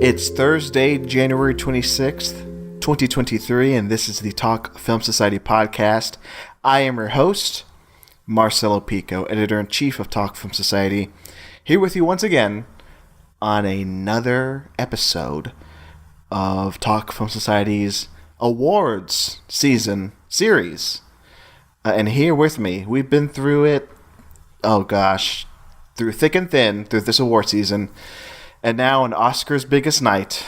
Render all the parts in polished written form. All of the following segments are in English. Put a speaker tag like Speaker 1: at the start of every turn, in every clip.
Speaker 1: It's Thursday, January 26th, 2023, and this is the Talk Film Society podcast. I am your host, Marcelo Pico, editor-in-chief of Talk Film Society, here with you once again on another episode of Talk Film Society's awards series. And here with me, we've been through it, through thick and thin, through this award season. And now on Oscar's biggest night,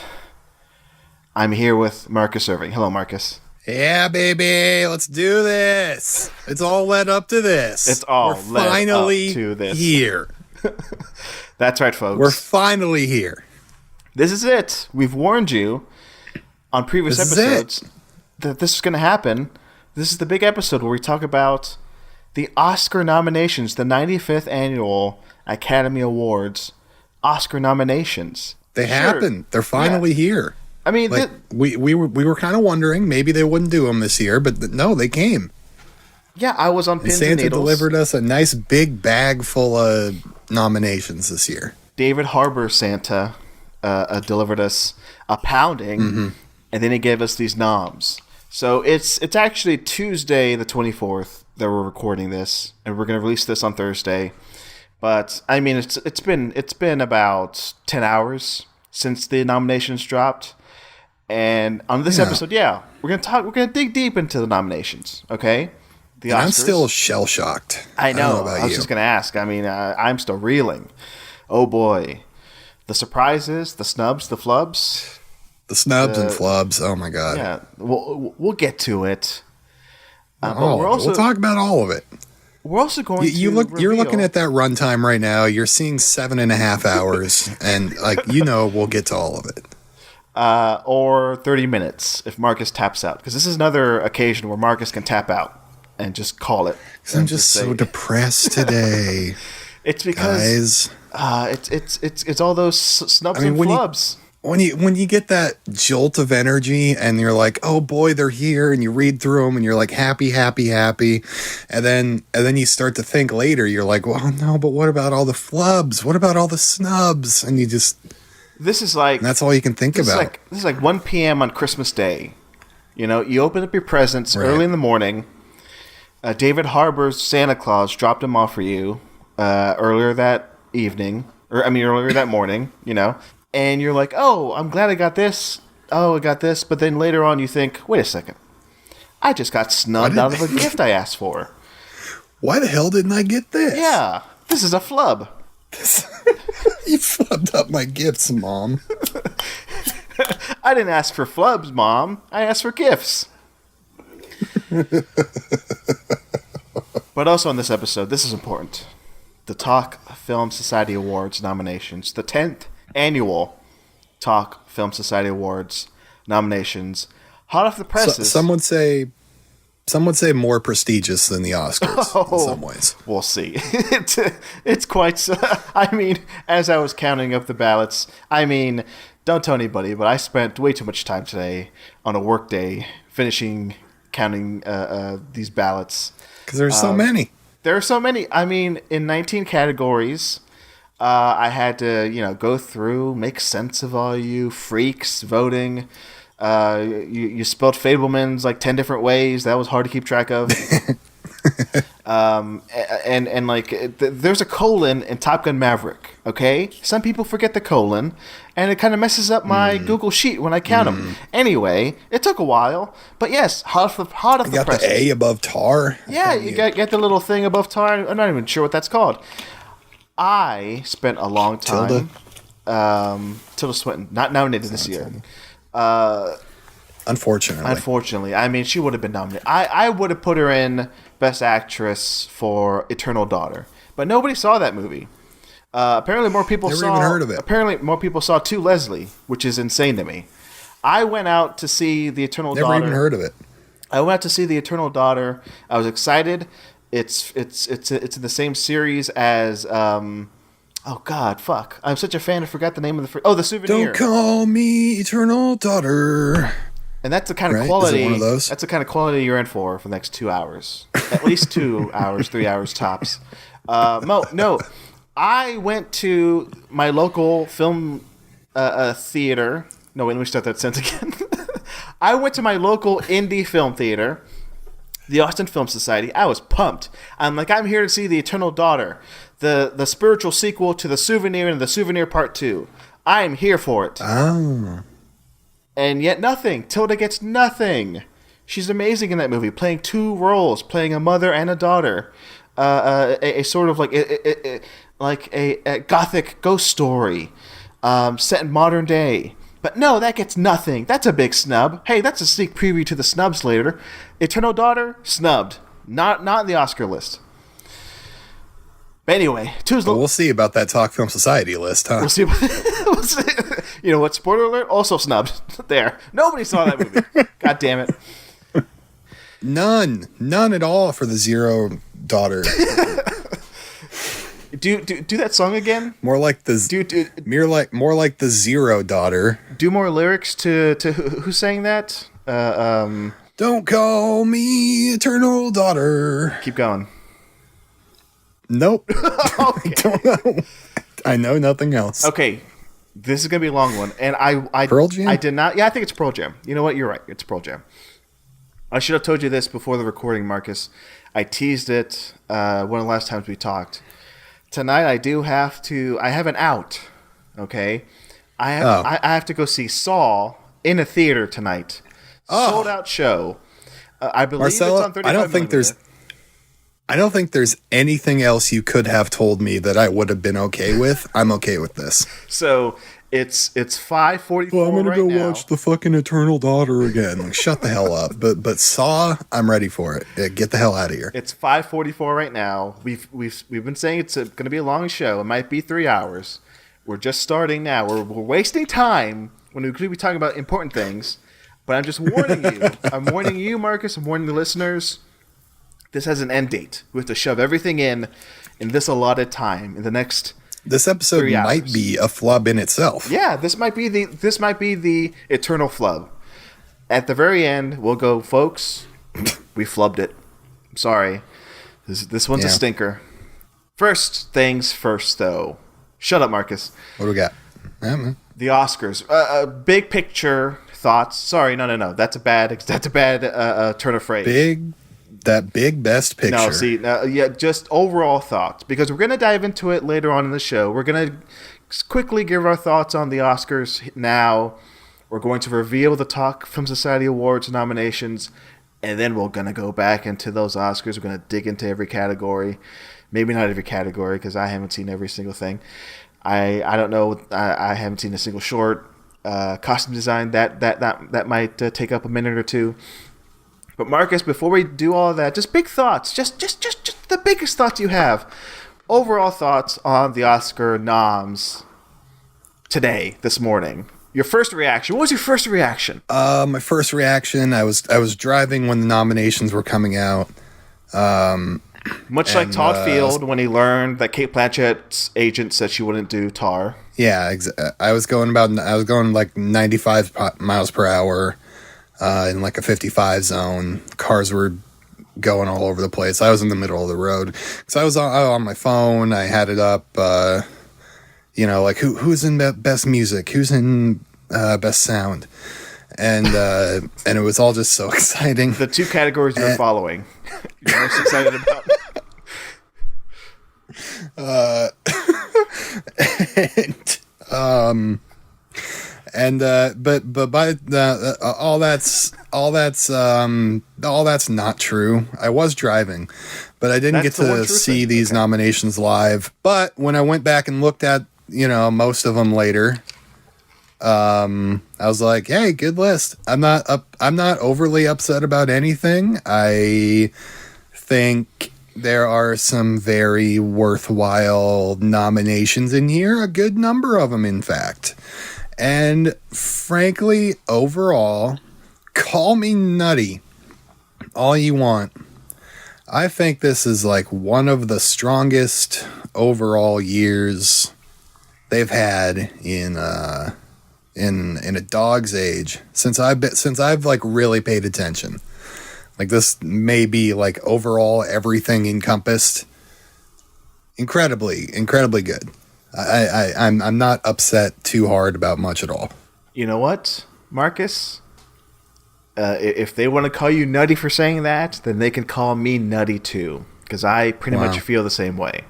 Speaker 1: I'm here with Marcus Irving. Hello, Marcus.
Speaker 2: Yeah, baby, let's do this. It's all led up to this.
Speaker 1: It's all
Speaker 2: We're
Speaker 1: led
Speaker 2: finally
Speaker 1: up to this.
Speaker 2: Here.
Speaker 1: That's right, folks.
Speaker 2: We're finally here.
Speaker 1: This is it. We've warned you on previous episodes that this is going to happen. This is the big episode where we talk about the Oscar nominations, the 95th Annual Academy Awards Oscar nominations.
Speaker 2: They happened. They're finally here.
Speaker 1: I mean,
Speaker 2: we were kind of wondering maybe they wouldn't do them this year, but no, they came.
Speaker 1: Yeah, I was on pins and
Speaker 2: Santa
Speaker 1: needles.
Speaker 2: delivered us a nice big bag full of nominations this year.
Speaker 1: David Harbour Santa delivered us a pounding, and then he gave us these noms. So it's actually Tuesday the 24th that we're recording this, and we're going to release this on Thursday. But I mean, it's been about 10 hours since the nominations dropped, and on this episode, we're gonna dig deep into the nominations. Okay, the Oscars.
Speaker 2: I'm still shell shocked.
Speaker 1: I know.
Speaker 2: don't know about
Speaker 1: I was
Speaker 2: you.
Speaker 1: just gonna ask. I mean, I'm still reeling. Oh boy, the surprises, the snubs, the flubs.
Speaker 2: The snubs and flubs. Oh my god.
Speaker 1: Yeah, we'll get to it. But
Speaker 2: we'll talk about all of it.
Speaker 1: We're also going
Speaker 2: you're looking at that runtime right now. You're seeing 7.5 hours, and we'll get to all of it.
Speaker 1: Or 30 minutes if Marcus taps out, because this is another occasion where Marcus can tap out and just call it.
Speaker 2: I'm just so depressed today.
Speaker 1: It's because it's all those snubs and flubs.
Speaker 2: When you get that jolt of energy and you're like, oh boy, they're here, and you read through them and you're like happy, and then you start to think later, you're like, well, no, but what about all the flubs? What about all the snubs? And that's all you can think about.
Speaker 1: This is like 1 p.m. on Christmas Day. You know, you open up your presents early in the morning. David Harbour's Santa Claus dropped them off for you earlier that morning. You know. And you're like, oh, I'm glad I got this. Oh, I got this. But then later on you think, wait a second. I just got snubbed out of a gift I asked for.
Speaker 2: Why the hell didn't I get this?
Speaker 1: Yeah, this is a flub.
Speaker 2: You flubbed up my gifts, Mom.
Speaker 1: I didn't ask for flubs, Mom. I asked for gifts. But also on this episode, this is important. The Talk Film Society Awards nominations. The 10th Annual Talk Film Society Awards nominations, hot off the presses.
Speaker 2: Some would say more prestigious than the Oscars in some ways.
Speaker 1: We'll see. It's quite. I mean, as I was counting up the ballots, don't tell anybody, but I spent way too much time today on a work day counting these ballots
Speaker 2: because there's so many.
Speaker 1: There are so many. I mean, in 19 categories. I had to, go through, make sense of all you freaks voting. You spelled Fabelmans like 10 different ways. That was hard to keep track of. There's a colon in Top Gun Maverick. Okay, some people forget the colon, and it kind of messes up my Google sheet when I count them. Anyway, it took a while, but yes, hot off the presses.
Speaker 2: You got the A above tar.
Speaker 1: Yeah, you get the little thing above tar. I'm not even sure what that's called. I spent a long time. Tilda Swinton, not nominated this year.
Speaker 2: Unfortunately.
Speaker 1: I mean, she would have been nominated. I would have put her in Best Actress for Eternal Daughter, but nobody saw that movie. Apparently, more people
Speaker 2: Never even heard of it.
Speaker 1: Apparently, more people saw To Leslie, which is insane to me. I went out to see the Eternal Daughter.
Speaker 2: Never even heard of it.
Speaker 1: I went out to see the Eternal Daughter. I was excited. It's in the same series as oh god, fuck! I'm such a fan. I forgot the name of The Souvenir.
Speaker 2: Don't call me Eternal Daughter.
Speaker 1: And that's the kind of quality.
Speaker 2: Is it one of those?
Speaker 1: That's the kind of quality you're in for the next 2 hours, at least 2 hours, 3 hours tops. No, I went to my local film a theater. No, wait, let me start that sentence again. I went to my local indie film theater, the Austin Film Society. I was pumped. I'm like, I'm here to see The Eternal Daughter, the spiritual sequel to The Souvenir and The Souvenir Part 2. I am here for it.
Speaker 2: Oh.
Speaker 1: And yet nothing. Tilda gets nothing. She's amazing in that movie, playing two roles, playing a mother and a daughter. A sort of like a gothic ghost story set in modern day. But no, that gets nothing. That's a big snub. Hey, that's a sneak preview to the snubs later. Eternal Daughter, snubbed. Not on the Oscar list. But anyway,
Speaker 2: Tuesday. We'll see about that Talk Film Society list, huh?
Speaker 1: We'll see. We'll see. You know what? Spoiler alert. Also snubbed. There. Nobody saw that movie. God damn it.
Speaker 2: None at all for the Zero Daughter.
Speaker 1: Do that song again.
Speaker 2: More like the more like the Zero Daughter.
Speaker 1: Do more lyrics to who sang that?
Speaker 2: Don't call me Eternal Daughter.
Speaker 1: Keep going.
Speaker 2: Nope.
Speaker 1: Okay.
Speaker 2: I don't know. I know nothing else.
Speaker 1: Okay. This is gonna be a long one, and I
Speaker 2: Pearl Jam?
Speaker 1: I did not. Yeah, I think it's Pearl Jam. You know what? You're right. It's Pearl Jam. I should have told you this before the recording, Marcus. I teased it one of the last times we talked. Tonight I have an out. Okay, I have to go see Saw in a theater tonight. Sold out show. I believe
Speaker 2: Marcelo,
Speaker 1: it's on 35mm.
Speaker 2: I don't think there's anything else you could have told me that I would have been okay with. I'm okay with this.
Speaker 1: So it's 5:44.
Speaker 2: Well, I'm gonna
Speaker 1: right
Speaker 2: go
Speaker 1: now.
Speaker 2: watch the fucking Eternal Daughter again. Like, shut the hell up. But Saw, I'm ready for it. Yeah, get the hell out of here.
Speaker 1: It's 5:44 right now. We've been saying it's going to be a long show. It might be 3 hours. We're just starting now. We're wasting time when we could be talking about important things. But I'm just warning you. I'm warning you, Marcus. I'm warning the listeners. This has an end date. We have to shove everything in this allotted time in the next.
Speaker 2: This episode might be a flub in itself.
Speaker 1: Yeah, this might be the eternal flub. At the very end, we'll go, folks. We flubbed it. I'm sorry. This one's a stinker. First things first, though. Shut up, Marcus.
Speaker 2: What do we got?
Speaker 1: The Oscars. Big picture thoughts. Sorry, no. That's a bad turn of phrase.
Speaker 2: Big best picture.
Speaker 1: No, just overall thoughts. Because we're going to dive into it later on in the show. We're going to quickly give our thoughts on the Oscars now. We're going to reveal the Talk Film Society Awards nominations. And then we're going to go back into those Oscars. We're going to dig into every category. Maybe not every category, because I haven't seen every single thing. I don't know. I haven't seen a single short. Costume design, that might take up a minute or two. But Marcus, before we do all of that, just big thoughts, just the biggest thoughts you have, overall thoughts on the Oscar noms today, this morning. Your first reaction. What was your first reaction?
Speaker 2: My first reaction, I was driving when the nominations were coming out.
Speaker 1: Much like Todd Field when he learned that Kate Blanchett's agent said she wouldn't do Tar.
Speaker 2: Yeah, I was going like 95 miles per hour. In like a 55 zone. Cars were going all over the place. I was in the middle of the road. So I was on my phone. I had it up, like who's in best music? Who's in best sound? And it was all just so exciting.
Speaker 1: The two categories you're following. You're most excited about.
Speaker 2: But by all that's not true. I was driving, but I didn't get to see these nominations live. But when I went back and looked at most of them later, I was like, hey, good list. I'm not overly upset about anything. I think there are some very worthwhile nominations in here. A good number of them, in fact. And frankly, overall, call me nutty all you want. I think this is like one of the strongest overall years they've had in a dog's age since I've like really paid attention. Like this may be like overall everything encompassed. Incredibly good. I'm not upset too hard about much at all.
Speaker 1: You know what, Marcus? If they want to call you nutty for saying that, then they can call me nutty too, because I pretty much feel the same way.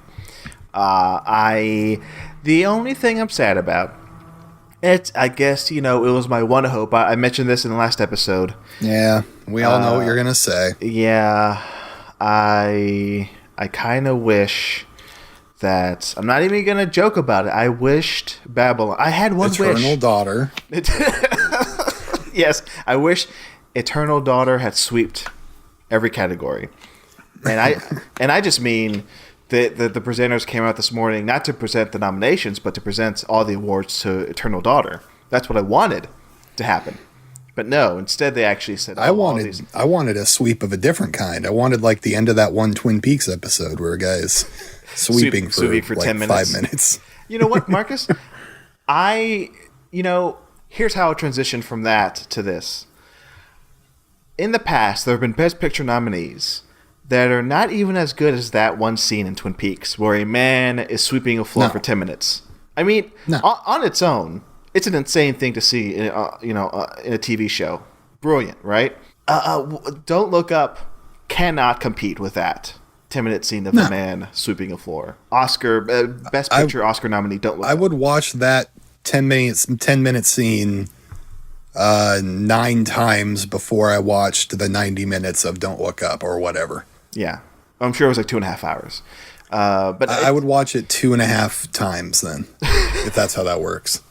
Speaker 1: The only thing I'm sad about, I guess, it was my one hope. I mentioned this in the last episode.
Speaker 2: Yeah, we all know what you're gonna say.
Speaker 1: Yeah, I kind of wish that I'm not even gonna joke about it. I wished Babylon. I had one
Speaker 2: Eternal Daughter.
Speaker 1: Yes, I wish Eternal Daughter had swept every category, and I just mean that the presenters came out this morning not to present the nominations, but to present all the awards to Eternal Daughter. That's what I wanted to happen, but no. Instead, they actually said,
Speaker 2: I wanted a sweep of a different kind. I wanted like the end of that one Twin Peaks episode where a guy is sweeping for like
Speaker 1: 10 minutes.
Speaker 2: 5 minutes.
Speaker 1: You know what, Marcus? Here's how I transitioned from that to this. In the past, there have been Best Picture nominees that are not even as good as that one scene in Twin Peaks where a man is sweeping a floor for 10 minutes. I mean, on its own, it's an insane thing to see in a TV show. Brilliant, right? Don't Look Up cannot compete with that 10-minute scene of a man sweeping a floor. Best Picture Oscar nominee, Don't Look Up.
Speaker 2: I would watch that 10-minute scene 9 times before I watched the 90 minutes of Don't Look Up or whatever.
Speaker 1: Yeah. I'm sure it was like 2.5 hours. But
Speaker 2: I would watch it 2.5 times then, if that's how that works.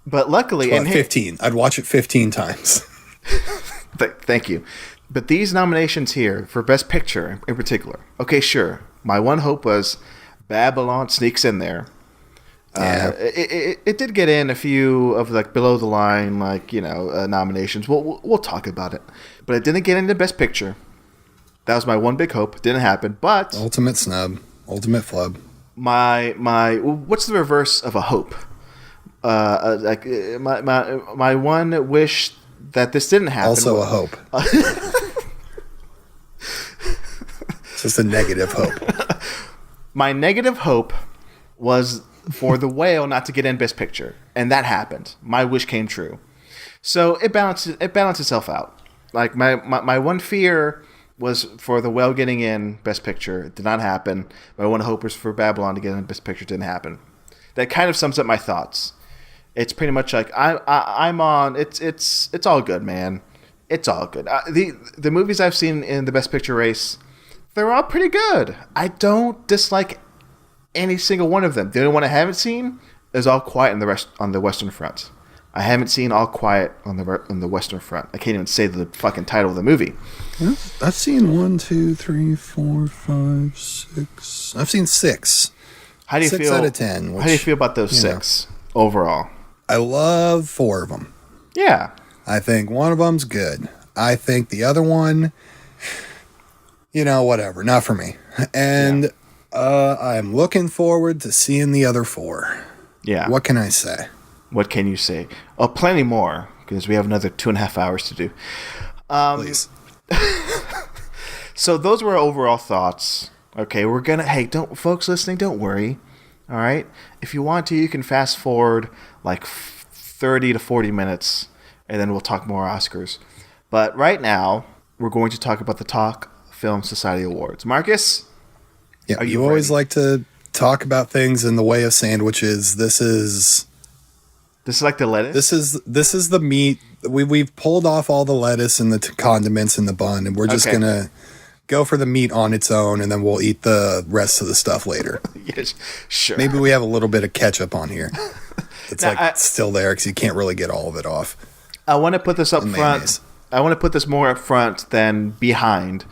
Speaker 1: But luckily...
Speaker 2: 15. I'd watch it 15 times.
Speaker 1: Thank you. But these nominations here, for Best Picture in particular, okay, sure. My one hope was Babylon sneaks in there.
Speaker 2: Yeah.
Speaker 1: It did get in a few of like below the line nominations. We'll talk about it, but it didn't get into Best Picture. That was my one big hope. It didn't happen. But
Speaker 2: ultimate snub, ultimate flub.
Speaker 1: My what's the reverse of a hope? My one wish that this didn't happen.
Speaker 2: Also a hope. It's just a negative hope.
Speaker 1: My negative hope was for The Whale not to get in Best Picture, and that happened. My wish came true, so it balanced itself out. Like my one fear was for The Whale getting in Best Picture. It did not happen. My one hope was for Babylon to get in Best Picture. It didn't happen. That kind of sums up my thoughts. It's pretty much like I'm on. It's all good, man. It's all good. The movies I've seen in the Best Picture race, they're all pretty good. I don't dislike any single one of them. The only one I haven't seen is All Quiet on the Western Front. I haven't seen All Quiet on the Western Front. I can't even say the fucking title of the movie.
Speaker 2: Yeah, I've seen 1, 2, 3, 4, 5, 6. I've seen 6.
Speaker 1: How do you
Speaker 2: 6
Speaker 1: feel?
Speaker 2: Out of 10.
Speaker 1: How do you feel about those 6 overall?
Speaker 2: I love 4 of them.
Speaker 1: Yeah.
Speaker 2: I think one of them's good. I think the other one, whatever, not for me. And I'm looking forward to seeing the other 4.
Speaker 1: Yeah.
Speaker 2: What can I say?
Speaker 1: What can you say? Oh, plenty more, because we have another 2.5 hours to do.
Speaker 2: Please.
Speaker 1: So those were our overall thoughts. Okay, folks listening, don't worry. All right? If you want to, you can fast forward like 30 to 40 minutes, and then we'll talk more Oscars. But right now, we're going to talk about the Talk Film Society Awards. Marcus?
Speaker 2: Yeah, you always like to talk about things in the way of sandwiches. This is
Speaker 1: like the lettuce?
Speaker 2: This is the meat. We've pulled off all the lettuce and the condiments in the bun, and we're just going to go for the meat on its own, and then we'll eat the rest of the stuff later.
Speaker 1: Yes, sure.
Speaker 2: Maybe we have a little bit of ketchup on here. It's still there because you can't really get all of it off.
Speaker 1: I want to put this up front. I want to put this more up front than behind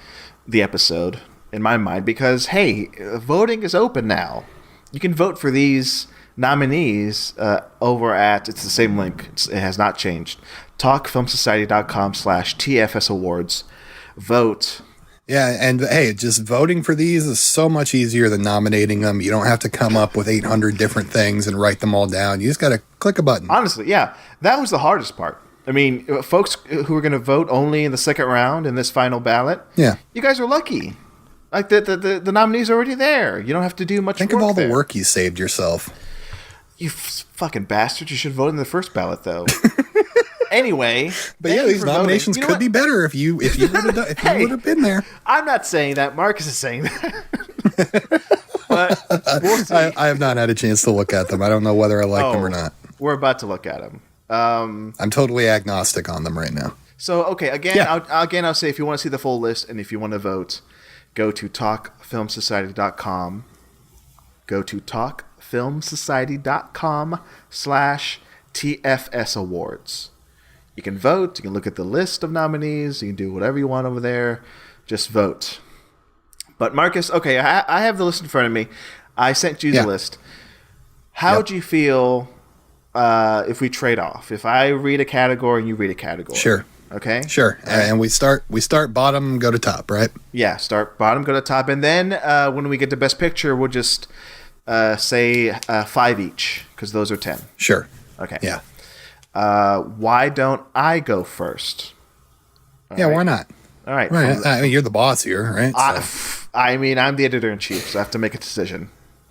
Speaker 1: the episode in my mind because, hey, voting is open now. You can vote for these nominees over at, it's the same link. It has not changed. talkfilmsociety.com/TFSAwards. Vote.
Speaker 2: Yeah, and hey, just voting for these is so much easier than nominating them. You don't have to come up with 800 different things and write them all down. You just got to click a button.
Speaker 1: Honestly, yeah. That was the hardest part. I mean, folks who are going to vote only in the second round in this final ballot,
Speaker 2: yeah,
Speaker 1: you guys are lucky. Like the nominees are already there. You don't have to do much.
Speaker 2: Think of all the work you saved yourself.
Speaker 1: You fucking bastard! You should vote in the first ballot, though. Anyway,
Speaker 2: but yeah, these nominations could be better if you would have been there.
Speaker 1: I'm not saying that. Marcus is saying that. But we'll see.
Speaker 2: I have not had a chance to look at them. I don't know whether I like them or not.
Speaker 1: We're about to look at them.
Speaker 2: I'm totally agnostic on them right now.
Speaker 1: So, okay, I'll say if you want to see the full list and if you want to vote, go to talkfilmsociety.com. Go to talkfilmsociety.com/TFSAwards. You can vote. You can look at the list of nominees. You can do whatever you want over there. Just vote. But Marcus, okay, I have the list in front of me. I sent you the list. How would you feel if we trade off? If I read a category and you read a category?
Speaker 2: Sure.
Speaker 1: Okay?
Speaker 2: Sure. Right. And we start bottom, go to top, right?
Speaker 1: Yeah, start bottom, go to top. And then when we get to Best Picture, we'll just say 5 each, because those are 10.
Speaker 2: Sure.
Speaker 1: Okay.
Speaker 2: Yeah.
Speaker 1: Why don't I go first?
Speaker 2: Why not?
Speaker 1: All right.
Speaker 2: I mean, you're the boss here, right?
Speaker 1: I mean, I'm the editor-in-chief, so I have to make a decision.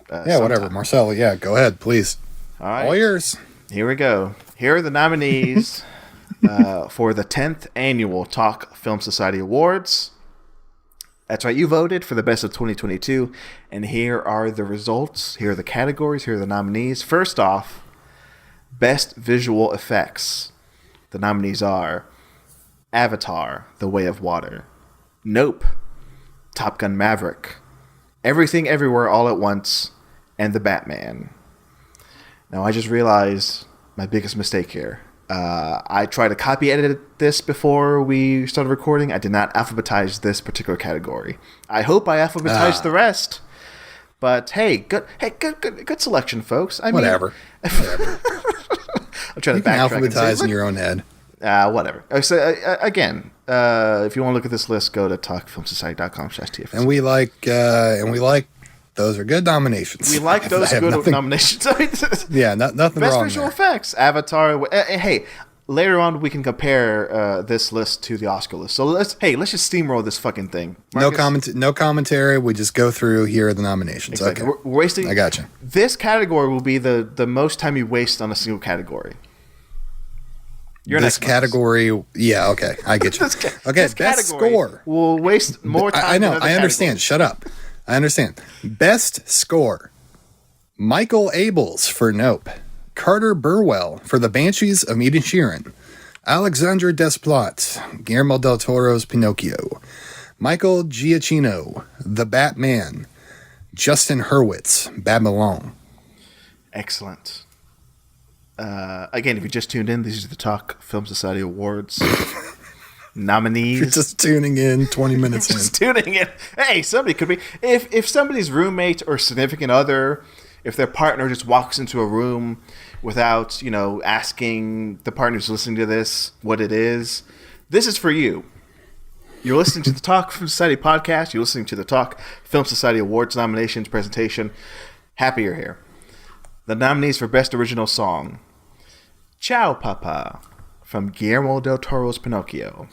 Speaker 2: Whatever. Marcelo, go ahead, please.
Speaker 1: All right.
Speaker 2: All yours.
Speaker 1: Here we go. Here are the nominees for the 10th Annual Talk Film Society Awards. That's right, you voted for the best of 2022, and here are the results. Here are the categories. Here are the nominees. First off, Best Visual Effects. The nominees are Avatar, The Way of Water, Nope, Top Gun Maverick, Everything Everywhere All at Once, and The Batman. Now, I just realized my biggest mistake here. I tried to copy edit this before we started recording. I did not alphabetize this particular category. I hope I alphabetized the rest. But hey, good selection, folks.
Speaker 2: Whatever.
Speaker 1: I'm trying to backtrack.
Speaker 2: Alphabetize in your own head.
Speaker 1: Whatever. So again, if you want to look at this list, go to talkfilmsociety.com/TFS.
Speaker 2: And we like those are good nominations.
Speaker 1: We like those good nominations.
Speaker 2: Yeah, nothing
Speaker 1: Best
Speaker 2: wrong
Speaker 1: visual
Speaker 2: there.
Speaker 1: effects, Avatar. Hey, later on we can compare this list to the Oscar list. So let's just steamroll this fucking thing. Marcus?
Speaker 2: No commentary. We just go through here are the nominations.
Speaker 1: Exactly.
Speaker 2: Okay,
Speaker 1: We're wasting.
Speaker 2: I got you.
Speaker 1: This category will be the most time you waste on a single category.
Speaker 2: This category, yeah, okay, I get you. Okay, best score.
Speaker 1: We'll waste more time.
Speaker 2: I know, I understand. Shut up. I understand. Best score. Michael Abels for Nope. Carter Burwell for The Banshees of Inisherin. Alexandre Desplat, Guillermo del Toro's Pinocchio. Michael Giacchino, The Batman. Justin Hurwitz, Babylon.
Speaker 1: Excellent. Again, if you just tuned in, these are the Talk Film Society Awards nominees.
Speaker 2: You're just tuning in 20 minutes in.
Speaker 1: Just tuning in. Hey, somebody could be. If somebody's roommate or significant other, if their partner just walks into a room without, asking the partner who's listening to this what it is, this is for you. You're listening to the Talk Film Society podcast. You're listening to the Talk Film Society Awards nominations presentation. Happy you're here. The nominees for Best Original Song. Ciao, Papa, from Guillermo del Toro's Pinocchio.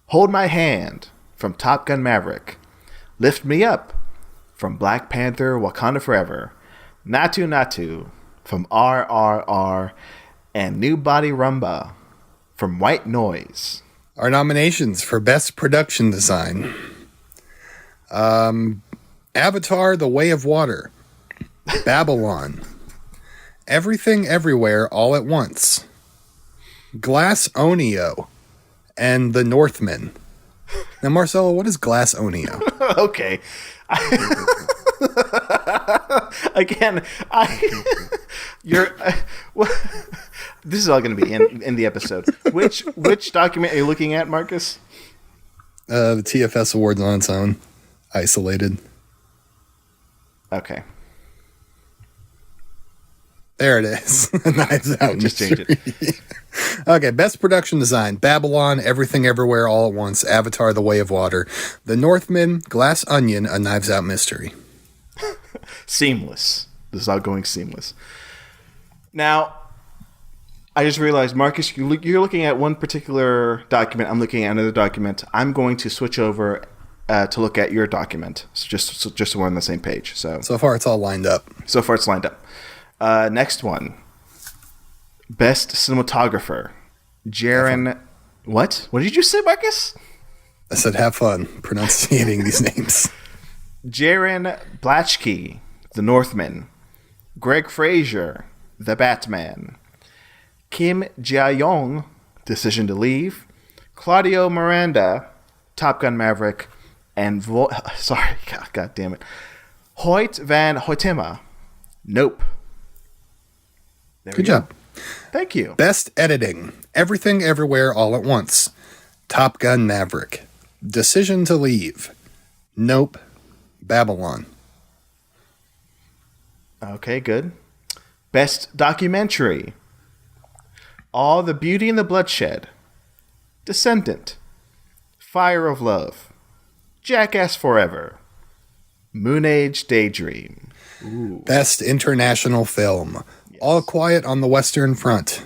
Speaker 1: Hold My Hand, from Top Gun Maverick. Lift Me Up, from Black Panther Wakanda Forever. Natu Natu, from RRR. And New Body Rumba, from White Noise.
Speaker 2: Our nominations for Best Production Design. Avatar, The Way of Water. Babylon. Everything Everywhere All at Once. Glass Onio and The Northman. Now, Marcelo, what is Glass Onio?
Speaker 1: Okay. This is all going to be in the episode. Which document are you looking at, Marcus?
Speaker 2: The TFS Awards on its own. Isolated.
Speaker 1: Okay.
Speaker 2: There it is. Knives Out.
Speaker 1: Just change it.
Speaker 2: Okay, Best Production Design. Babylon, Everything Everywhere All at Once, Avatar, The Way of Water, The Northman, Glass Onion, A Knives Out Mystery.
Speaker 1: Seamless. This is all going seamless. Now, I just realized, Marcus, you're looking at one particular document. I'm looking at another document. I'm going to switch over to look at your document, so just so we're on the same page. So
Speaker 2: far, it's all lined up.
Speaker 1: So far, it's lined up. Next one. Best cinematographer. Jaron... What? What did you say, Marcus?
Speaker 2: I said have fun pronunciating these names.
Speaker 1: Jaron Blachke, The Northman. Greg Fraser, The Batman. Kim Jae-yong, Decision to Leave. Claudio Miranda, Top Gun Maverick. And God damn it. Hoyt van Hoytema, Nope.
Speaker 2: Good job.
Speaker 1: Thank you.
Speaker 2: Best editing. Everything Everywhere All at Once. Top Gun Maverick. Decision to Leave. Nope. Babylon.
Speaker 1: Okay, good. Best documentary. All the Beauty and the Bloodshed. Descendant. Fire of Love. Jackass Forever. Moon Age Daydream.
Speaker 2: Ooh. Best international film. Yes. All Quiet on the Western Front.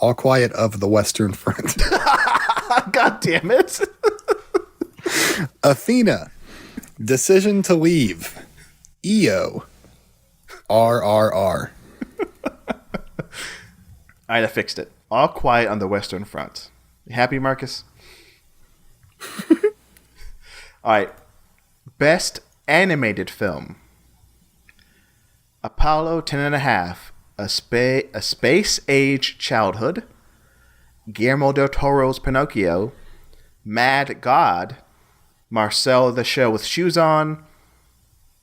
Speaker 2: All Quiet of the Western Front.
Speaker 1: God damn it.
Speaker 2: Athena. Decision to Leave. EO. RRR.
Speaker 1: All right, I fixed it. All Quiet on the Western Front. You happy, Marcus? All right. Best animated film. Apollo 10.5, A Space Age Childhood. Guillermo del Toro's Pinocchio. Mad God. Marcelo the Show with Shoes On.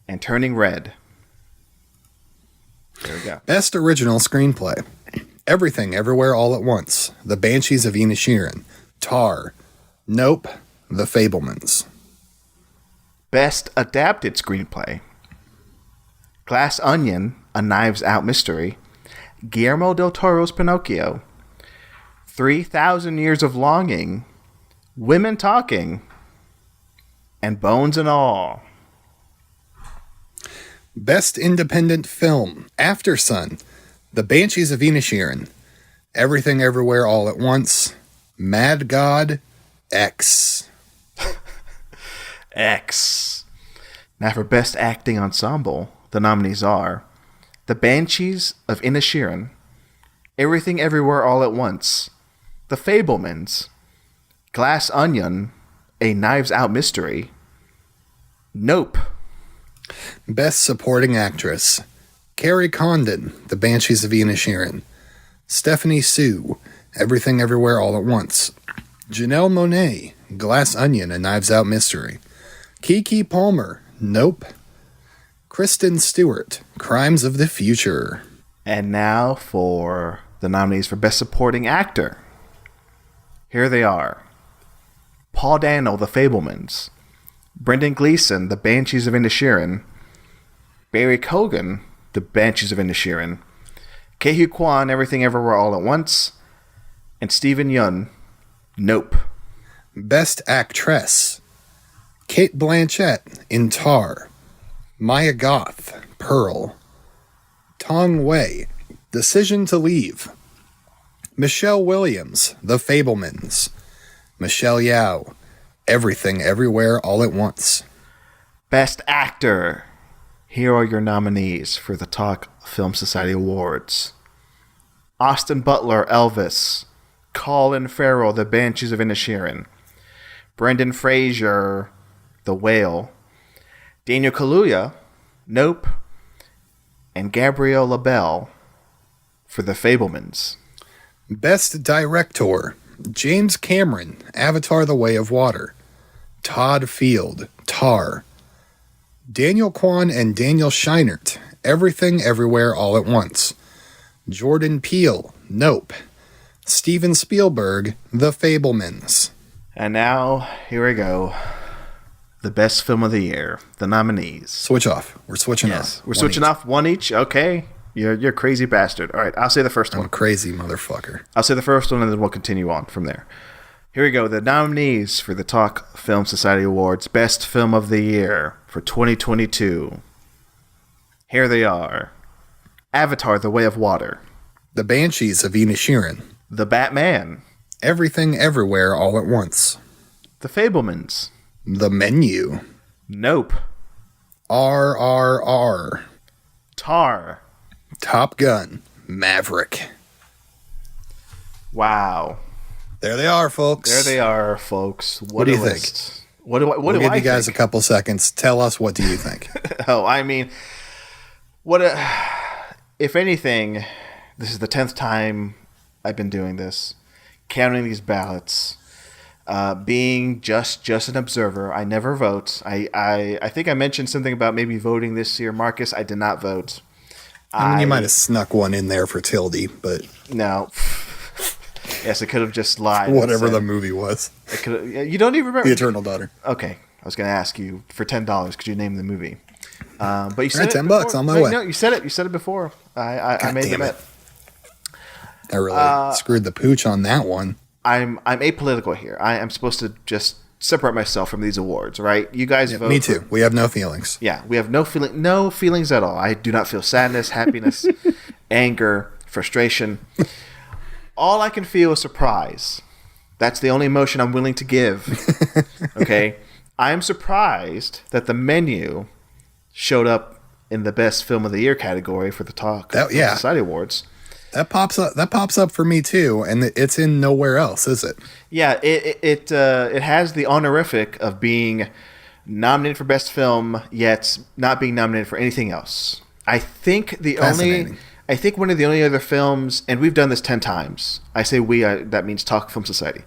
Speaker 1: And Turning Red. There we go.
Speaker 2: Best original screenplay. Everything Everywhere All at Once. The Banshees of Inisherin. Tar. Nope. The Fabelmans.
Speaker 1: Best adapted screenplay. Glass Onion, A Knives Out Mystery. Guillermo del Toro's Pinocchio. 3,000 Years of Longing. Women Talking. And Bones and All.
Speaker 2: Best independent film. After Sun. The Banshees of Inisherin. Everything Everywhere All at Once. Mad God. X.
Speaker 1: X. Now for Best Acting Ensemble, the nominees are The Banshees of Inisherin, Everything Everywhere All at Once, The Fabelmans, Glass Onion, A Knives Out Mystery, Nope.
Speaker 2: Best Supporting Actress. Carrie Condon, The Banshees of Inisherin. Stephanie Sue, Everything Everywhere All at Once. Janelle Monáe, Glass Onion, A Knives Out Mystery. Keke Palmer, Nope. Kristen Stewart, Crimes of the Future.
Speaker 1: And now for the nominees for Best Supporting Actor. Here they are. Paul Dano, The Fabelmans. Brendan Gleeson, The Banshees of Inisherin. Barry Keoghan, The Banshees of Inisherin. Ke-Huy Quan, Everything Everywhere All at Once. And Stephen Yeun, Nope.
Speaker 2: Best Actress. Kate Blanchett in Tar. Maya Goth, Pearl. Tong Wei, Decision to Leave. Michelle Williams, The Fabelmans. Michelle Yeoh, Everything Everywhere All at Once.
Speaker 1: Best Actor. Here are your nominees for the Talk Film Society Awards. Austin Butler, Elvis. Colin Farrell, The Banshees of Inisherin. Brendan Fraser, The Whale. Daniel Kaluuya, Nope. And Gabrielle LaBelle for The Fabelmans.
Speaker 2: Best Director. James Cameron, Avatar: The Way of Water. Todd Field, Tar. Daniel Kwan and Daniel Scheinert, Everything Everywhere All at Once. Jordan Peele, Nope. Steven Spielberg, The Fabelmans.
Speaker 1: And now, here we go. The best film of the year. The nominees.
Speaker 2: Switch off. We're switching off.
Speaker 1: We're switching off one each? Okay. You're a crazy bastard. All right, I'll say the first one.
Speaker 2: I'm a crazy motherfucker.
Speaker 1: I'll say the first one, and then we'll continue on from there. Here we go. The nominees for the Talk Film Society Awards Best Film of the Year for 2022. Here they are. Avatar: The Way of Water.
Speaker 2: The Banshees of Inisherin.
Speaker 1: The Batman.
Speaker 2: Everything Everywhere All at Once.
Speaker 1: The Fabelmans.
Speaker 2: The Menu.
Speaker 1: Nope.
Speaker 2: RRR.
Speaker 1: Tar.
Speaker 2: Top Gun. Maverick.
Speaker 1: Wow.
Speaker 2: There they are, folks.
Speaker 1: There they are, folks.
Speaker 2: What do you think?
Speaker 1: What do I
Speaker 2: we'll give you guys a couple seconds. Tell us, what do you think?
Speaker 1: Oh, I mean, if anything, this is the 10th time I've been doing this, counting these ballots, being just an observer. I never vote. I think I mentioned something about maybe voting this year. Marcus, I did not vote.
Speaker 2: I mean, you might have snuck one in there for Tildy, but...
Speaker 1: No. Yes, I could have just lied.
Speaker 2: Whatever the movie was.
Speaker 1: You don't even remember?
Speaker 2: The Eternal Daughter.
Speaker 1: Okay. I was going to ask you, for $10, could you name the movie? But you said
Speaker 2: right,
Speaker 1: it
Speaker 2: $10 on my way.
Speaker 1: No, you said it. You said it before. I made the bet.
Speaker 2: I really screwed the pooch on that one.
Speaker 1: I'm apolitical here. I am supposed to just separate myself from these awards, right? You guys vote.
Speaker 2: Me too. We have no feelings.
Speaker 1: Yeah, we have no feelings at all. I do not feel sadness, happiness, anger, frustration. All I can feel is surprise. That's the only emotion I'm willing to give. Okay? I am surprised that The Menu showed up in the Best Film of the Year category for the Society Awards.
Speaker 2: That pops up for me too, and it's in nowhere else, is it?
Speaker 1: Yeah, it has the honorific of being nominated for Best Film, yet not being nominated for anything else. I think one of the only other films, and we've done this 10 times. I say we, that means Talk Film Society.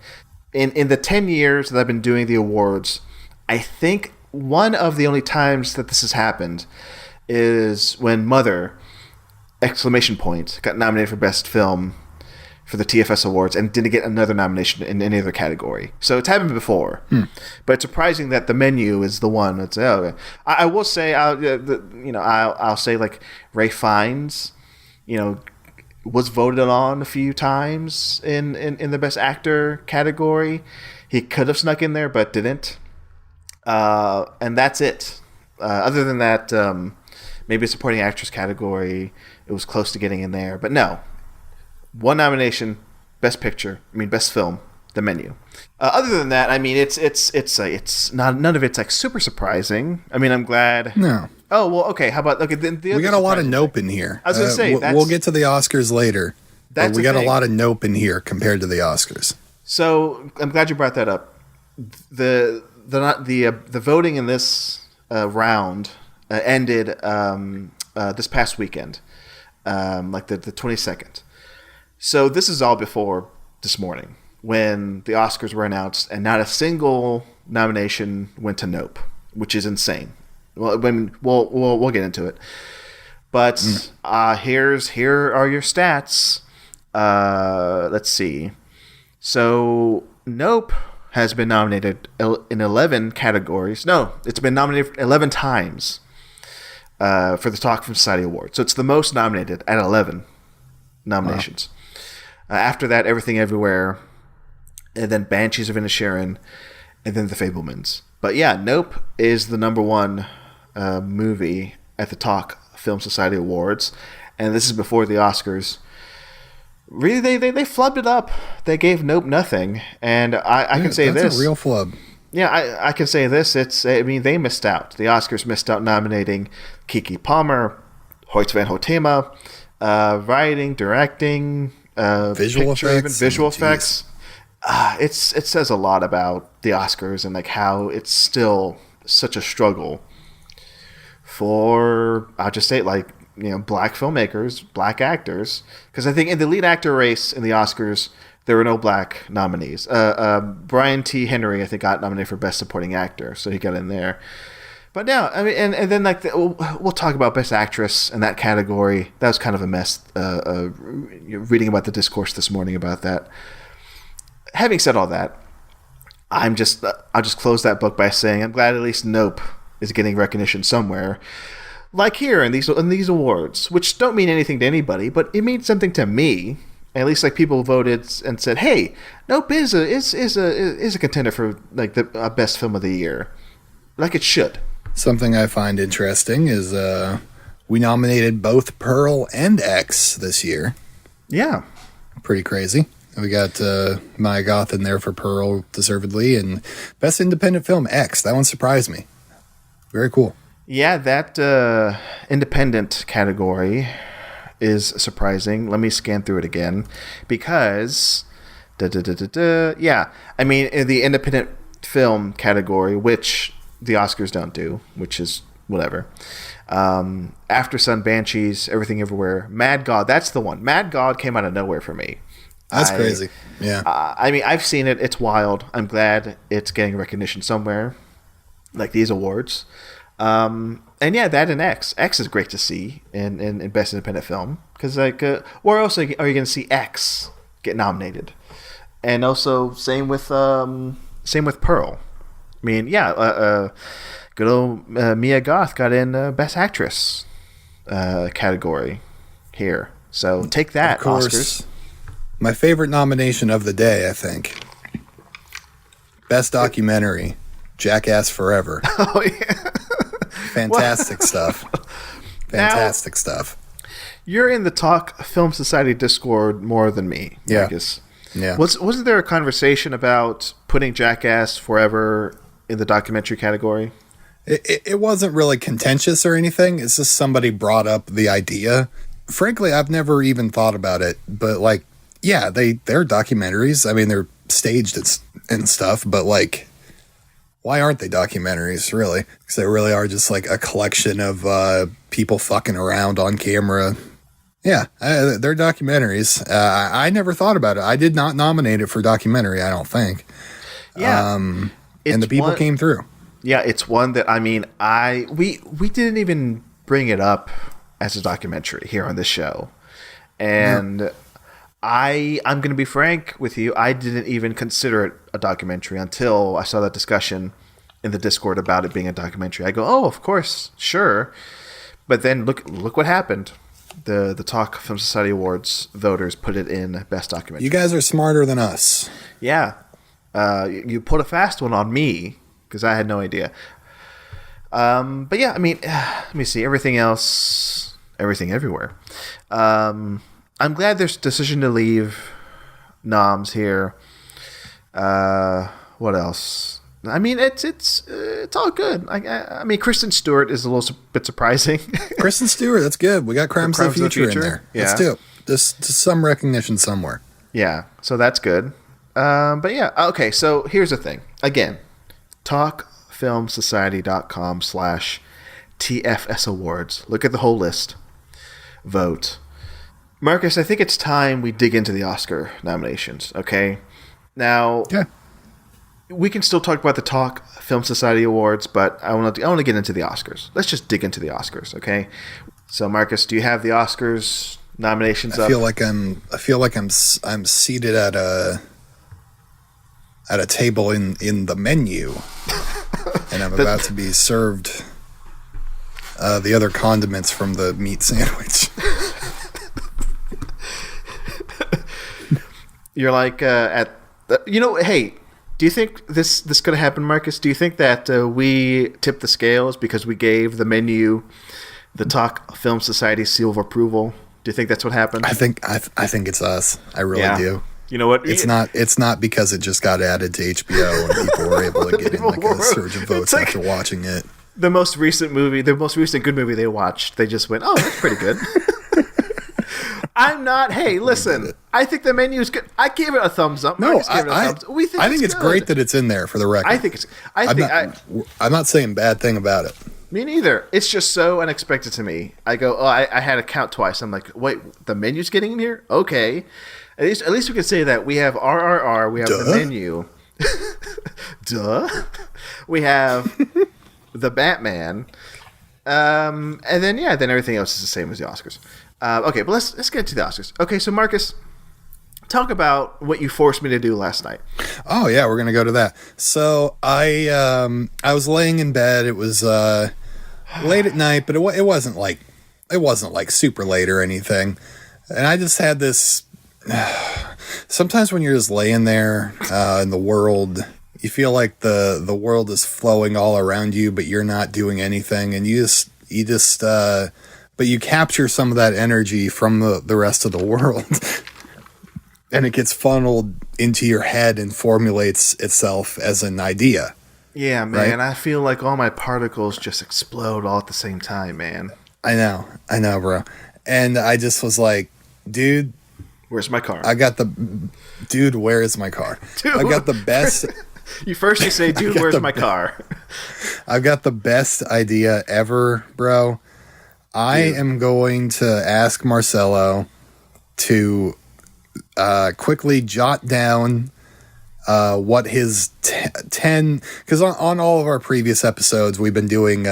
Speaker 1: In the 10 years that I've been doing the awards, I think one of the only times that this has happened is when Mother! Got nominated for Best Film for the TFS Awards and didn't get another nomination in any other category. So it's happened before. But it's surprising that The Menu is the one. That's, I will say, I'll say like Ray Fiennes, was voted on a few times in the Best Actor category. He could have snuck in there, but didn't. And that's it. Other than that, maybe a supporting actress category, it was close to getting in there. But no. One nomination, Best Film, The Menu. Other than that, I mean, it's not, none of it's like super surprising. I mean, I'm glad.
Speaker 2: No.
Speaker 1: Oh, well, okay. How about, we
Speaker 2: got a lot of nope in here.
Speaker 1: I was going to say,
Speaker 2: we'll get to the Oscars later. But we got a lot of nope in here compared to the Oscars.
Speaker 1: So I'm glad you brought that up. The voting in this round ended this past weekend, like the 22nd. So this is all before this morning when the Oscars were announced, and not a single nomination went to Nope, which is insane. Well, we'll get into it, but here are your stats. Let's see. So Nope has been nominated in 11 categories. No, it's been nominated 11 times for the Talk Film Society Awards. So it's the most nominated at 11 nominations. Wow. After that, Everything Everywhere, and then Banshees of Inisherin, and then The Fabelmans. But yeah, Nope is the number one movie at the Talk Film Society Awards, and this is before the Oscars. Really, they flubbed it up. They gave Nope nothing, and I can say
Speaker 2: that's
Speaker 1: this.
Speaker 2: A real flub.
Speaker 1: Yeah, I can say this. They missed out. The Oscars missed out nominating Keke Palmer, Hoyt van Hoytema, writing, directing,
Speaker 2: visual
Speaker 1: effects. It says a lot about the Oscars and like how it's still such a struggle for, I'll just say it, like, black filmmakers, black actors, because I think in the lead actor race in the Oscars there were no black nominees. Brian T. Henry, I think, got nominated for Best Supporting Actor, so he got in there. But no, I mean, and then like we'll talk about Best Actress in that category. That was kind of a mess. Reading about the discourse this morning about that. Having said all that, I'll just close that book by saying I'm glad at least Nope is getting recognition somewhere. Like here in these awards, which don't mean anything to anybody, but it means something to me. At least like people voted and said, "Hey, Nope is a contender for like the best film of the year, like it should."
Speaker 2: Something I find interesting is we nominated both Pearl and X this year.
Speaker 1: Yeah,
Speaker 2: pretty crazy. We got Maya Goth in there for Pearl, deservedly, and Best Independent Film, X. That one surprised me. Very cool.
Speaker 1: Yeah, that independent category is surprising. Let me scan through it again because, yeah, I mean, in the independent film category, which the Oscars don't do, which is whatever. After Sun, Banshees, Everything Everywhere, Mad God. That's the one. Mad God came out of nowhere for me.
Speaker 2: That's crazy. Yeah.
Speaker 1: I mean, I've seen it. It's wild. I'm glad it's getting recognition somewhere, like these awards. And yeah, that and X. X is great to see in Best Independent Film because, like, where else are you going to see X get nominated? And also, same with Pearl. I mean, yeah, good old Mia Goth got in Best Actress category here. So take that,
Speaker 2: of course,
Speaker 1: Oscars.
Speaker 2: My favorite nomination of the day, I think. Best Documentary, Jackass Forever.
Speaker 1: Oh, yeah.
Speaker 2: Fantastic stuff. Fantastic stuff.
Speaker 1: You're in the Talk Film Society Discord more than me,
Speaker 2: yeah.
Speaker 1: Marcus.
Speaker 2: Yeah.
Speaker 1: Wasn't there a conversation about putting Jackass Forever in the documentary category?
Speaker 2: It wasn't really contentious or anything. It's just somebody brought up the idea. Frankly, I've never even thought about it, but like, yeah, they're documentaries. I mean, they're staged and stuff, but like, why aren't they documentaries, really? Because they really are just like a collection of people fucking around on camera. Yeah, they're documentaries. I never thought about it. I did not nominate it for documentary, I don't think.
Speaker 1: Yeah.
Speaker 2: And the people came through.
Speaker 1: Yeah, it's one that, I mean, we didn't even bring it up as a documentary here on this show. And... Yeah. I'm going to be frank with you. I didn't even consider it a documentary until I saw that discussion in the Discord about it being a documentary. I go, oh, of course, sure. But then look what happened. The Talk Film Society Awards voters put it in Best Documentary.
Speaker 2: You guys are smarter than us.
Speaker 1: Yeah. You put a fast one on me because I had no idea. But yeah, I mean, let me see. Everything else, Everything Everywhere. I'm glad there's Decision to Leave noms here. What else? I mean, it's all good. I mean, Kristen Stewart is a little bit surprising.
Speaker 2: Kristen Stewart, that's good. We got Crimes of the Future in there.
Speaker 1: Yeah.
Speaker 2: Let's do it. Just some recognition somewhere.
Speaker 1: Yeah, so that's good. But yeah, okay, so here's the thing. Again, talkfilmsociety.com/TFSAwards. Look at the whole list. Vote. Marcus, I think it's time we dig into the Oscar nominations, okay? Now,
Speaker 2: yeah.
Speaker 1: We can still talk about the Talk Film Society Awards, but I want to get into the Oscars. Let's just dig into the Oscars, okay? So, Marcus, do you have the Oscars nominations up?
Speaker 2: I feel like I'm seated at a table in the menu, and I'm about to be served the other condiments from the meat sandwich.
Speaker 1: You're like hey, do you think this could have happened, Marcus? Do you think that we tipped the scales because we gave the menu the Talk Film Society seal of approval? Do you think that's what happened?
Speaker 2: I think it's us. I really do.
Speaker 1: You know what?
Speaker 2: It's not because it just got added to HBO and people were able to get in like a surge of votes like, after watching it.
Speaker 1: The most recent good movie they watched, they just went, oh, that's pretty good. I'm not. Hey, listen. I think the menu is good. I gave it a thumbs up.
Speaker 2: No, I think it's great that it's in there for the record. I'm not saying bad thing about it.
Speaker 1: Me neither. It's just so unexpected to me. I go, oh, I had to count twice. I'm like, wait, the menu's getting in here? Okay. At least we can say that we have RRR. We have the menu. Duh. We have the Batman. And then everything else is the same as the Oscars. Okay, but let's get to the Oscars. Okay, so Marcus, talk about what you forced me to do last night.
Speaker 2: Oh yeah, we're gonna go to that. So I was laying in bed. It was late at night, but it wasn't like super late or anything. And I just had this. Sometimes when you're just laying there in the world, you feel like the world is flowing all around you, but you're not doing anything, and you just. But you capture some of that energy from the rest of the world. and it gets funneled into your head and formulates itself as an idea.
Speaker 1: Yeah, man.
Speaker 2: Right?
Speaker 1: I feel like all my particles just explode all at the same time, man.
Speaker 2: I know, bro. And I just was like, dude,
Speaker 1: where's my car?
Speaker 2: Dude, where is my car?
Speaker 1: Dude,
Speaker 2: I got the best.
Speaker 1: You say, dude, where's my car?
Speaker 2: I've got the best idea ever, bro. I am going to ask Marcelo to quickly jot down what his 10, because on all of our previous episodes we've been doing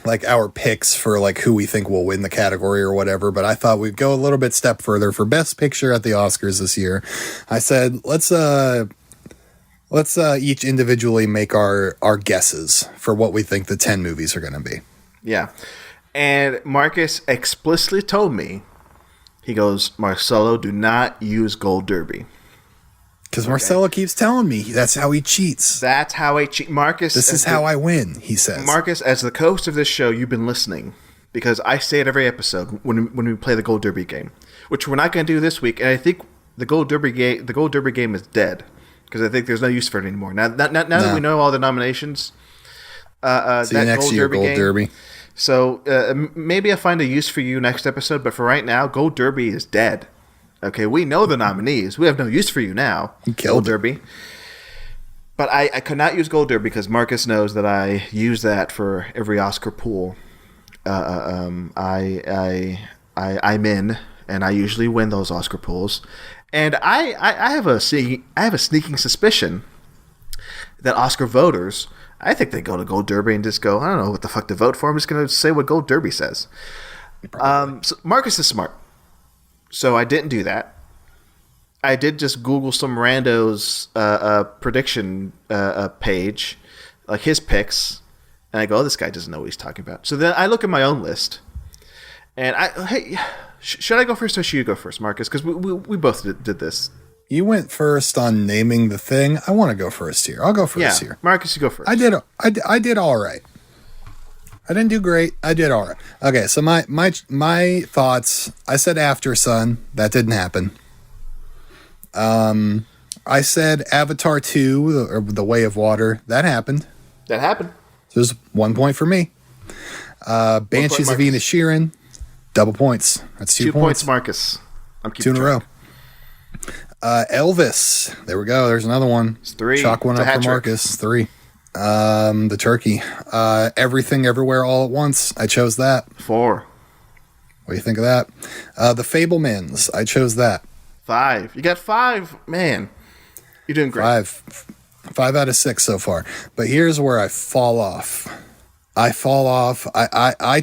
Speaker 2: like our picks for like who we think will win the category or whatever, but I thought we'd go a little bit step further for best picture at the Oscars this year. I said let's each individually make our guesses for what we think the 10 movies are going to be.
Speaker 1: Yeah. And Marcus explicitly told me, he goes, Marcelo, do not use Gold Derby.
Speaker 2: Because Marcelo keeps telling me that's how he cheats.
Speaker 1: That's how I cheat. Marcus.
Speaker 2: This is how I win, he says.
Speaker 1: Marcus, as the host of this show, you've been listening. Because I say it every episode when we play the Gold Derby game. Which we're not going to do this week. And I think the Gold Derby game is dead. Because I think there's no use for it anymore. Now that we know all the nominations,
Speaker 2: see you next year, Gold Derby.
Speaker 1: So maybe I'll find a use for you next episode. But for right now, Gold Derby is dead. Okay, we know the nominees. We have no use for you now. Gold Derby. But I could not use Gold Derby because Marcus knows that I use that for every Oscar pool. I'm in, and I usually win those Oscar pools. And I have a sneaking suspicion that Oscar voters, I think they go to Gold Derby and just go, I don't know what the fuck to vote for. I'm just going to say what Gold Derby says. So Marcus is smart. So I didn't do that. I did just Google some rando's prediction page, like his picks, and I go, oh, this guy doesn't know what he's talking about. So then I look at my own list, and should I go first or should you go first, Marcus? Because we both did this.
Speaker 2: You went first on naming the thing. I want to go first here. I'll go first here.
Speaker 1: Marcus, you go first.
Speaker 2: I did all right. I didn't do great. I did all right. Okay, so my thoughts. I said After Sun. That didn't happen. I said Avatar 2, or The Way of Water. That happened.
Speaker 1: That happened.
Speaker 2: So there's 1 point for me. Banshees of Inisherin, double points. That's 2 points.
Speaker 1: Marcus. I'm keeping
Speaker 2: 2 in a row. Elvis. There we go. There's another one.
Speaker 1: It's 3.
Speaker 2: Chalk one up for Marcus. 3. The Turkey. Everything Everywhere All at Once. I chose that.
Speaker 1: 4.
Speaker 2: What do you think of that? The Fablemans. I chose that.
Speaker 1: 5. You got 5. Man, you're doing great.
Speaker 2: 5 out of 6 so far. But here's where I fall off. I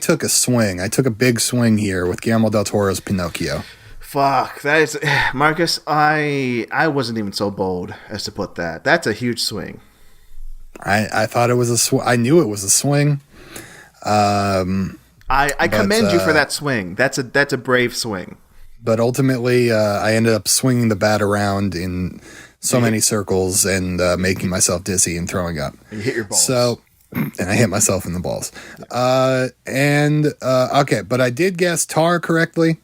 Speaker 2: took a swing. I took a big swing here with Guillermo del Toro's Pinocchio.
Speaker 1: Fuck, that is, Marcus. I wasn't even so bold as to put that. That's a huge swing.
Speaker 2: I thought it was a swing. I knew it was a swing.
Speaker 1: I commend you for that swing. That's a brave swing.
Speaker 2: But ultimately, I ended up swinging the bat around in so many circles and making myself dizzy and throwing up.
Speaker 1: You hit your balls.
Speaker 2: So, and I hit myself in the balls. Okay, but I did guess Tar correctly.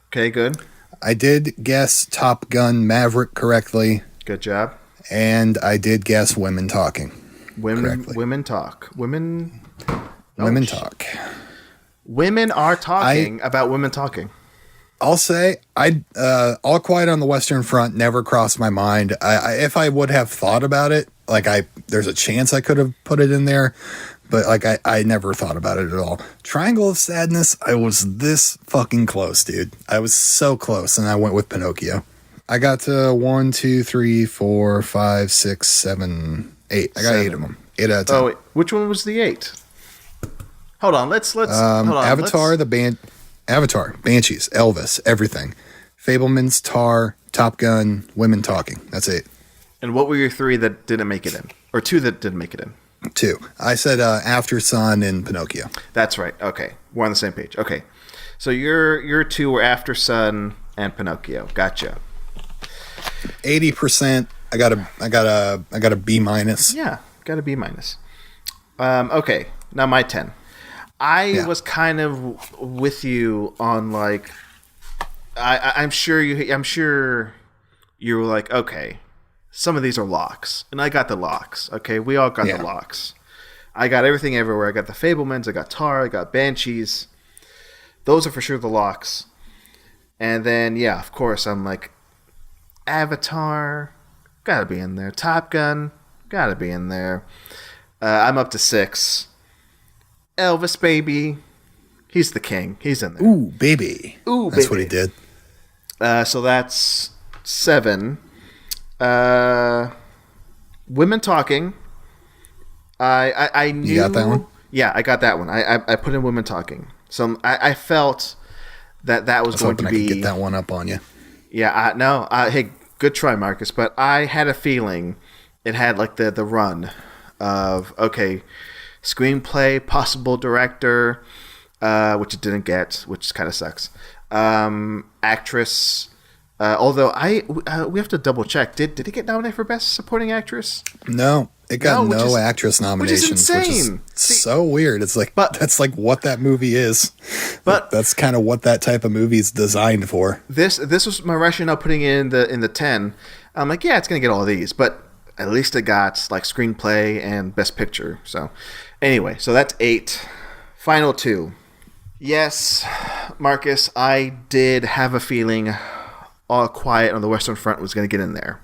Speaker 1: Okay, good.
Speaker 2: I did guess Top Gun Maverick correctly.
Speaker 1: Good job.
Speaker 2: And I did guess Women Talking.
Speaker 1: Women talk.
Speaker 2: Women talk.
Speaker 1: Women are talking about women talking.
Speaker 2: I'll say All Quiet on the Western Front never crossed my mind. If I would have thought about it, there's a chance I could have put it in there, but I never thought about it at all. Triangle of Sadness, I was this fucking close, dude. I was so close, and I went with Pinocchio. I got to 1, 2, 3, 4, 5, 6, 7, 8. I got 8 of them. 8 out of 10.
Speaker 1: Oh, wait. Which one was the 8? Hold on. Let's hold on.
Speaker 2: Avatar, Avatar, Banshees, Elvis, everything. Fablemans, Tar, Top Gun, Women Talking. That's 8.
Speaker 1: And what were your 3 that didn't make it in? Or 2 that didn't make it in?
Speaker 2: 2. I said After Sun and Pinocchio.
Speaker 1: That's right. Okay. We're on the same page. Okay. So your 2 were After Sun and Pinocchio. Gotcha.
Speaker 2: 80%. I got a B minus.
Speaker 1: Yeah, got a B minus. Okay. Now my 10. I was kind of with you on I'm sure you were like, okay, some of these are locks. And I got the locks. Okay, we all got the locks. I got everything everywhere. I got the Fablemans, I got Tar, I got Banshees. Those are for sure the locks. And then, yeah, of course, I'm like, Avatar, gotta be in there. Top Gun, gotta be in there. I'm up to 6. Elvis, baby. He's the king. He's in there.
Speaker 2: Ooh, baby.
Speaker 1: Ooh,
Speaker 2: That's
Speaker 1: baby.
Speaker 2: what he did.
Speaker 1: So that's 7. Women Talking. I knew.
Speaker 2: You got that one?
Speaker 1: Yeah, I got that one. I put in Women Talking. So I felt that was going to be.
Speaker 2: I could get that one up on you.
Speaker 1: Yeah, no. Hey, good try, Marcus. But I had a feeling it had like the run of, okay, screenplay, possible director, which it didn't get, which kind of sucks. Actress. Although we have to double check. Did it get nominated for Best Supporting Actress?
Speaker 2: No, it got no actress nominations,
Speaker 1: which is insane.
Speaker 2: So weird. It's like that's like what that movie is. But that's kind of what that type of movie is designed for.
Speaker 1: This was my rationale putting it in the 10. I'm like, yeah, it's gonna get all these, but at least it got like screenplay and Best Picture. So anyway, so that's 8. Final 2. Yes, Marcus, I did have a feeling All Quiet on the Western Front was going to get in there.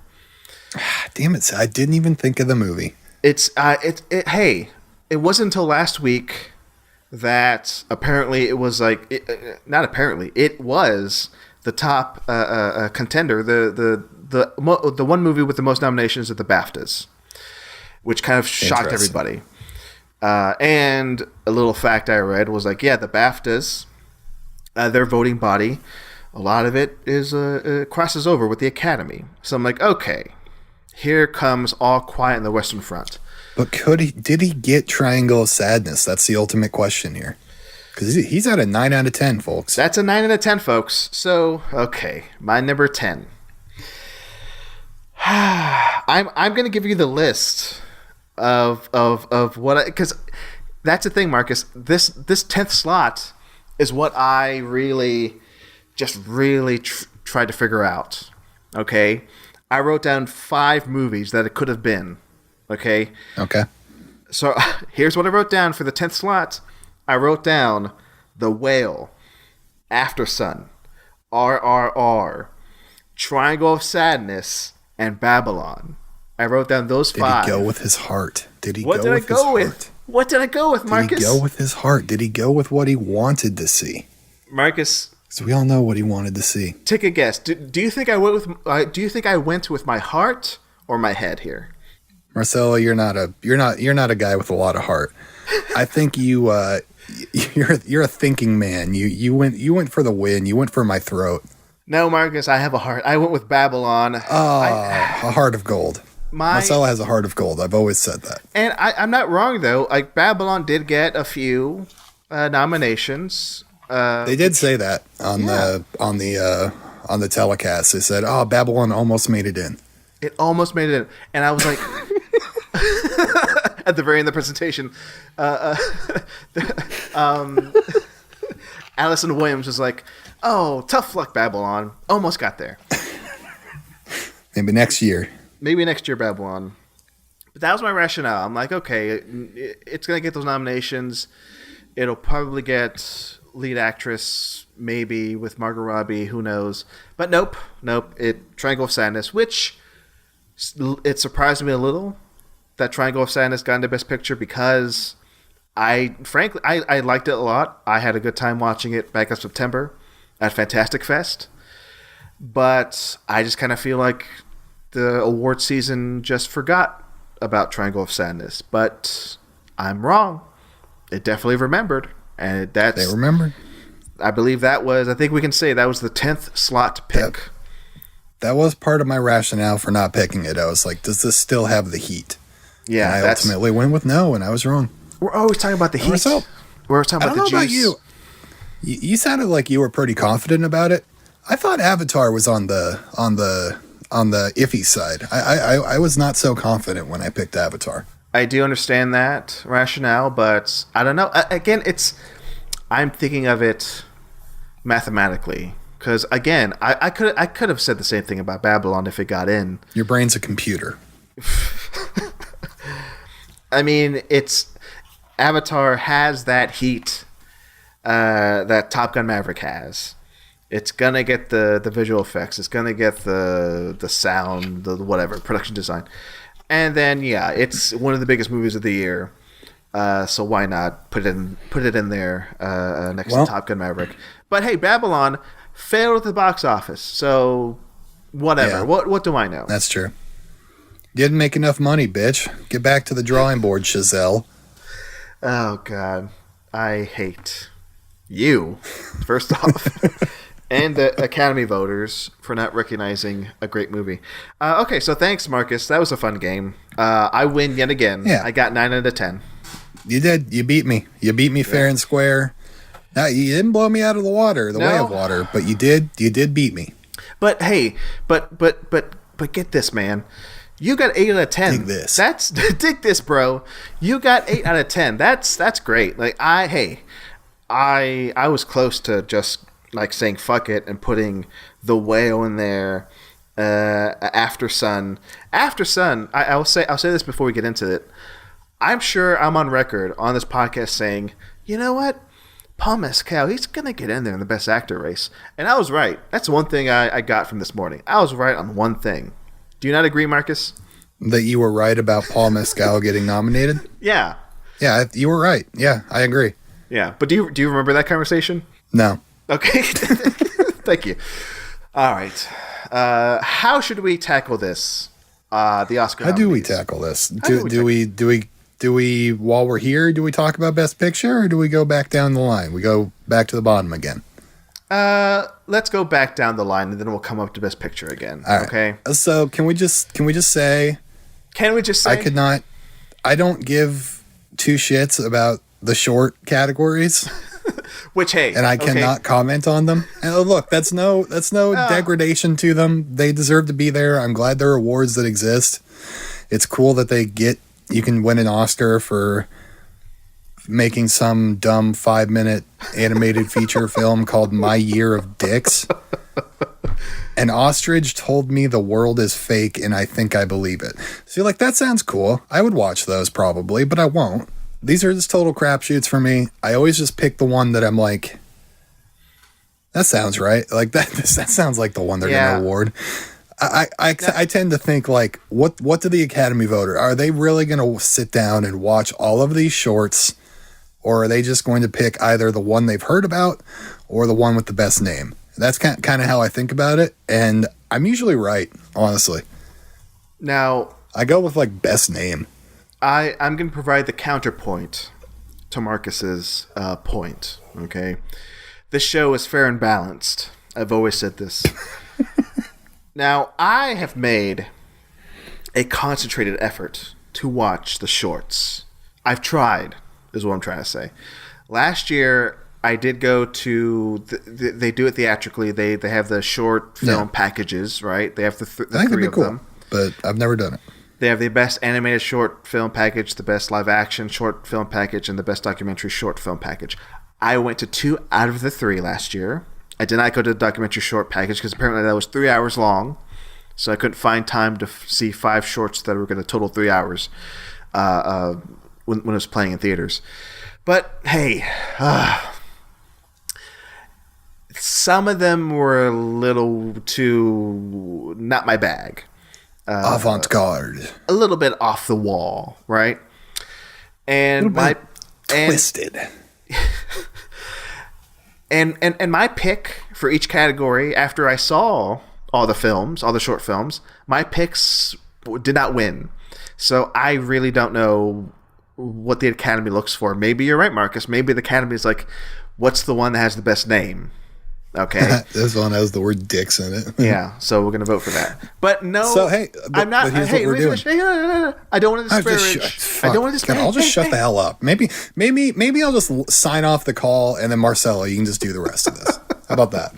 Speaker 2: Damn it! I didn't even think of the movie.
Speaker 1: Hey, it wasn't until last week that apparently it was like not apparently it was the top contender, the one movie with the most nominations at the BAFTAs, which kind of shocked everybody. And a little fact I read was like, yeah, the BAFTAs, their voting body, a lot of it is crosses over with the Academy. So I'm like, okay, here comes All Quiet on the Western Front.
Speaker 2: But did he get Triangle of Sadness? That's the ultimate question here. Because he's at a 9 out of 10, folks.
Speaker 1: That's a 9 out of 10, folks. So, okay, my number 10. I'm going to give you the list of what, because that's the thing, Marcus. This 10th slot is what I really tried to figure out. Okay, I wrote down 5 movies that it could have been. Okay. So here's what I wrote down for the 10th slot. I wrote down The Whale, After Sun, RRR, Triangle of Sadness, and Babylon. I wrote down those 5.
Speaker 2: Did he go with his heart?
Speaker 1: What did I go with, Marcus?
Speaker 2: Did he go with his heart? Did he go with what he wanted to see?
Speaker 1: Marcus,
Speaker 2: so we all know what he wanted to see.
Speaker 1: Take a guess. Do you think I went with my heart or my head here?
Speaker 2: Marcelo, you're not a guy with a lot of heart. I think you're a thinking man. You went for the win. You went for my throat.
Speaker 1: No, Marcus, I have a heart. I went with Babylon.
Speaker 2: A heart of gold. Marcelo has a heart of gold. I've always said that.
Speaker 1: And I'm not wrong though. Like Babylon did get a few nominations.
Speaker 2: They did say that on the telecast. They said, "Oh, Babylon almost made it in."
Speaker 1: It almost made it in, and I was like, at the very end of the presentation, Allison Williams was like, "Oh, tough luck, Babylon. Almost got there."
Speaker 2: Maybe next year,
Speaker 1: Babylon. But that was my rationale. I'm like, okay, it's gonna get those nominations. It'll probably get lead actress, maybe with Margot Robbie. Who knows? But nope. Triangle of Sadness, which it surprised me a little that Triangle of Sadness got into Best Picture because I liked it a lot. I had a good time watching it back in September at Fantastic Fest. But I just kind of feel like the award season just forgot about Triangle of Sadness. But I'm wrong. It definitely remembered. And they
Speaker 2: remembered.
Speaker 1: I believe I think we can say that was the 10th slot pick.
Speaker 2: That was part of my rationale for not picking it. I was like, does this still have the heat?
Speaker 1: Yeah.
Speaker 2: And I ultimately went with no, and I was wrong.
Speaker 1: We're always talking about the heat. We're always talking about the juice. I don't know about
Speaker 2: you. You sounded like you were pretty confident about it. I thought Avatar was on the iffy side. I was not so confident when I picked Avatar.
Speaker 1: I do understand that rationale, but I don't know. Again, I'm thinking of it mathematically. Because again, I could have said the same thing about Babylon if it got in.
Speaker 2: Your brain's a computer.
Speaker 1: I mean, Avatar has that heat that Top Gun Maverick has. It's gonna get the visual effects. It's gonna get the sound, the whatever production design, and then it's one of the biggest movies of the year. So why not put it in there next to Top Gun Maverick? But hey, Babylon failed at the box office, so whatever.
Speaker 2: Yeah.
Speaker 1: What do I know?
Speaker 2: That's true. Didn't make enough money, bitch. Get back to the drawing board, Chazelle.
Speaker 1: Oh God, I hate you. First off. And the Academy voters for not recognizing a great movie. Okay, so thanks, Marcus. That was a fun game. I win yet again.
Speaker 2: Yeah.
Speaker 1: I got 9 out of 10.
Speaker 2: You did. You beat me. You beat me fair and square. Now, you didn't blow me out of the water, way of water, but you did. You did beat me.
Speaker 1: But hey, but get this, man. You got 8 out of 10.
Speaker 2: Dig this.
Speaker 1: Dig this, bro. You got 8 out of 10. That's great. Like I was close to just like saying fuck it and putting The Whale in there. After Sun. I'll say this before we get into it. I'm sure I'm on record on this podcast saying, you know what, Paul Mescal, he's gonna get in there in the Best Actor race, and I was right. That's one thing I got from this morning. I was right on one thing. Do you not agree, Marcus?
Speaker 2: That you were right about Paul Mescal getting nominated?
Speaker 1: Yeah.
Speaker 2: Yeah, you were right. Yeah, I agree.
Speaker 1: Yeah, but do you remember that conversation?
Speaker 2: No.
Speaker 1: Okay. Thank you. All right. How should we tackle this? The Oscar.
Speaker 2: How do we tackle this? Do we while we're here, do we talk about Best Picture, or do we go back down the line? We go back to the bottom again.
Speaker 1: Let's go back down the line, and then we'll come up to Best Picture again.
Speaker 2: All right.
Speaker 1: Okay.
Speaker 2: So can we just say?
Speaker 1: Can we just say?
Speaker 2: I don't give two shits about the short categories.
Speaker 1: Which, hey,
Speaker 2: and I cannot comment on them. And look, that's no degradation to them. They deserve to be there. I'm glad there are awards that exist. It's cool that you can win an Oscar for making some dumb 5-minute animated feature film called My Year of Dicks. An ostrich told me the world is fake, and I think I believe it. So you're like, that sounds cool. I would watch those probably, but I won't. These are just total crapshoots for me. I always just pick the one that I'm like, that sounds right. Like that sounds like the one they're going to award. I tend to think like, what do the Academy vote? Are they really going to sit down and watch all of these shorts, or are they just going to pick either the one they've heard about or the one with the best name? That's kind of how I think about it, and I'm usually right, honestly.
Speaker 1: Now
Speaker 2: I go with like best name.
Speaker 1: I'm going to provide the counterpoint to Marcus's point, okay? This show is fair and balanced. I've always said this. Now, I have made a concentrated effort to watch the shorts. I've tried, is what I'm trying to say. Last year, I did go to... they do it theatrically. They have the short film packages, right? They have the three of them.
Speaker 2: But I've never done it.
Speaker 1: They have the best animated short film package, the best live action short film package, and the best documentary short film package. I went to 2 out of the 3 last year. I did not go to the documentary short package because apparently that was 3 hours long. So I couldn't find time to see 5 shorts that were going to total 3 hours when it was playing in theaters. But hey, some of them were a little too not my bag.
Speaker 2: Avant-garde.
Speaker 1: A little bit off the wall, right? And
Speaker 2: twisted.
Speaker 1: And my pick for each category after I saw all the short films, my picks did not win. So I really don't know what the Academy looks for. Maybe you're right, Marcus. Maybe the Academy is like, what's the one that has the best name? Okay.
Speaker 2: This one has the word dicks in it.
Speaker 1: Yeah, so we're going to vote for that. But no,
Speaker 2: so, hey,
Speaker 1: I'm not.
Speaker 2: But
Speaker 1: hey,
Speaker 2: what we're doing.
Speaker 1: I don't want to disparage. I don't want to disparage.
Speaker 2: I'll just shut the hell up. Maybe I'll just sign off the call, and then Marcelo, you can just do the rest of this. How about that?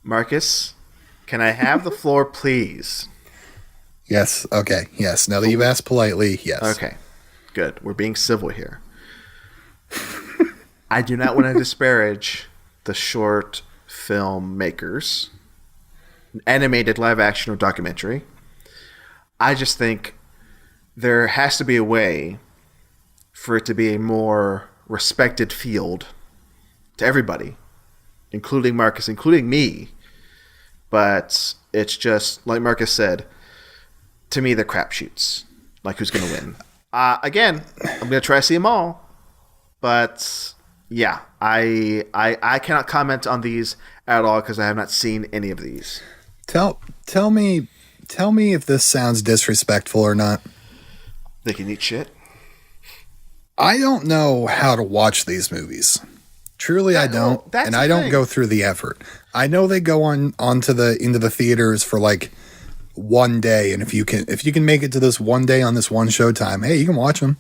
Speaker 1: Marcus, can I have the floor, please?
Speaker 2: Yes. Okay. Yes. Now that you've asked politely, yes.
Speaker 1: Okay. Good. We're being civil here. I do not want to disparage the short filmmakers, animated, live action, or documentary. I just think there has to be a way for it to be a more respected field to everybody, including Marcus, including me. But it's just, like Marcus said, to me, they're crapshoots. Like, who's going to win? Again, I'm going to try to see them all. But, yeah, I cannot comment on these at all because I have not seen any of these.
Speaker 2: Tell me if this sounds disrespectful or not.
Speaker 1: They can eat shit.
Speaker 2: I don't know how to watch these movies. Truly, I don't, and I don't go through the effort. I know they go into the theaters for like one day, and if you can make it to this one day on this one showtime, hey, you can watch them.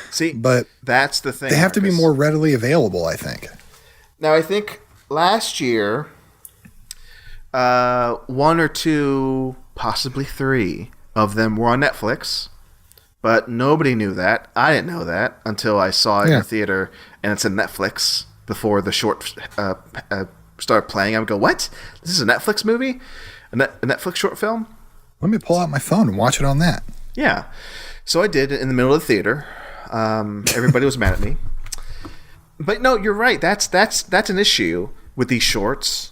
Speaker 1: See,
Speaker 2: but
Speaker 1: that's the thing.
Speaker 2: They have to be more readily available, I think.
Speaker 1: Now, I think last year, 1 or 2, possibly 3 of them were on Netflix. But nobody knew that. I didn't know that until I saw it in the theater, and it's on Netflix before the short started playing. I would go, what? This is a Netflix movie? A Netflix short film?
Speaker 2: Let me pull out my phone and watch it on that.
Speaker 1: Yeah. So I did in the middle of the theater. Everybody was mad at me. But no, you're right. That's an issue with these shorts.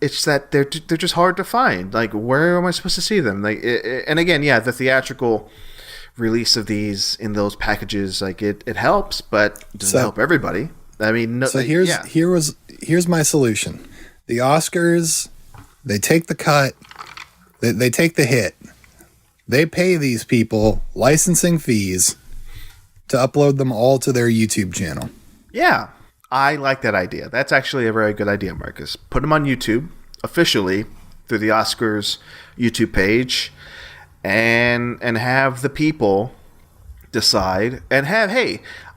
Speaker 1: It's that they're just hard to find. Like, where am I supposed to see them? Like, and again, yeah, the theatrical release of these in those packages, like it helps, but it doesn't help everybody. I mean,
Speaker 2: here's my solution. The Oscars, they take the cut, they take the hit. They pay these people licensing fees to upload them all to their YouTube channel.
Speaker 1: Yeah, I like that idea. That's actually a very good idea, Marcus. Put them on YouTube officially through the Oscars YouTube page. And have the people decide, and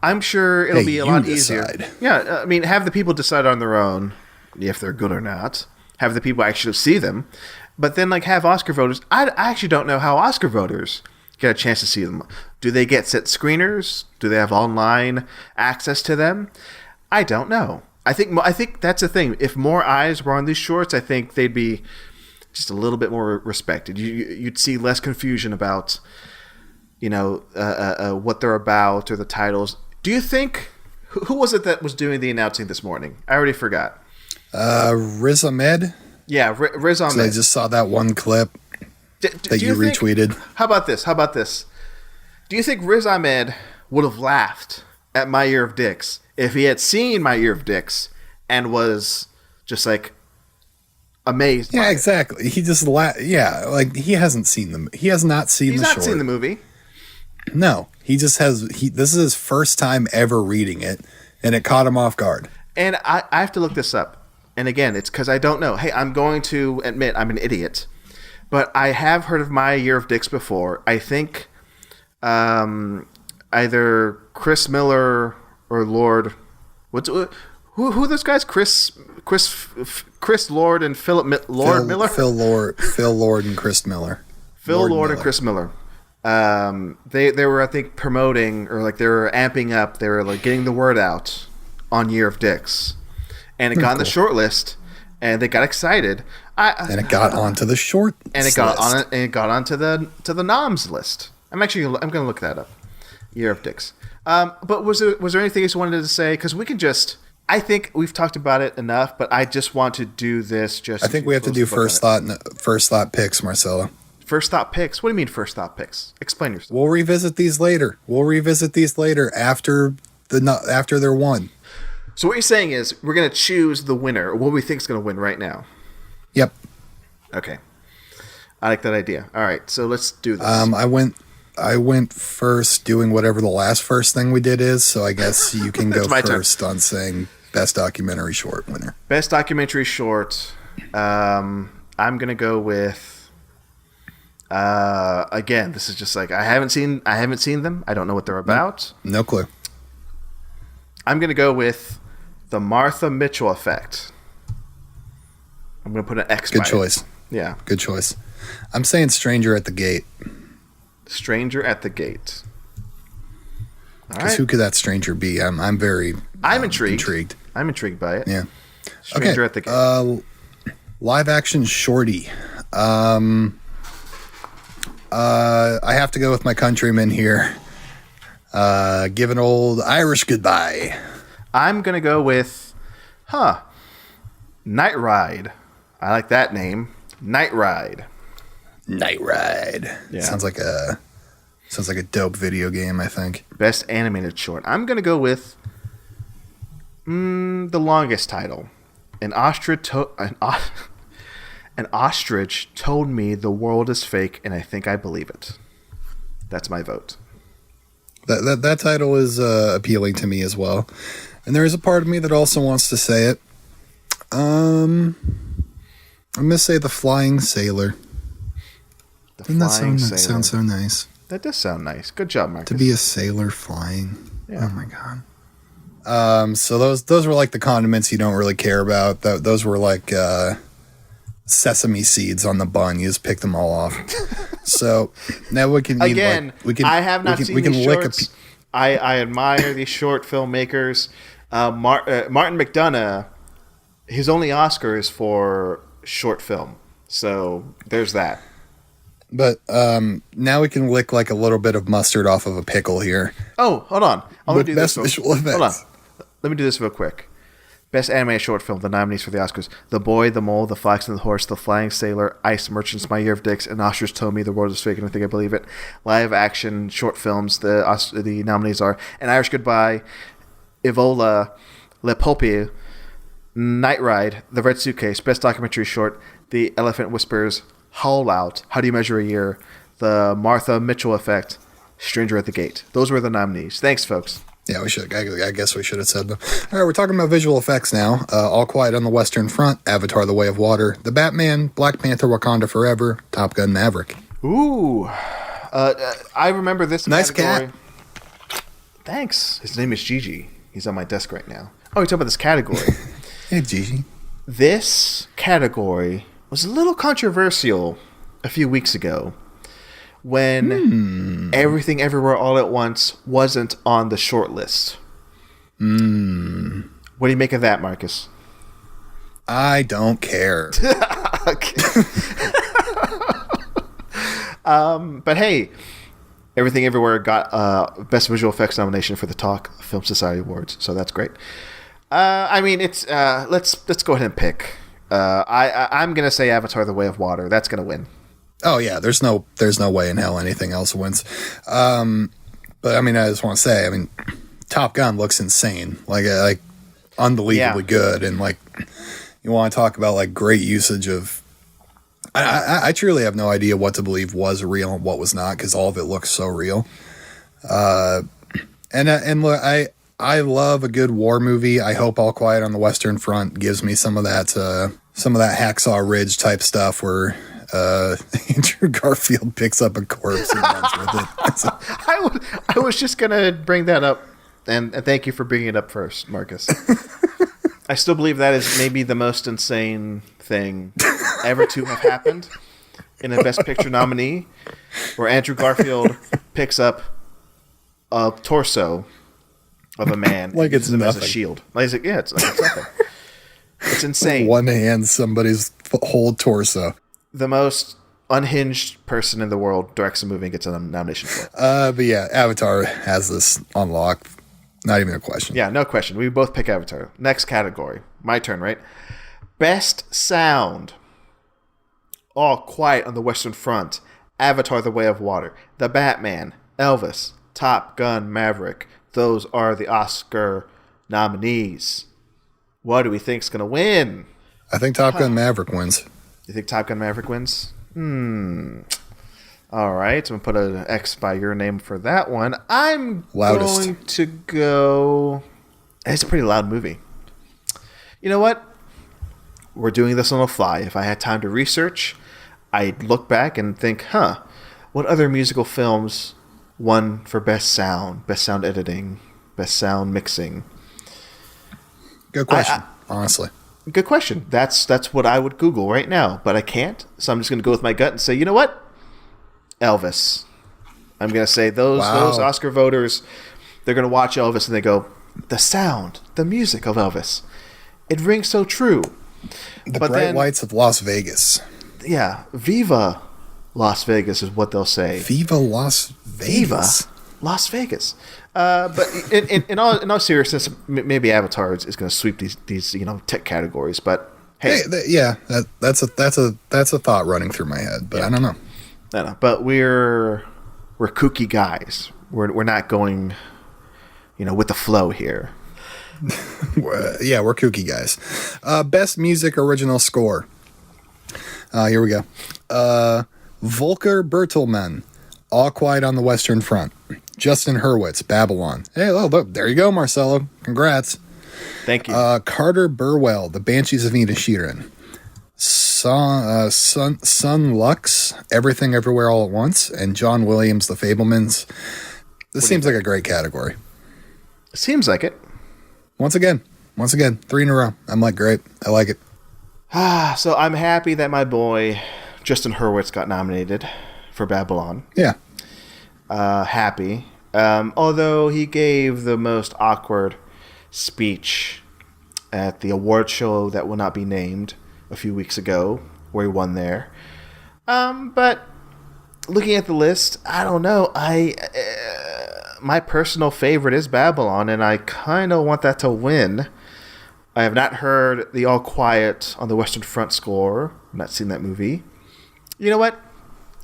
Speaker 1: I'm sure it'll be a lot easier. Yeah, I mean, have the people decide on their own if they're good or not. Have the people actually see them, but then like have Oscar voters. I actually don't know how Oscar voters get a chance to see them. Do they get set screeners? Do they have online access to them? I don't know. I think that's the thing. If more eyes were on these shorts, I think they'd be just a little bit more respected. You'd see less confusion about, what they're about or the titles. Do you think, who was it that was doing the announcing this morning? I already forgot.
Speaker 2: Riz Ahmed?
Speaker 1: Yeah, Riz Ahmed.
Speaker 2: So I just saw that one clip that you retweeted.
Speaker 1: How about this? Do you think Riz Ahmed would have laughed at My Year of Dicks if he had seen My Year of Dicks and was just like, amazed.
Speaker 2: Yeah, exactly. He just like he hasn't seen them. He has not seen the short.
Speaker 1: He's not seen the movie.
Speaker 2: No, he just has. This is his first time ever reading it, and it caught him off guard.
Speaker 1: And I have to look this up. And again, it's because I don't know. Hey, I'm going to admit I'm an idiot, but I have heard of My Year of Dicks before. I think either Chris Miller or Lord. Who are those guys? Chris Lord and Philip Miller?
Speaker 2: Phil Lord and Chris Miller.
Speaker 1: Phil Lord and Chris Miller. They were, I think, promoting, or like they were amping up. They were like getting the word out on Year of Dicks, and it got on the short list, and they got excited.
Speaker 2: And it got onto the short.
Speaker 1: And it got on it, and it got onto the noms list. I'm going to look that up. Year of Dicks. But was there anything else you wanted to say? Because we can just. I think we've talked about it enough, but I just want to do this. I
Speaker 2: think we have to do first thought picks, Marcelo.
Speaker 1: First thought picks? What do you mean first thought picks? Explain yourself.
Speaker 2: We'll revisit these later. After they're won.
Speaker 1: So what you're saying is we're going to choose the winner, or what we think is going to win right now.
Speaker 2: Yep.
Speaker 1: Okay. I like that idea. All right, so let's do this.
Speaker 2: I went first, doing whatever the first thing we did is. So I guess you can go first on saying best documentary short winner.
Speaker 1: Best documentary short. I'm gonna go with. Again, this is just like I haven't seen them. I don't know what they're about.
Speaker 2: No clue.
Speaker 1: I'm gonna go with the Martha Mitchell Effect. I'm gonna put an X.
Speaker 2: Good choice.
Speaker 1: It. Yeah.
Speaker 2: Good choice. I'm saying Stranger at the Gate.
Speaker 1: Stranger at the Gate.
Speaker 2: Because who could that stranger be? I'm intrigued.
Speaker 1: I'm intrigued by it.
Speaker 2: Yeah.
Speaker 1: Stranger at the Gate.
Speaker 2: Live action shorty. I have to go with my countryman here. Give an old Irish goodbye.
Speaker 1: I'm going to go with, Night Ride. I like that name. Night Ride.
Speaker 2: Night Ride.
Speaker 1: Yeah.
Speaker 2: Sounds like a dope video game, I think.
Speaker 1: Best animated short. I'm going to go with the longest title. An ostrich told me the world is fake, and I think I believe it. That's my vote.
Speaker 2: That title is appealing to me as well. And there is a part of me that also wants to say it. I'm going to say The Flying Sailor. Doesn't that sound so nice?
Speaker 1: That does sound nice. Good job, Marcus.
Speaker 2: To be a sailor flying.
Speaker 1: Yeah.
Speaker 2: Oh, my God. So those were like the condiments you don't really care about. Those were like sesame seeds on the bun. You just pick them all off. So now we can
Speaker 1: again. I have not seen these shorts. I admire these short filmmakers. Martin McDonagh, his only Oscar is for short film. So there's that.
Speaker 2: But now we can lick like a little bit of mustard off of a pickle here.
Speaker 1: Oh, hold on. I want to do this.
Speaker 2: Visual effects.
Speaker 1: Hold on. Let me do this real quick. Best animated short film, the nominees for the Oscars: The Boy, the Mole, The Fox and the Horse, The Flying Sailor, Ice Merchants, My Year of Dicks, and Ostrich Told Me the World is Fake and I Think I Believe It. Live action short films, the nominees are An Irish Goodbye, Evola, Le Poupée, Night Ride, The Red Suitcase, Best Documentary Short, The Elephant Whispers, Howl Out, How Do You Measure a Year, The Martha Mitchell Effect, Stranger at the Gate. Those were the nominees. Thanks, folks.
Speaker 2: Yeah, we should. I guess we should have said them. All right, we're talking about visual effects now. All Quiet on the Western Front, Avatar: The Way of Water, The Batman, Black Panther: Wakanda Forever, Top Gun: Maverick.
Speaker 1: Ooh. I remember this
Speaker 2: nice
Speaker 1: category.
Speaker 2: Cat.
Speaker 1: Thanks. His name is Gigi. He's on my desk right now. Oh, you're talking about this category.
Speaker 2: Hey, Gigi.
Speaker 1: This category was a little controversial a few weeks ago when Everything Everywhere All at Once wasn't on the short list. What do you make of that, Marcus?
Speaker 2: I don't care.
Speaker 1: But hey, Everything Everywhere got Best Visual Effects nomination for the Talk Film Society Awards, so that's great. I mean, it's let's go ahead and pick. I'm gonna say Avatar: The Way of Water. That's gonna win.
Speaker 2: Oh yeah, there's no way in hell anything else wins. But I mean, I just want to say, I mean, Top Gun looks insane, like unbelievably good, and like you want to talk about like great usage of. I truly have no idea what to believe was real and what was not because all of it looks so real. And look, I love a good war movie. I hope All Quiet on the Western Front gives me some of that Hacksaw Ridge type stuff where Andrew Garfield picks up a corpse and runs with it.
Speaker 1: I was just gonna bring that up, and thank you for bringing it up first, Marcus. I still believe that is maybe the most insane thing ever to have happened in a Best Picture nominee, where Andrew Garfield picks up a torso of a man,
Speaker 2: like it's nothing,
Speaker 1: as a shield. Like, yeah, it's nothing. It's insane.
Speaker 2: One hand, somebody's whole torso.
Speaker 1: The most unhinged person in the world directs a movie and gets a nomination for it.
Speaker 2: But yeah, Avatar has this on lock. Not even a question.
Speaker 1: Yeah, no question. We both pick Avatar. Next category. My turn, right? Best Sound. All Quiet on the Western Front, Avatar: The Way of Water, The Batman, Elvis, Top Gun: Maverick. Those are the Oscar nominees. What do we think's going to win?
Speaker 2: I think Top Gun Maverick wins.
Speaker 1: You think Top Gun Maverick wins? All right, so I'm going to put an X by your name for that one. I'm going to go... It's a pretty loud movie. You know what? We're doing this on the fly. If I had time to research, I'd look back and think, what other musical films won for best sound editing, best sound mixing?
Speaker 2: Good question, honestly.
Speaker 1: Good question. That's what I would Google right now, but I can't. So I'm just going to go with my gut and say, you know what? Elvis. I'm going to say those Oscar voters, they're going to watch Elvis and they go, the sound, the music of Elvis It rings so true.
Speaker 2: The bright whites of Las Vegas.
Speaker 1: Yeah, Viva Las Vegas is what they'll say.
Speaker 2: Viva Las Vegas.
Speaker 1: Viva Las Vegas. But in all seriousness, maybe Avatar is going to sweep these tech categories. But hey,
Speaker 2: that's a thought running through my head. But I don't know.
Speaker 1: No, but we're kooky guys. We're not going, with the flow here.
Speaker 2: Yeah, we're kooky guys. Best music original score. Here we go. Volker Bertelmann, All Quiet on the Western Front. Justin Hurwitz, Babylon. Hey, look, there you go, Marcelo. Congrats.
Speaker 1: Thank you.
Speaker 2: Carter Burwell, The Banshees of Inisherin. Sun Lux, Everything Everywhere All at Once, and John Williams, The Fablemans. This seems like a great category.
Speaker 1: Seems like it.
Speaker 2: Once again, 3 in a row. I'm like, great. I like it.
Speaker 1: So I'm happy that my boy Justin Hurwitz got nominated for Babylon.
Speaker 2: Yeah.
Speaker 1: Happy. Although he gave the most awkward speech at the award show that will not be named a few weeks ago, where he won there. But looking at the list, I don't know. My personal favorite is Babylon, and I kind of want that to win. I have not heard the All Quiet on the Western Front score. I've not seen that movie. You know what?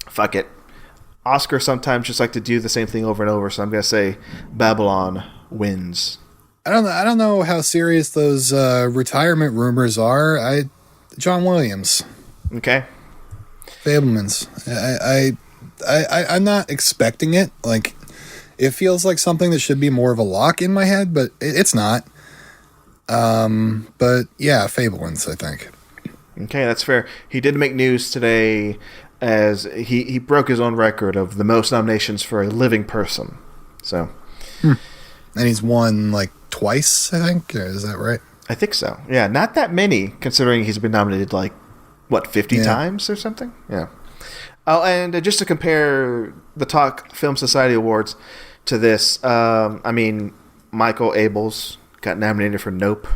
Speaker 1: Fuck it. Oscar sometimes just like to do the same thing over and over, so I'm going to say Babylon wins.
Speaker 2: I don't know how serious those retirement rumors are. John Williams.
Speaker 1: Okay.
Speaker 2: Fablemans. I'm not expecting it. Like, it feels like something that should be more of a lock in my head, but it's not. But yeah, Fablemans, I think.
Speaker 1: Okay, that's fair. He did make news today as he broke his own record of the most nominations for a living person. So,
Speaker 2: and he's won like twice, I think. Is that right?
Speaker 1: I think so. Yeah, not that many considering he's been nominated 50 times or something. Yeah. Oh, and just to compare the Talk Film Society Awards to this, Michael Abels got nominated for Nope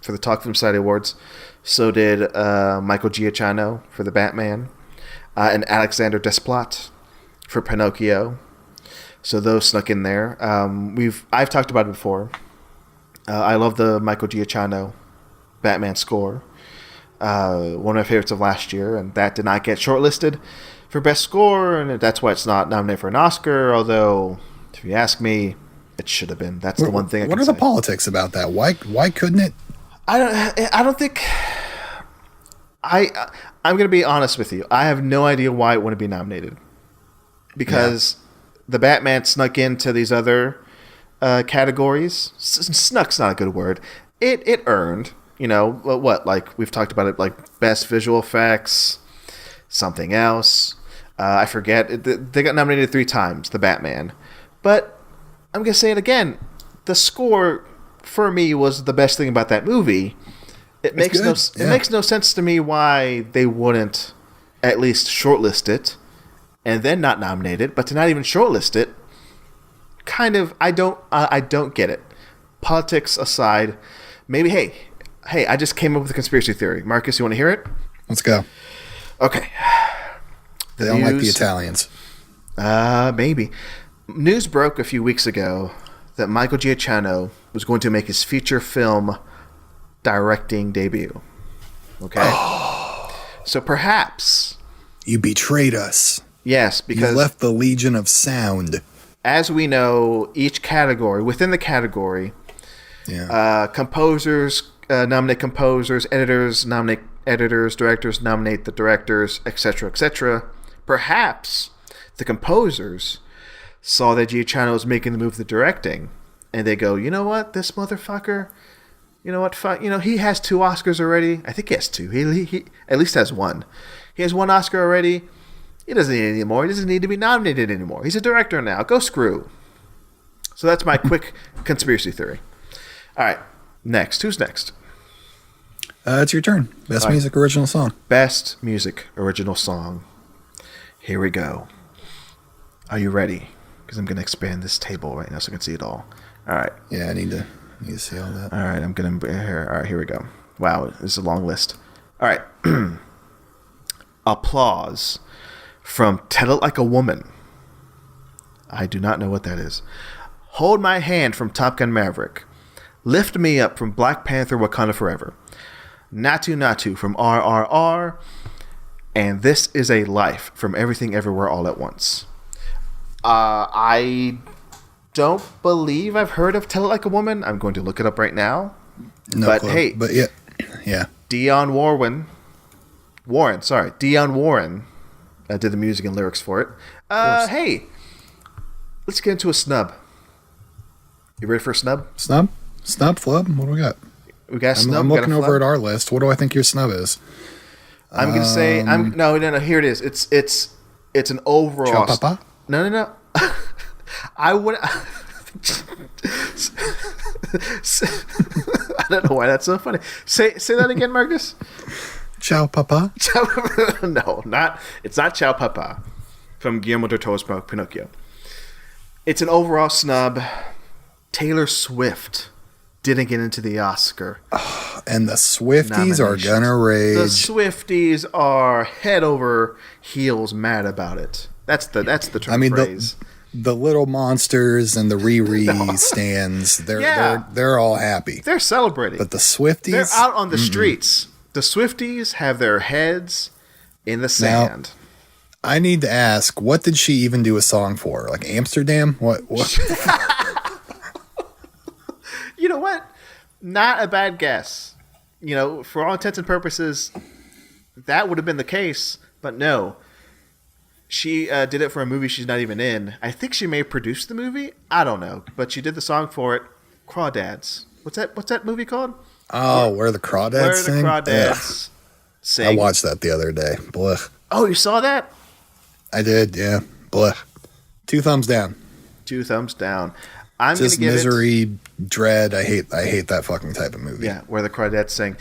Speaker 1: for the Talk Film Society Awards. So did Michael Giacchino for The Batman, and Alexander Desplat for Pinocchio. So those snuck in there. I've talked about it before. I love the Michael Giacchino Batman score. One of my favorites of last year, and that did not get shortlisted for Best Score, and that's why it's not nominated for an Oscar, although, if you ask me, it should have been. That's the one thing I can say.
Speaker 2: What are the politics about that? Why couldn't it?
Speaker 1: I don't think... I'm going to be honest with you. I have no idea why it wouldn't be nominated. Because the Batman snuck into these other categories. Snuck's not a good word. It earned, we've talked about it, like Best Visual Effects, something else. I forget. They got nominated 3 times, the Batman. But I'm going to say it again. The score, for me, was the best thing about that movie. It makes no sense to me why they wouldn't at least shortlist it and then not nominate it, but to not even shortlist it, kind of, I don't get it. Politics aside, maybe, hey, I just came up with a conspiracy theory. Marcus, you want to hear it?
Speaker 2: Let's go.
Speaker 1: Okay.
Speaker 2: They don't like the Italians.
Speaker 1: Maybe. News broke a few weeks ago that Michael Giacchino was going to make his feature film directing debut. Okay? So perhaps...
Speaker 2: You betrayed us.
Speaker 1: Yes, because...
Speaker 2: You left the Legion of Sound.
Speaker 1: As we know, each category, within the category, composers nominate composers, editors nominate editors, directors nominate the directors, etc., etc. Perhaps the composers saw that Giacchino was making the move to directing, and they go, you know what, this motherfucker, he has 2 Oscars already. I think he has 2. He at least has 1. He has 1 Oscar already. He doesn't need it anymore. He doesn't need to be nominated anymore. He's a director now. Go screw. So that's my quick conspiracy theory. All right. Next. Who's next?
Speaker 2: It's your turn. Best music original song.
Speaker 1: Best music original song. Here we go. Are you ready? Because I'm going to expand this table right now so I can see it all. All right.
Speaker 2: Yeah, I need You see all that?
Speaker 1: All right, I'm gonna here. All right, here we go. Wow, this is a long list. All right, applause from "Tell It Like a Woman." I do not know what that is. "Hold My Hand" from Top Gun Maverick. "Lift Me Up" from Black Panther: Wakanda Forever. "Natu Natu" from RRR. And "This Is a Life" from Everything Everywhere All at Once. I don't believe I've heard of "Tell It Like a Woman." I'm going to look it up right now.
Speaker 2: No
Speaker 1: but
Speaker 2: clue.
Speaker 1: hey,
Speaker 2: But yeah.
Speaker 1: Dionne Warren did the music and lyrics for it. Hey, let's get into a snub. You ready for a snub?
Speaker 2: Snub, flub. What do we got?
Speaker 1: We got a snub.
Speaker 2: I'm looking over at our list. What do I think your snub is?
Speaker 1: I'm gonna say no. Here it is. It's an overall.
Speaker 2: Ciao, Papa?
Speaker 1: No. I would. I don't know why that's so funny. Say that again, Marcus.
Speaker 2: Ciao, Papa.
Speaker 1: No, not. It's not Ciao Papa from Guillermo del Toro's Pinocchio. It's an overall snub. Taylor Swift didn't get into the Oscar.
Speaker 2: And the Swifties are gonna rage.
Speaker 1: The Swifties are head over heels mad about it. That's the term phrase.
Speaker 2: The little monsters and the Riri stands, they're all happy.
Speaker 1: They're celebrating.
Speaker 2: But the Swifties,
Speaker 1: they're out on the streets. The Swifties have their heads in the sand.
Speaker 2: Now, I need to ask, what did she even do a song for? Like Amsterdam? What?
Speaker 1: You know what? Not a bad guess. For all intents and purposes, that would have been the case, but no. She did it for a movie she's not even in. I think she may have produced the movie. I don't know, but she did the song for it. Crawdads. What's that movie called?
Speaker 2: Oh, Where the Crawdads Sing?
Speaker 1: Where the Crawdads Sing.
Speaker 2: I watched that the other day. Blech.
Speaker 1: Oh, you saw that?
Speaker 2: I did, yeah. Blech. 2 thumbs down.
Speaker 1: 2 thumbs down. I'm
Speaker 2: just
Speaker 1: gonna give
Speaker 2: misery, dread. I hate that fucking type of movie.
Speaker 1: Yeah, Where the Crawdads Sing.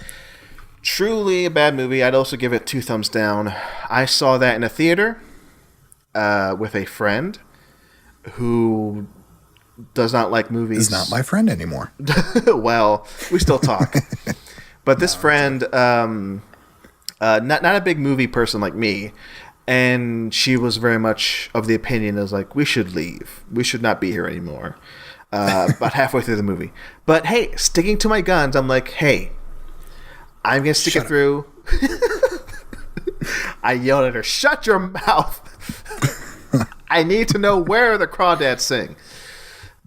Speaker 1: Truly a bad movie. I'd also give it 2 thumbs down. I saw that in a theater with a friend who does not like movies.
Speaker 2: He's not my friend anymore.
Speaker 1: Well, we still talk. But this friend, not a big movie person like me, and she was very much of the opinion as like, we should leave. We should not be here anymore. About halfway through the movie. But hey, sticking to my guns, I'm like, hey, I'm going to stick it through. I yelled at her, shut your mouth. I need to know where the Crawdads sing.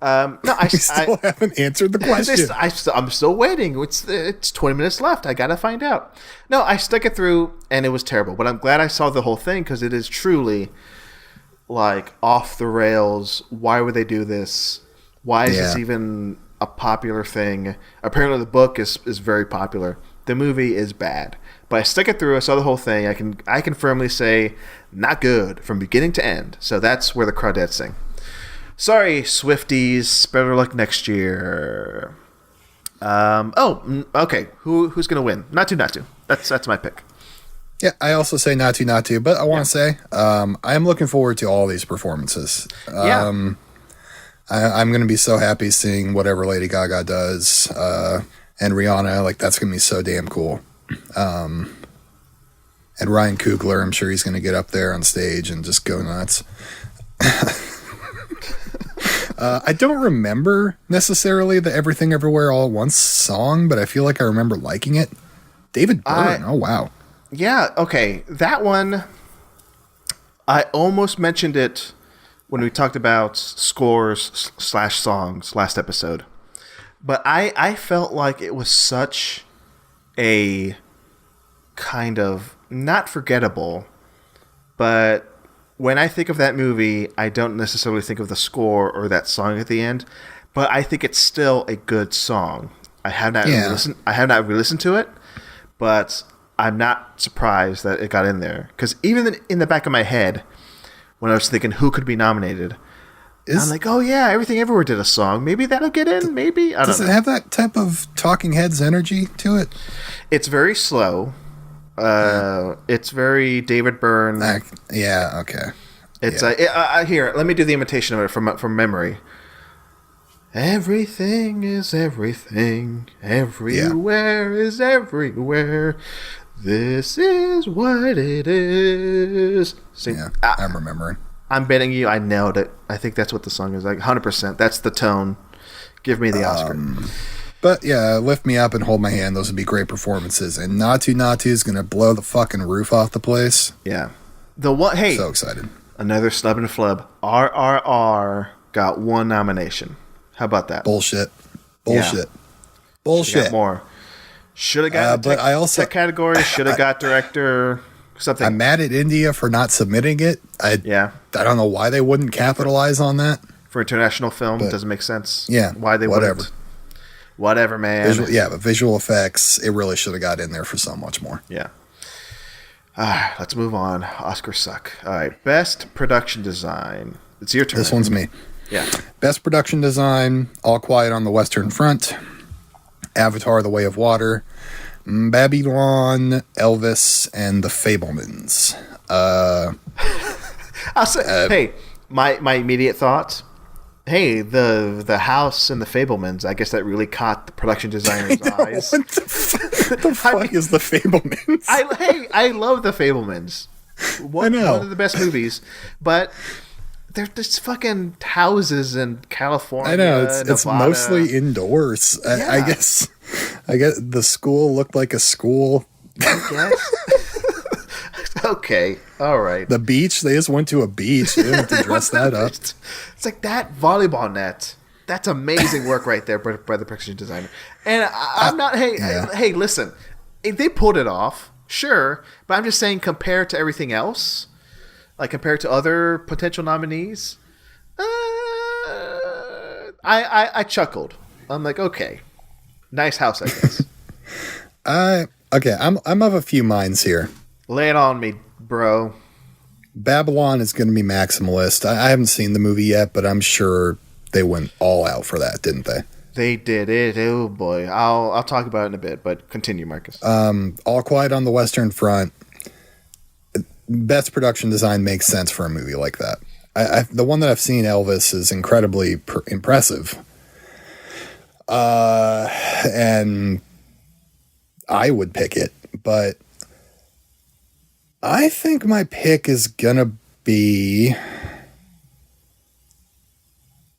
Speaker 1: I
Speaker 2: still haven't answered the question.
Speaker 1: I'm still waiting. It's 20 minutes left. I got to find out. No, I stuck it through, and it was terrible. But I'm glad I saw the whole thing because it is truly like off the rails. Why would they do this? Why is this even a popular thing? Apparently, the book is very popular. The movie is bad. But I stuck it through. I saw the whole thing. I can firmly say not good from beginning to end. So that's Where the Crawdads Sing. Sorry, Swifties. Better luck next year. Okay. Who's gonna win? Natu. That's my pick.
Speaker 2: Yeah, I also say Natu. But I want to say I am looking forward to all these performances. I'm going to be so happy seeing whatever Lady Gaga does and Rihanna. Like that's going to be so damn cool. And Ryan Coogler, I'm sure he's going to get up there on stage and just go nuts. I don't remember necessarily the Everything Everywhere All at Once song, but I feel like I remember liking it. David Byrne. Oh, wow.
Speaker 1: Yeah, okay. That one, I almost mentioned it when we talked about scores / songs last episode. But I felt like it was such a kind of not forgettable, but when I think of that movie, I don't necessarily think of the score or that song at the end, but I think it's still a good song. I have not re-listened to it, but I'm not surprised that it got in there. Because even in the back of my head, when I was thinking who could be nominated, I'm like, oh yeah, Everything Everywhere did a song. Maybe that'll get in. Maybe. I don't know.
Speaker 2: Does it have that type of Talking Heads energy to it?
Speaker 1: It's very slow. It's very David Byrne.
Speaker 2: Yeah. Okay.
Speaker 1: It's here. Let me do the imitation of it from memory. Everything is everything. Everywhere is everywhere. This is what it is. Sing.
Speaker 2: Yeah, I'm remembering.
Speaker 1: I'm betting you I nailed it. I think that's what the song is like. 100%. That's the tone. Give me the Oscar.
Speaker 2: But yeah, Lift Me Up and Hold My Hand. Those would be great performances. And Natu Natu is going to blow the fucking roof off the place.
Speaker 1: Yeah. The one. Hey.
Speaker 2: So excited.
Speaker 1: Another snub and flub. RRR got one nomination. How about that?
Speaker 2: Bullshit.
Speaker 1: Should've got more. Should have got tech category. Should have got director. Something.
Speaker 2: I'm mad at India for not submitting it. I don't know why they wouldn't capitalize on that.
Speaker 1: For international film, it doesn't make sense.
Speaker 2: Yeah.
Speaker 1: Why they wouldn't. Whatever, man.
Speaker 2: But visual effects, it really should have got in there for so much more.
Speaker 1: Yeah. All right, let's move on. Oscars suck. All right, best production design. It's your turn.
Speaker 2: This one's me.
Speaker 1: Yeah.
Speaker 2: Best production design, All Quiet on the Western Front, Avatar: The Way of Water, Babylon, Elvis, and The Fabelmans.
Speaker 1: I'll say, hey, my immediate thoughts. Hey, the house and the Fabelmans. I guess that really caught the production designer's eyes.
Speaker 2: What the fuck is the Fabelmans?
Speaker 1: I love the Fabelmans.
Speaker 2: I know.
Speaker 1: One of the best movies, but they're just fucking houses in California.
Speaker 2: I know it's
Speaker 1: Nevada.
Speaker 2: mostly indoors.
Speaker 1: Yeah.
Speaker 2: I guess the school looked like a school.
Speaker 1: I guess. Okay, all right.
Speaker 2: The beach, they just went to a beach. They didn't have to dress that up.
Speaker 1: It's like that volleyball net. That's amazing work right there by the production designer. And I'm not. Hey, listen. If they pulled it off, sure. But I'm just saying, compared to everything else, like compared to other potential nominees, I chuckled. I'm like, okay, nice house, I guess.
Speaker 2: Okay. I'm of a few minds here.
Speaker 1: Lay it on me, bro.
Speaker 2: Babylon is going to be maximalist. I haven't seen the movie yet, but I'm sure they went all out for that, didn't they?
Speaker 1: They did it. Oh boy, I'll talk about it in a bit. But continue, Marcus.
Speaker 2: All Quiet on the Western Front. Best production design makes sense for a movie like that. The one that I've seen, Elvis, is incredibly impressive. And I would pick it, but I think my pick is gonna be.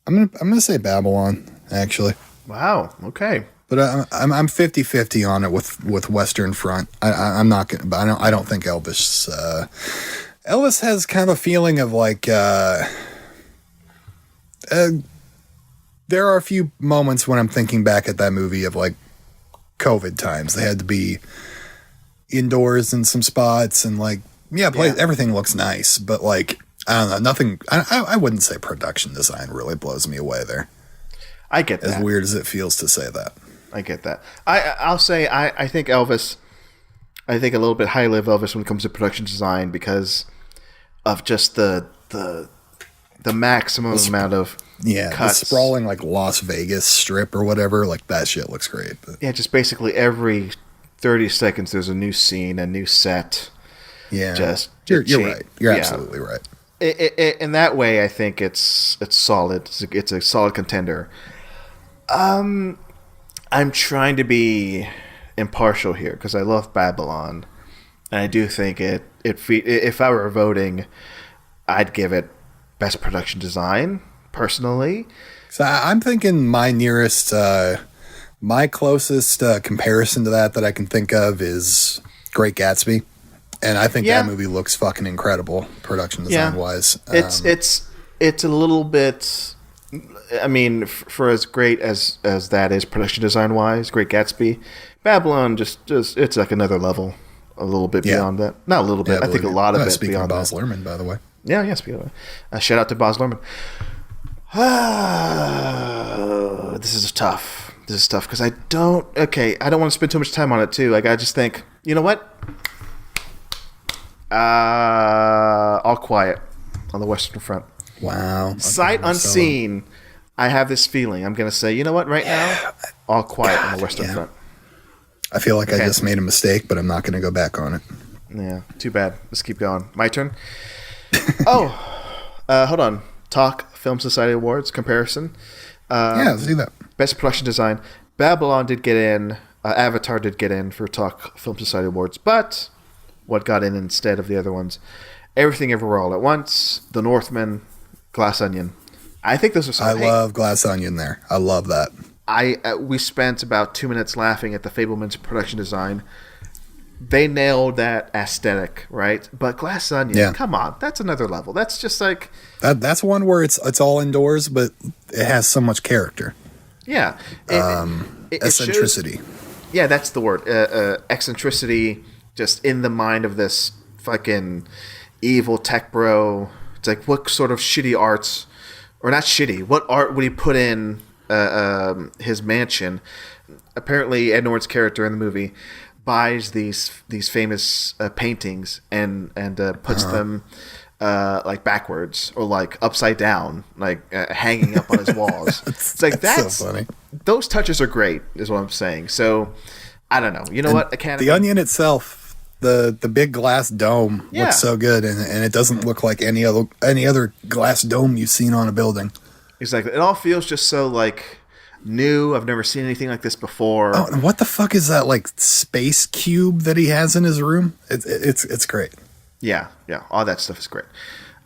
Speaker 2: I'm gonna say Babylon, actually.
Speaker 1: Wow. Okay.
Speaker 2: But I'm 50-50 on it with Western Front. I'm not gonna. But I don't think Elvis. Elvis has kind of a feeling of like. There are a few moments when I'm thinking back at that movie of like COVID times. They had to be indoors in some spots and like everything looks nice, but like I don't know, nothing. I wouldn't say production design really blows me away there.
Speaker 1: I get that.
Speaker 2: As weird as it feels to say that.
Speaker 1: I get that. I'll say I think Elvis. I think a little bit highly of Elvis when it comes to production design because of just the maximum amount of cuts.
Speaker 2: The sprawling like Las Vegas Strip or whatever, like that shit looks great. But.
Speaker 1: Yeah, just basically every 30 seconds there's a new scene, a new set.
Speaker 2: Yeah, you're right. You're absolutely right.
Speaker 1: In that way, I think it's solid. It's a solid contender. I'm trying to be impartial here because I love Babylon, and I do think if I were voting, I'd give it best production design personally.
Speaker 2: So I'm thinking my nearest, my closest comparison to that I can think of is Great Gatsby. And I think that movie looks fucking incredible, production design wise.
Speaker 1: It's a little bit. I mean, for as great as that is, production design wise, Great Gatsby, Babylon just it's like another level, a little bit beyond that. Not a little bit. I think a lot of it
Speaker 2: speaking
Speaker 1: beyond
Speaker 2: of Baz
Speaker 1: that.
Speaker 2: Luhrmann, by the way.
Speaker 1: Yeah. Speaking of it, shout out to Baz Luhrmann. This is tough. Because I don't want to spend too much time on it too. Like I just think, you know what? All Quiet on the Western Front.
Speaker 2: Wow. Okay,
Speaker 1: Sight unseen. I have this feeling. I'm going to say, you know what? Right now, All Quiet on the Western Front.
Speaker 2: I feel like I just made a mistake, but I'm not going to go back on it.
Speaker 1: Yeah, too bad. Let's keep going. My turn. Hold on. Talk Film Society Awards comparison.
Speaker 2: Yeah, see that.
Speaker 1: Best production design. Babylon did get in. Avatar did get in for Talk Film Society Awards, but what got in instead of the other ones? Everything Everywhere All at Once, The Northman, Glass Onion. I think those are some.
Speaker 2: I love Glass Onion there. I love that.
Speaker 1: We spent about 2 minutes laughing at the Fableman's production design. They nailed that aesthetic, right? But Glass Onion, come on, that's another level. That's just like
Speaker 2: that's one where it's all indoors, but it has so much character.
Speaker 1: Yeah,
Speaker 2: eccentricity.
Speaker 1: Yeah, that's the word. Eccentricity, just in the mind of this fucking evil tech bro. It's like, what sort of shitty arts, or not shitty? What art would he put in his mansion? Apparently, Ed Norton's character in the movie buys these famous paintings and puts them like backwards or like upside down, like hanging up on his walls. It's like that's
Speaker 2: so funny.
Speaker 1: Those touches are great, is what I'm saying. So I don't know. You know what? Academy.
Speaker 2: The Onion itself, the big glass dome looks so good, and it doesn't look like any other glass dome you've seen on a building.
Speaker 1: Exactly. It all feels just so like new. I've never seen anything like this before.
Speaker 2: Oh, and what the fuck is that like space cube that he has in his room? It's great.
Speaker 1: Yeah, all that stuff is great.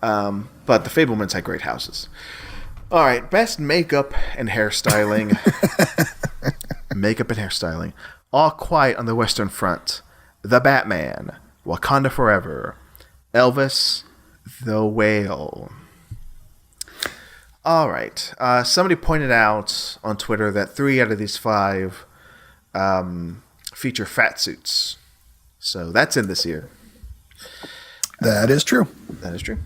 Speaker 1: But the Fablemans had great houses. All right, best makeup and hairstyling. Makeup and hairstyling. All Quiet on the Western Front. The Batman. Wakanda Forever. Elvis. The Whale. All right. Somebody pointed out on Twitter that 3 out of these 5 feature fat suits. So that's in this year.
Speaker 2: That is true.
Speaker 1: That is true.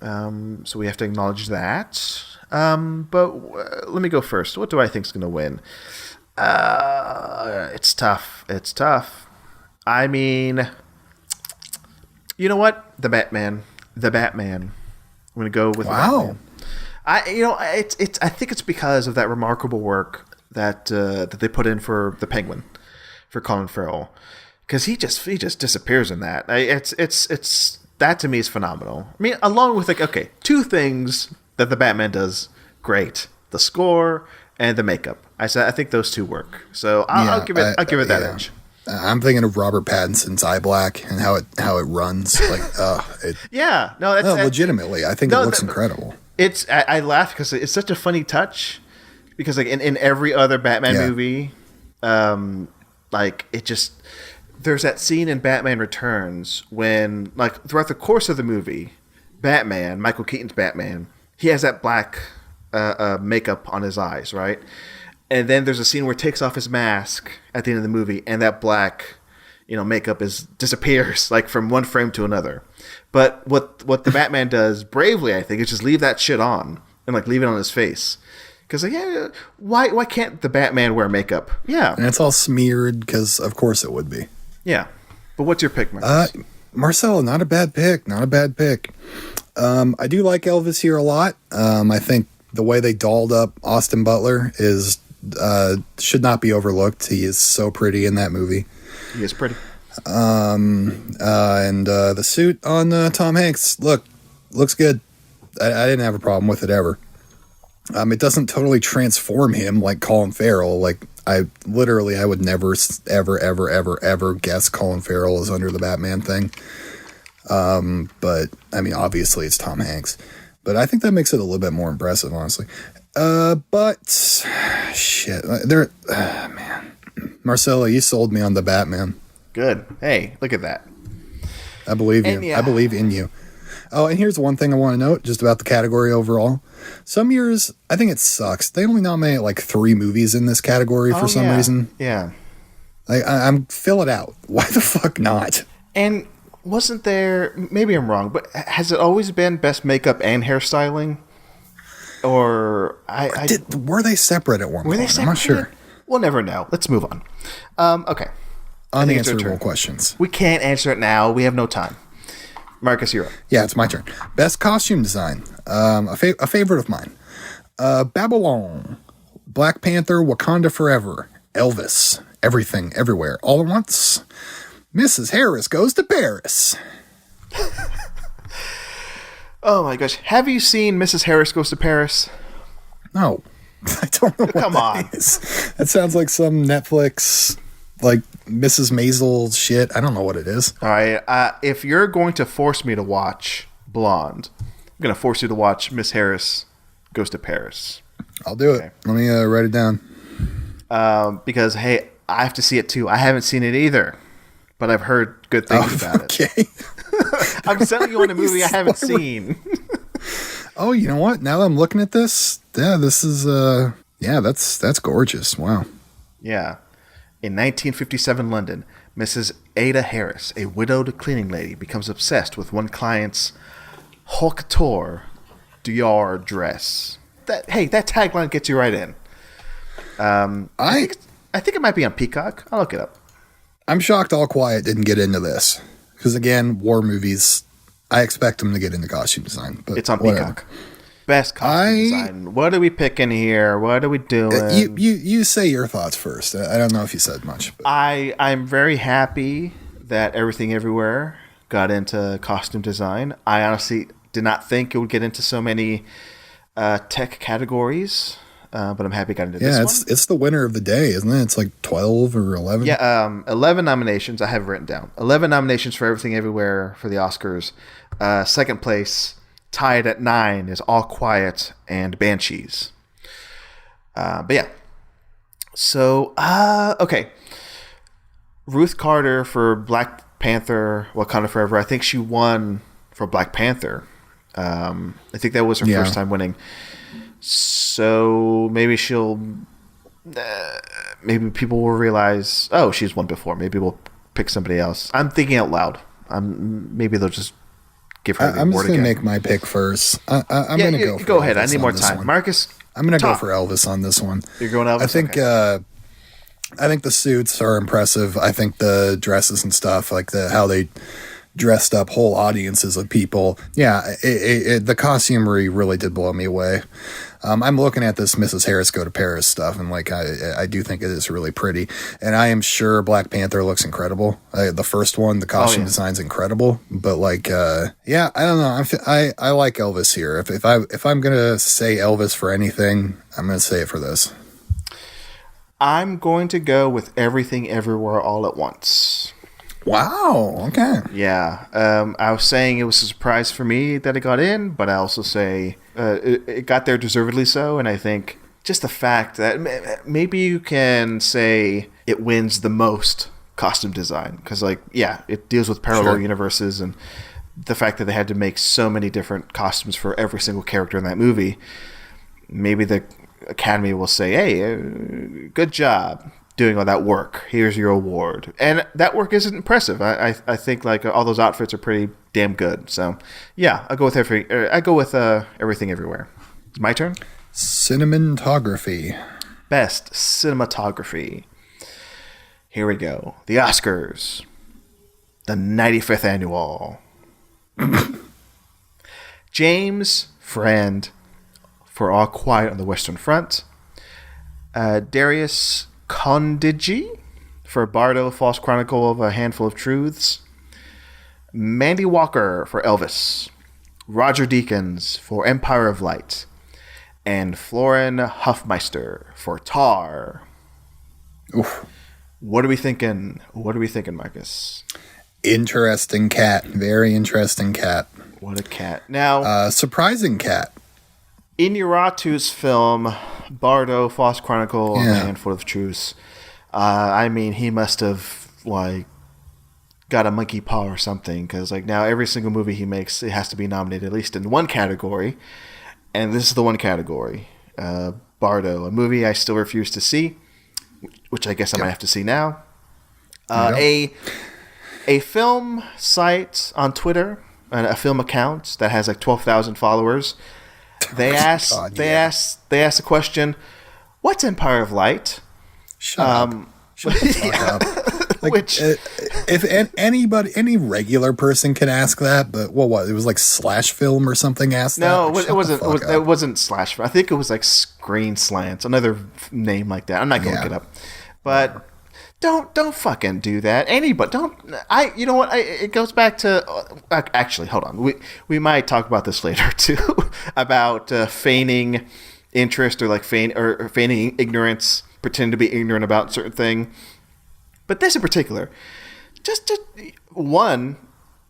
Speaker 1: So we have to acknowledge that. But let me go first. What do I think is going to win? It's tough. I mean, you know what? The Batman. I'm going to go with
Speaker 2: Batman.
Speaker 1: I think it's because of that remarkable work that they put in for the Penguin, for Colin Farrell, because he just disappears in that. It's that to me is phenomenal. I mean, along with 2 things that the Batman does great: the score and the makeup. I think those 2 work. So I'll give it that edge.
Speaker 2: I'm thinking of Robert Pattinson's eye black and how it runs. Legitimately, I think it looks incredible.
Speaker 1: I laugh because it's such a funny touch, because like in every other Batman movie, there's that scene in Batman Returns when, like, throughout the course of the movie, Batman, Michael Keaton's Batman, he has that black makeup on his eyes, right? And then there's a scene where he takes off his mask at the end of the movie, and that black, makeup disappears like from one frame to another. But what the Batman does bravely, I think, is just leave that shit on and like leave it on his face. Because why can't the Batman wear makeup? Yeah,
Speaker 2: and it's all smeared because of course it would be.
Speaker 1: Yeah, but what's your pick, Marcus?
Speaker 2: Marcelo, not a bad pick. I do like Elvis here a lot. I think the way they dolled up Austin Butler should not be overlooked. He is so pretty in that movie.
Speaker 1: He is pretty.
Speaker 2: And the suit on Tom Hanks looks good. I didn't have a problem with it ever. It doesn't totally transform him like Colin Farrell. Like I would never ever guess Colin Farrell is under the Batman thing. But I mean, obviously it's Tom Hanks, but I think that makes it a little bit more impressive, honestly. But shit, man, Marcelo, you sold me on the Batman.
Speaker 1: Good. Hey, look at that.
Speaker 2: I believe you. I believe in you. Oh, and here's one thing I want to note just about the category overall. Some years, I think it sucks. They only nominate like 3 movies in this category for some reason.
Speaker 1: Yeah.
Speaker 2: I'm fill it out. Why the fuck not?
Speaker 1: And wasn't there, maybe I'm wrong, but has it always been best makeup and hairstyling? Or
Speaker 2: were they separate at one point? I'm not sure.
Speaker 1: We'll never know. Let's move on. Okay.
Speaker 2: Unanswerable questions.
Speaker 1: We can't answer it now. We have no time. Marcus, you're up.
Speaker 2: Yeah, it's my turn. Best costume design. A favorite of mine. Babylon, Black Panther, Wakanda Forever, Elvis, Everything, Everywhere, All at Once. Mrs. Harris Goes to Paris.
Speaker 1: Oh my gosh. Have you seen Mrs. Harris Goes to Paris?
Speaker 2: No. I don't know what
Speaker 1: Come on.
Speaker 2: that is. That sounds like some Netflix, like Mrs. Maisel shit. I don't know what it is.
Speaker 1: All right. If you're going to force me to watch Blonde, I'm going to force you to watch Miss Harris Goes to Paris.
Speaker 2: I'll do it. Let me write it down.
Speaker 1: Because, hey, I have to see it too. I haven't seen it either, but I've heard good things about it.
Speaker 2: Okay.
Speaker 1: I'm selling you on a movie I haven't seen.
Speaker 2: Oh, you know what? Now that I'm looking at this, this is that's gorgeous. Wow.
Speaker 1: Yeah. In 1957 London, Mrs. Ada Harris, a widowed cleaning lady, becomes obsessed with one client's haute couture Dior dress. That tagline gets you right in. I think it might be on Peacock. I'll look it up.
Speaker 2: I'm shocked All Quiet didn't get into this. Because again, war movies, I expect them to get into costume design. But
Speaker 1: it's on
Speaker 2: whatever.
Speaker 1: Peacock. Best costume design. What are we picking here? What are we doing?
Speaker 2: You say your thoughts first. I don't know if you said much. But.
Speaker 1: I'm very happy that Everything Everywhere got into costume design. I honestly did not think it would get into so many tech categories. But I'm happy it got into this one.
Speaker 2: Yeah, it's the winner of the day, isn't it? It's like 12 or 11.
Speaker 1: Yeah, 11 nominations. I have it written down. 11 nominations for Everything Everywhere for the Oscars. Second place, tied at 9, is All Quiet and Banshees. But yeah. So, okay. Ruth Carter for Black Panther, Wakanda Forever. I think she won for Black Panther. I think that was her first time winning. So maybe maybe people will realize, oh, she's won before. Maybe we'll pick somebody else. I'm thinking out loud. Maybe they'll just give her the
Speaker 2: I'm
Speaker 1: award
Speaker 2: just going to
Speaker 1: again.
Speaker 2: make my pick first. I'm going to go for
Speaker 1: Go ahead. I
Speaker 2: Elvis
Speaker 1: need more
Speaker 2: on this
Speaker 1: time.
Speaker 2: one.
Speaker 1: Marcus,
Speaker 2: I'm going to go for Elvis on this one.
Speaker 1: You're going Elvis?
Speaker 2: I think I think the suits are impressive. I think the dresses and stuff, like how they dressed up whole audiences of people. Yeah, the costumery really did blow me away. I'm looking at this Mrs. Harris Go to Paris stuff, and like I do think it is really pretty. And I am sure Black Panther looks incredible. The first one, the costume design's incredible. But like, I don't know. I like Elvis here. If I'm gonna say Elvis for anything, I'm gonna say it for this.
Speaker 1: I'm going to go with Everything Everywhere All at Once.
Speaker 2: Wow. Okay.
Speaker 1: Yeah. I was saying it was a surprise for me that it got in, but I also say it got there deservedly so. And I think just the fact that maybe you can say it wins the most costume design because, like, yeah, it deals with parallel universes and the fact that they had to make so many different costumes for every single character in that movie. Maybe the Academy will say, hey, good job doing all that work. Here's your award. And that work isn't impressive. I think like all those outfits are pretty damn good. So yeah, I'll go with Everything Everywhere. It's my turn.
Speaker 2: Cinematography.
Speaker 1: Best cinematography. Here we go. The Oscars. The 95th annual. James Friend for All Quiet on the Western Front. Darius Kondigi for Bardo, False Chronicle of a Handful of Truths. Mandy Walker for Elvis. Roger Deakins for Empire of Light. And Florin Hofmeister for Tar.
Speaker 2: Oof.
Speaker 1: What are we thinking? Marcus?
Speaker 2: Interesting cat. Very interesting cat.
Speaker 1: What a cat. Now,
Speaker 2: surprising cat.
Speaker 1: Inarritu's film, Bardo, False Chronicle, and a Handful of Truths. I mean, he must have, like, got a monkey paw or something, because, like, now every single movie he makes, it has to be nominated at least in one category, and this is the one category. Bardo, a movie I still refuse to see, which I guess I might have to see now. A film site on Twitter, a film account that has, like, 12,000 followers. They asked the question, "What's Empire of Light?"
Speaker 2: Shut up. Shut the fuck up. Like, if any regular person can ask that, but what? It was like Slash Film or something asked that?
Speaker 1: No,
Speaker 2: like,
Speaker 1: it wasn't Slash Film. I think it was like Screen Slants, another name like that. I'm not going to look it up. But don't fucking do that. Anybody, you know what? It goes back to, actually, hold on. We might talk about this later too, about feigning interest or like feigning ignorance, pretend to be ignorant about a certain thing. But this in particular, just one,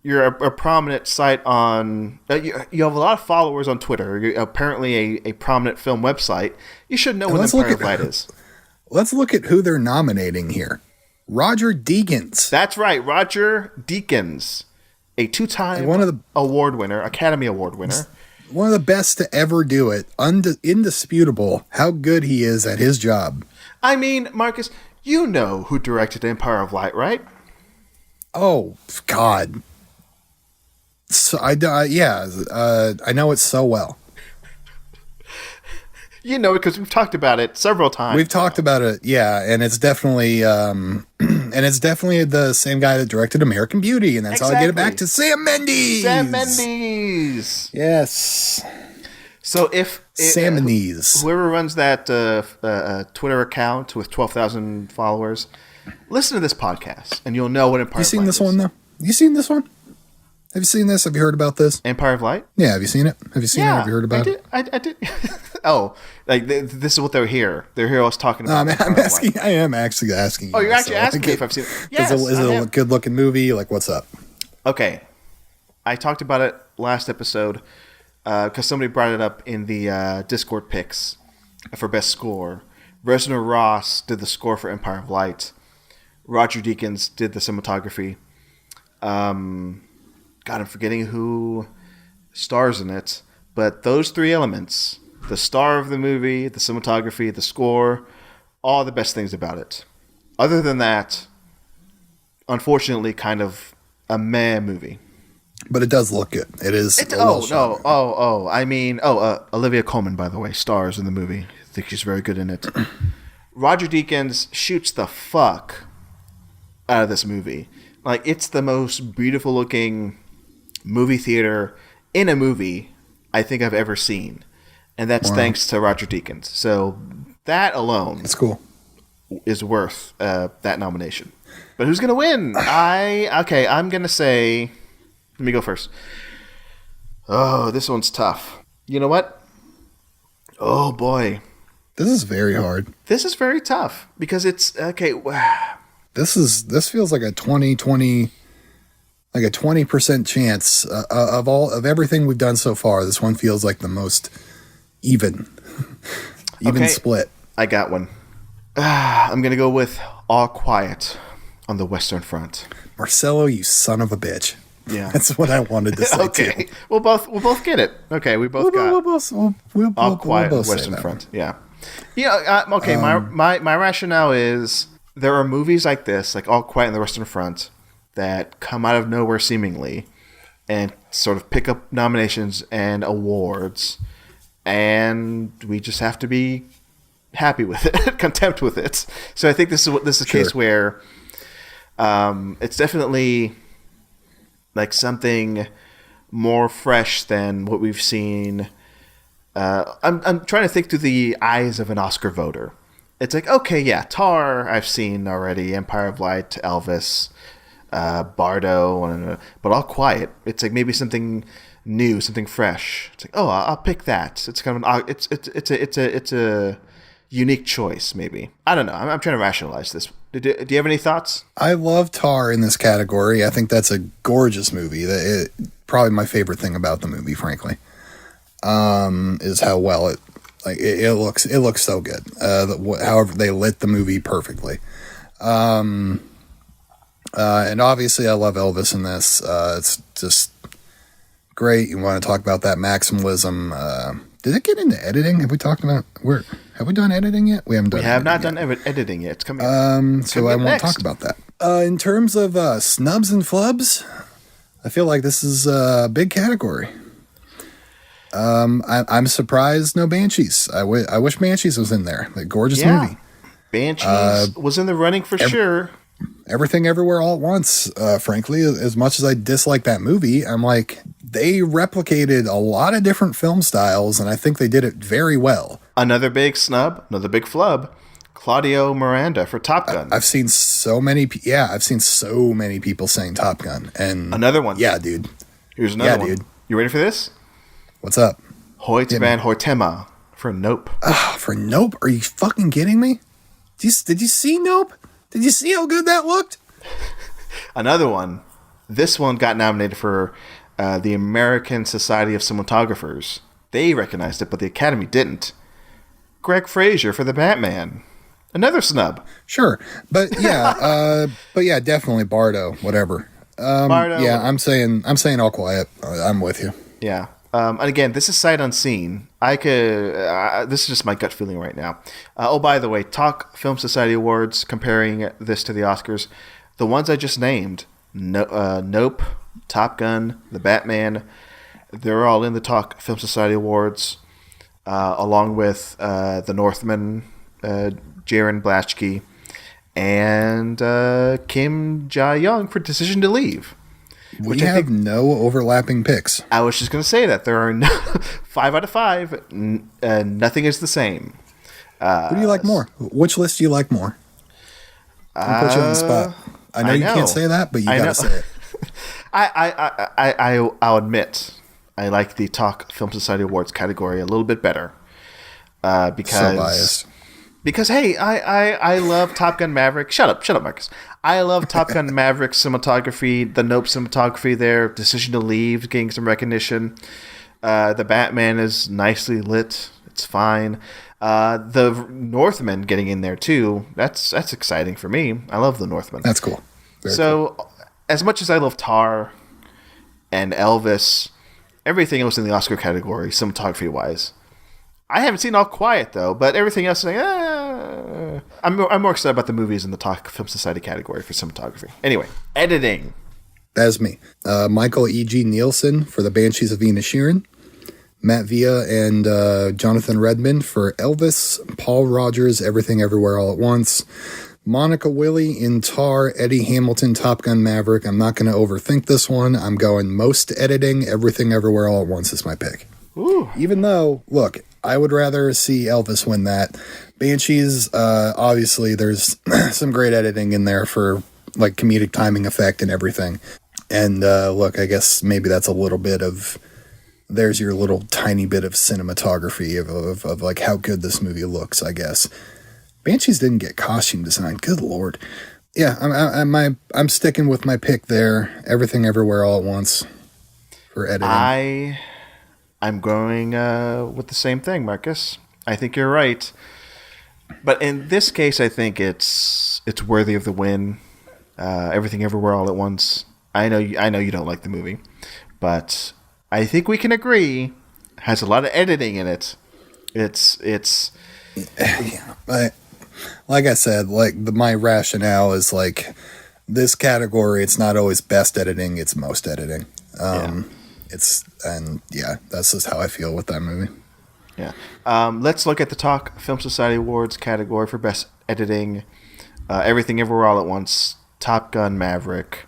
Speaker 1: you're a prominent site on. You have a lot of followers on Twitter. You're apparently a prominent film website. You should know what Empire of Light is.
Speaker 2: Let's look at who they're nominating here. Roger Deakins.
Speaker 1: That's right, Roger Deakins, a two-time award winner, Academy Award winner.
Speaker 2: One of the best to ever do it. Indisputable how good he is at his job.
Speaker 1: I mean, Marcus, you know who directed Empire of Light, right?
Speaker 2: Oh, God. So I know it so well.
Speaker 1: You know, because we've talked about it several times.
Speaker 2: We've talked about it, yeah, and it's definitely the same guy that directed American Beauty, and that's how I get it back to Sam Mendes.
Speaker 1: Sam Mendes.
Speaker 2: Yes.
Speaker 1: So if
Speaker 2: Sam Mendes,
Speaker 1: whoever runs that Twitter account with 12,000 followers, listen to this podcast, and you'll know what Empire.
Speaker 2: You seen this one though? You seen this one? Have you seen this? Have you heard about this?
Speaker 1: Empire of Light?
Speaker 2: Yeah, have you seen it? Have you seen it? Have you heard about it?
Speaker 1: I did. Oh, like this is what they're here. They're here. I was talking about.
Speaker 2: I am actually asking.
Speaker 1: Oh, you're actually asking me if I've seen it. Yes,
Speaker 2: is it a good looking movie? Like, what's up?
Speaker 1: Okay, I talked about it last episode because somebody brought it up in the Discord picks for best score. Reznor Ross did the score for Empire of Light. Roger Deakins did the cinematography. God, I'm forgetting who stars in it. But those three elements, the star of the movie, the cinematography, the score, all the best things about it. Other than that, unfortunately, kind of a meh movie.
Speaker 2: But it does look good. It is.
Speaker 1: Olivia Colman, by the way, stars in the movie. I think she's very good in it. Roger Deakins shoots the fuck out of this movie. Like, it's the most beautiful looking movie theater in a movie I think I've ever seen. And that's thanks to Roger Deakins. So that alone is worth that nomination. But who's going to win? I'm going to say... Let me go first. Oh, this one's tough. You know what? Oh, boy.
Speaker 2: This is very hard.
Speaker 1: This is very tough because it's... Okay.
Speaker 2: This feels like a 20% chance of everything we've done so far. This one feels like the most even split.
Speaker 1: I got one. I'm gonna go with All Quiet on the Western Front.
Speaker 2: Marcelo, you son of a bitch.
Speaker 1: Yeah,
Speaker 2: that's what I wanted to say.
Speaker 1: Okay, we'll both get it. Okay, we both got All Quiet on the Western Front. Yeah. Okay. My rationale is there are movies like this, like All Quiet on the Western Front, that come out of nowhere seemingly and sort of pick up nominations and awards, and we just have to be happy with it, content with it. So I think this is a case where it's definitely like something more fresh than what we've seen. I'm trying to think through the eyes of an Oscar voter. It's like, okay, yeah, Tar I've seen already, Empire of Light, Elvis, Bardo, but All Quiet. It's like maybe something new, something fresh. It's like, oh, I'll pick that. It's kind of it's a unique choice, maybe. I don't know. I'm trying to rationalize this. Do you have any thoughts?
Speaker 2: I love Tar in this category. I think that's a gorgeous movie. Probably my favorite thing about the movie, frankly, is how well it looks. It looks so good. However, they lit the movie perfectly. And obviously I love Elvis in this. It's just great. You want to talk about that maximalism. Did it get into editing? Have we talked about have we done editing yet? We haven't done.
Speaker 1: We have not done editing yet. It's coming.
Speaker 2: So I won't talk about that. In terms of snubs and flubs, I feel like this is a big category. I'm surprised no Banshees. I wish Banshees was in there. The gorgeous movie.
Speaker 1: Banshees was in the running for sure.
Speaker 2: Everything Everywhere All at Once, frankly, as much as I dislike that movie, I'm like, they replicated a lot of different film styles, and I think they did it very well.
Speaker 1: Another big snub, another big flub, Claudio Miranda for Top Gun.
Speaker 2: I've seen so many people saying Top Gun. And
Speaker 1: another one.
Speaker 2: Yeah, dude.
Speaker 1: Here's another one. Dude. You ready for this?
Speaker 2: What's up?
Speaker 1: Hoyt van Hoytema for Nope.
Speaker 2: For Nope? Are you fucking kidding me? Did you see Nope? Did you see how good that looked?
Speaker 1: Another one. This one got nominated for the American Society of Cinematographers. They recognized it, but the Academy didn't. Greg Fraser for The Batman. Another snub.
Speaker 2: Sure, but yeah, definitely Bardo. Whatever.
Speaker 1: Bardo.
Speaker 2: Yeah, I'm saying All Quiet. I'm with you.
Speaker 1: Yeah. And again, this is sight unseen. This is just my gut feeling right now. By the way, Talk Film Society Awards, comparing this to the Oscars, the ones I just named, Nope, Top Gun, The Batman, they're all in the Talk Film Society Awards, along with The Northman, Jaron Blachke, and Kim Ja-young for Decision to Leave.
Speaker 2: We have no overlapping picks.
Speaker 1: I was just going to say that. There are 5 out of 5. Nothing is the same.
Speaker 2: What do you like more? Which list do you like more? I'll put you on the spot. I know you can't say that, but you got to say it.
Speaker 1: I'll admit I like the Talk Film Society Awards category a little bit better. Because
Speaker 2: so biased.
Speaker 1: Because, hey, I love Top Gun Maverick. Shut up, Marcus. I love Top Gun Maverick cinematography, the Nope cinematography there, Decision to Leave, getting some recognition. The Batman is nicely lit. It's fine. The Northman getting in there, too. That's exciting for me. I love the Northman.
Speaker 2: That's cool. Very
Speaker 1: cool. As much as I love Tar and Elvis, everything else in the Oscar category, cinematography-wise, I haven't seen All Quiet, though, but everything else, I'm more excited about the movies in the Talk Film Society category for cinematography. Anyway, editing.
Speaker 2: That's me. Michael E.G. Nielsen for The Banshees of Inisherin. Matt Villa and Jonathan Redmond for Elvis. Paul Rogers, Everything Everywhere All at Once. Monica Willie in Tar. Eddie Hamilton, Top Gun Maverick. I'm not going to overthink this one. I'm going most editing. Everything Everywhere All at Once is my pick.
Speaker 1: Ooh.
Speaker 2: Even though, look, I would rather see Elvis win that. Banshees, obviously, there's some great editing in there for like comedic timing effect and everything. And look, I guess maybe that's a little bit of, there's your little tiny bit of cinematography of like how good this movie looks, I guess. Banshees didn't get costume design. Good Lord. Yeah, I'm sticking with my pick there. Everything Everywhere All at Once for editing.
Speaker 1: I'm going with the same thing, Marcus. I think you're right. But in this case, I think it's worthy of the win. Everything Everywhere All at Once. I know you don't like the movie, but I think we can agree has a lot of editing in it. It's
Speaker 2: yeah, like I said, like my rationale is like this category. It's not always best editing; it's most editing. That's just how I feel with that movie.
Speaker 1: Yeah. Let's look at the Talk Film Society Awards category for Best Editing. Everything Everywhere All at Once, Top Gun Maverick.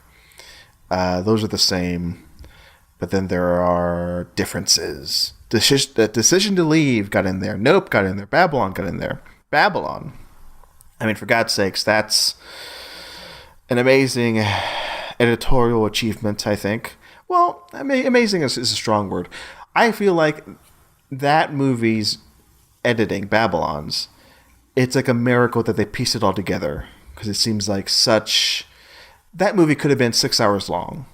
Speaker 1: Those are the same, but then there are differences. Decision to Leave got in there. Nope got in there. Babylon got in there. Babylon. I mean, for God's sakes, that's an amazing editorial achievement, I think. Well, I mean, amazing is a strong word. I feel like that movie's editing, Babylon's, it's like a miracle that they pieced it all together, because it seems like that movie could have been 6 hours long,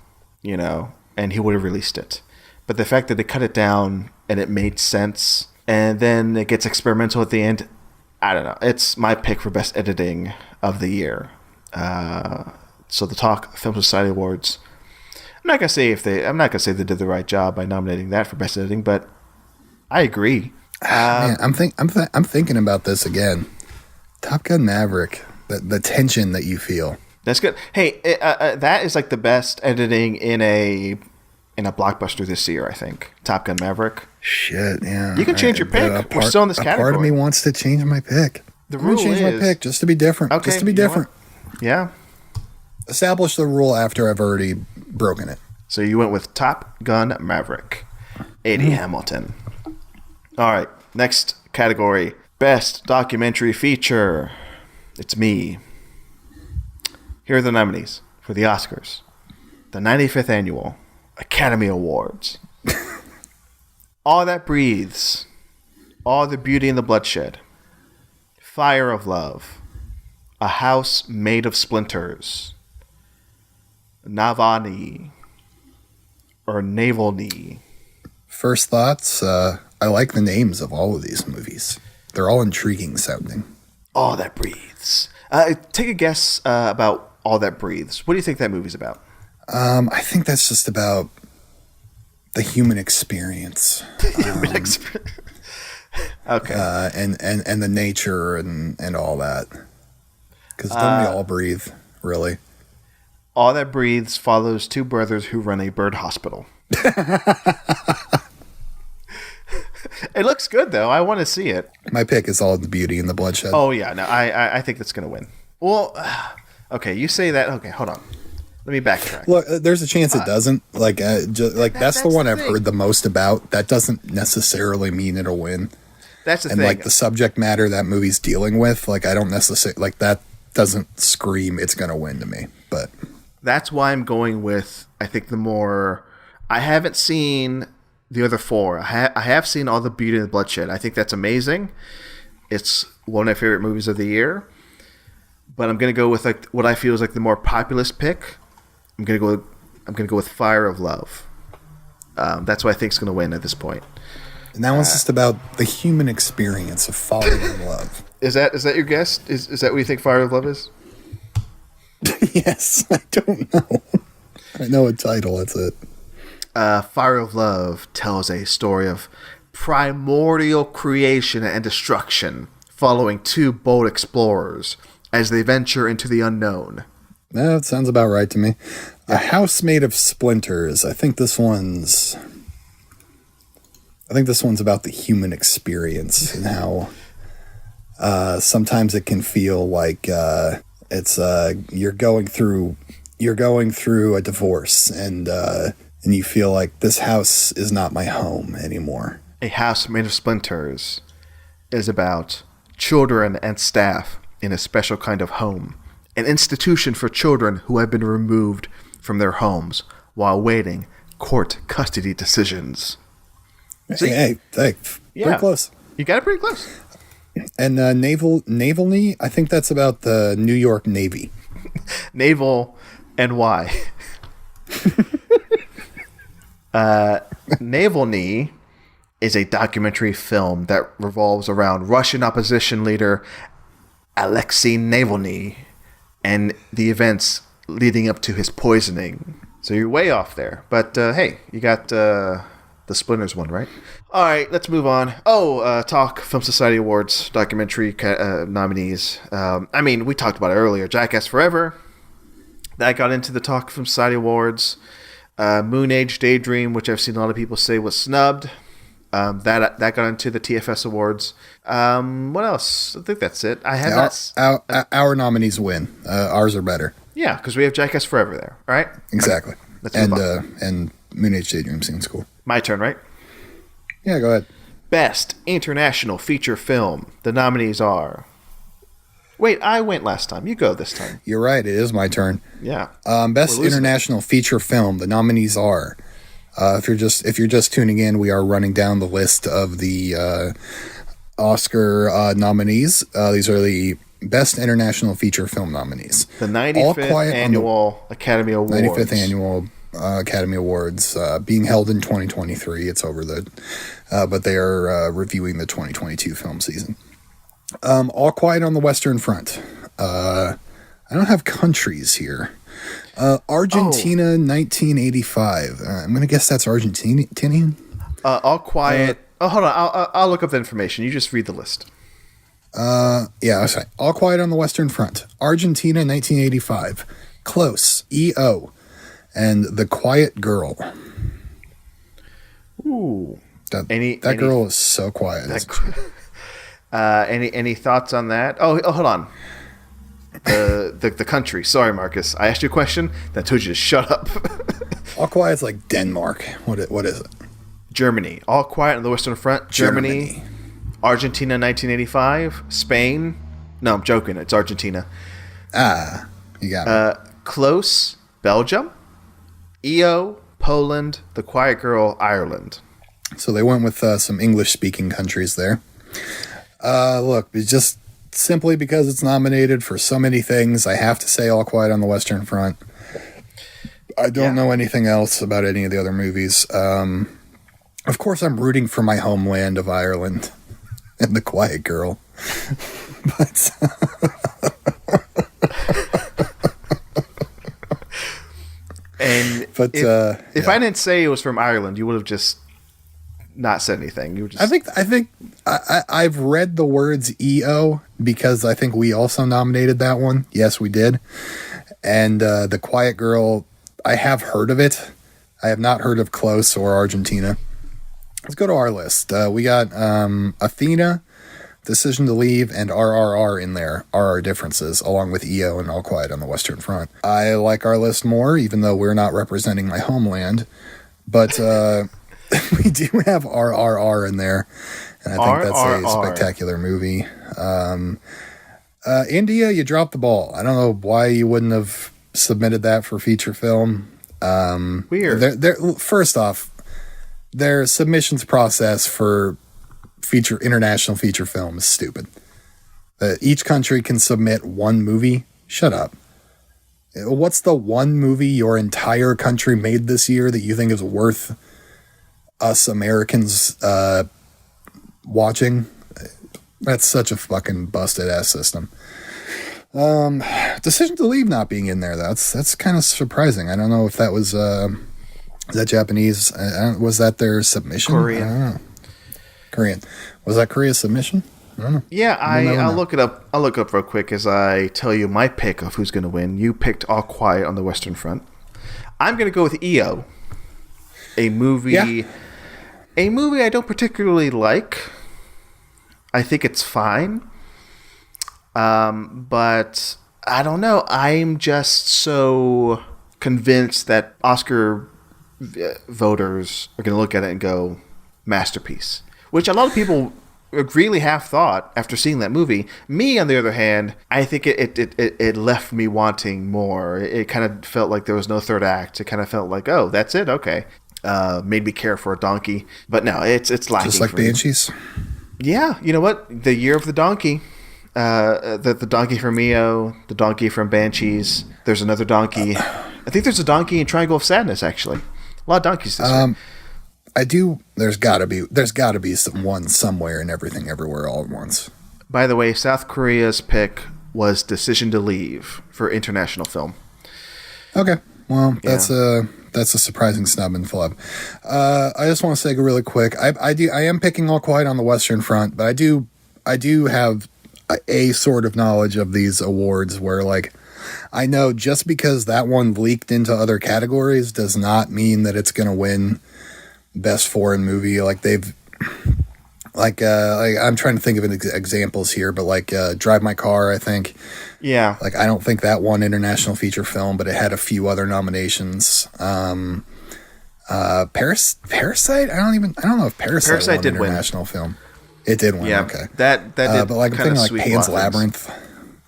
Speaker 1: and he would have released it. But the fact that they cut it down and it made sense, and then it gets experimental at the end, I don't know. It's my pick for Best Editing of the year. So the Talk Film Society Awards. I'm not gonna say they did the right job by nominating that for Best Editing, but I agree.
Speaker 2: Man, I'm thinking about this again. Top Gun Maverick, the tension that you feel.
Speaker 1: That's good. Hey, that is like the best editing in a blockbuster this year, I think. Top Gun Maverick.
Speaker 2: Shit, yeah.
Speaker 1: You can change your pick. We're still in this category.
Speaker 2: Part of me wants to change my pick.
Speaker 1: The rule is...
Speaker 2: change my pick just to be different.
Speaker 1: Okay,
Speaker 2: just to be different.
Speaker 1: Yeah.
Speaker 2: Establish the rule after I've already broken it.
Speaker 1: So you went with Top Gun Maverick. Eddie Hamilton. All right. Next category. Best Documentary Feature. It's me. Here are the nominees for the Oscars. The 95th Annual Academy Awards. All That Breathes. All the Beauty and the Bloodshed, Fire of Love, A House Made of Splinters, Navani, or Navalny.
Speaker 2: First thoughts, I like the names of all of these movies. They're all intriguing sounding.
Speaker 1: All That Breathes. Take a guess about All That Breathes. What do you think that movie's about?
Speaker 2: I think that's just about the human experience.
Speaker 1: Okay.
Speaker 2: And the nature and all that. Because don't we all breathe, really?
Speaker 1: All That Breathes follows two brothers who run a bird hospital. It looks good, though. I want to see it.
Speaker 2: My pick is All the Beauty and the Bloodshed.
Speaker 1: Oh, yeah. No, I think that's going to win. Well, okay, you say that. Okay, hold on. Let me backtrack.
Speaker 2: Look, there's a chance it doesn't. That's the one I've heard the most about. That doesn't necessarily mean it'll win.
Speaker 1: That's the thing.
Speaker 2: And like the subject matter that movie's dealing with, like I don't necessarily like that doesn't scream it's going to win to me. But
Speaker 1: that's why I'm going with. I think the more I haven't seen the other four. I have seen All the Beauty and the Bloodshed. I think that's amazing. It's one of my favorite movies of the year. But I'm going to go with like what I feel is like the more populist pick. I'm going to go with Fire of Love. That's what I think is going to win at this point.
Speaker 2: And that one's just about the human experience of falling in love.
Speaker 1: Is that your guess? Is that what you think Fire of Love is?
Speaker 2: Yes, I don't know. I know a title. That's it.
Speaker 1: Fire of Love tells a story of primordial creation and destruction, following two bold explorers as they venture into the unknown.
Speaker 2: That sounds about right to me. A House Made of Splinters. I think this one's about the human experience and how sometimes it can feel like it's you're going through a divorce and you feel like this house is not my home anymore.
Speaker 1: A House Made of Splinters is about children and staff in a special kind of home, an institution for children who have been removed from their homes while waiting court custody decisions.
Speaker 2: Hey, pretty close.
Speaker 1: You got it pretty close.
Speaker 2: And Navalny, I think that's about the New York Navy.
Speaker 1: Naval and why? Navalny is a documentary film that revolves around Russian opposition leader Alexei Navalny and the events leading up to his poisoning. So you're way off there. But hey, you got the Splinters one, right? All right, let's move on. Talk Film Society Awards documentary nominees. We talked about it earlier. Jackass Forever. That got into the Talk Film Society Awards. Moon Age Daydream, which I've seen a lot of people say was snubbed. That got into the TFS Awards. What else? I think that's it.
Speaker 2: Our nominees win. Ours are better.
Speaker 1: Yeah, because we have Jackass Forever there. All right?
Speaker 2: Exactly.
Speaker 1: Let's move on.
Speaker 2: And Moon Age Daydream seems cool.
Speaker 1: My turn, right?
Speaker 2: Yeah, go ahead.
Speaker 1: Best International Feature Film. The nominees are... Wait, I went last time. You go this time.
Speaker 2: You're right. It is my turn.
Speaker 1: Yeah.
Speaker 2: Best International Feature Film. The nominees are... If you're just tuning in, we are running down the list of the Oscar nominees. These are the Best International Feature Film nominees.
Speaker 1: The 95th Annual Academy Awards.
Speaker 2: 95th Annual Academy Awards being held in 2023. It's over but they are reviewing the 2022 film season. All Quiet on the Western Front. I don't have countries here. Argentina, 1985. I'm going to guess that's Argentinian.
Speaker 1: All Quiet. Hold on. I'll look up the information. You just read the list.
Speaker 2: Yeah, sorry. All Quiet on the Western Front. Argentina, 1985. Close. E.O. And The Quiet Girl.
Speaker 1: Ooh.
Speaker 2: That girl is so quiet.
Speaker 1: Any thoughts on that? Oh, hold on. The country. Sorry, Marcus. I asked you a question that told you to shut up.
Speaker 2: All Quiet's like Denmark. What is it?
Speaker 1: Germany. All Quiet on the Western Front. Germany. Argentina, 1985. Spain. No, I'm joking. It's Argentina.
Speaker 2: You got it.
Speaker 1: Close. Belgium. EO. Poland. The Quiet Girl. Ireland.
Speaker 2: So they went with some English-speaking countries there. Look, it's just simply because it's nominated for so many things, I have to say All Quiet on the Western Front. I don't know anything else about any of the other movies. Of course, I'm rooting for my homeland of Ireland and The Quiet Girl. But
Speaker 1: if I didn't say it was from Ireland, you would have just not said anything. You would just...
Speaker 2: I think I've read the words EO because I think we also nominated that one. Yes, we did. And The Quiet Girl, I have heard of it. I have not heard of Close or Argentina. Let's go to our list. We got Athena, Decision to Leave, and RRR in there. Are our differences, along with EO and All Quiet on the Western Front. I like our list more, even though we're not representing my homeland. But we do have RRR in there, and I think that's a spectacular movie. India, you dropped the ball. I don't know why you wouldn't have submitted that for feature film.
Speaker 1: Weird.
Speaker 2: First off, their submissions process for international feature film is stupid. Each country can submit one movie. Shut up. What's the one movie your entire country made this year that you think is worth us Americans watching? That's such a fucking busted ass system. Decision to Leave not being in there, that's kind of surprising. I don't know if that was is that Japanese? Was that their submission?
Speaker 1: Korean.
Speaker 2: I don't know. Korean. Was that Korea's submission? I don't know.
Speaker 1: Yeah, I'll look it up. I'll look up real quick as I tell you my pick of who's going to win. You picked All Quiet on the Western Front. I'm going to go with EO, a movie I don't particularly like. I think it's fine, but I don't know. I'm just so convinced that Oscar voters are going to look at it and go, masterpiece, which a lot of people really have thought after seeing that movie. Me, on the other hand, I think it left me wanting more. It kind of felt like there was no third act. It kind of felt like, oh, that's it? Okay. Made me care for a donkey. But no, it's lacking.
Speaker 2: Just like Banshees?
Speaker 1: Yeah. You know what? The year of the donkey. The donkey from EO, the donkey from Banshees. There's another donkey. I think there's a donkey in Triangle of Sadness, actually. A lot of donkeys this year.
Speaker 2: There's gotta be one somewhere in Everything Everywhere All at Once.
Speaker 1: By the way, South Korea's pick was Decision to Leave for international film.
Speaker 2: Okay. Well, that's a surprising snub and flub. I just want to say really quick, I am picking All Quiet on the Western Front, but I do have a sort of knowledge of these awards where, like, I know just because that one leaked into other categories does not mean that it's going to win Best Foreign Movie. Like, they've, like I'm trying to think of examples here, but like Drive My Car, I think.
Speaker 1: Yeah.
Speaker 2: Like, I don't think that won international feature film, but it had a few other nominations. Parasite. I don't know if Parasite won did international film. It did win. Yeah. Okay.
Speaker 1: That did.
Speaker 2: But like, I'm thinking like Pan's Labyrinth.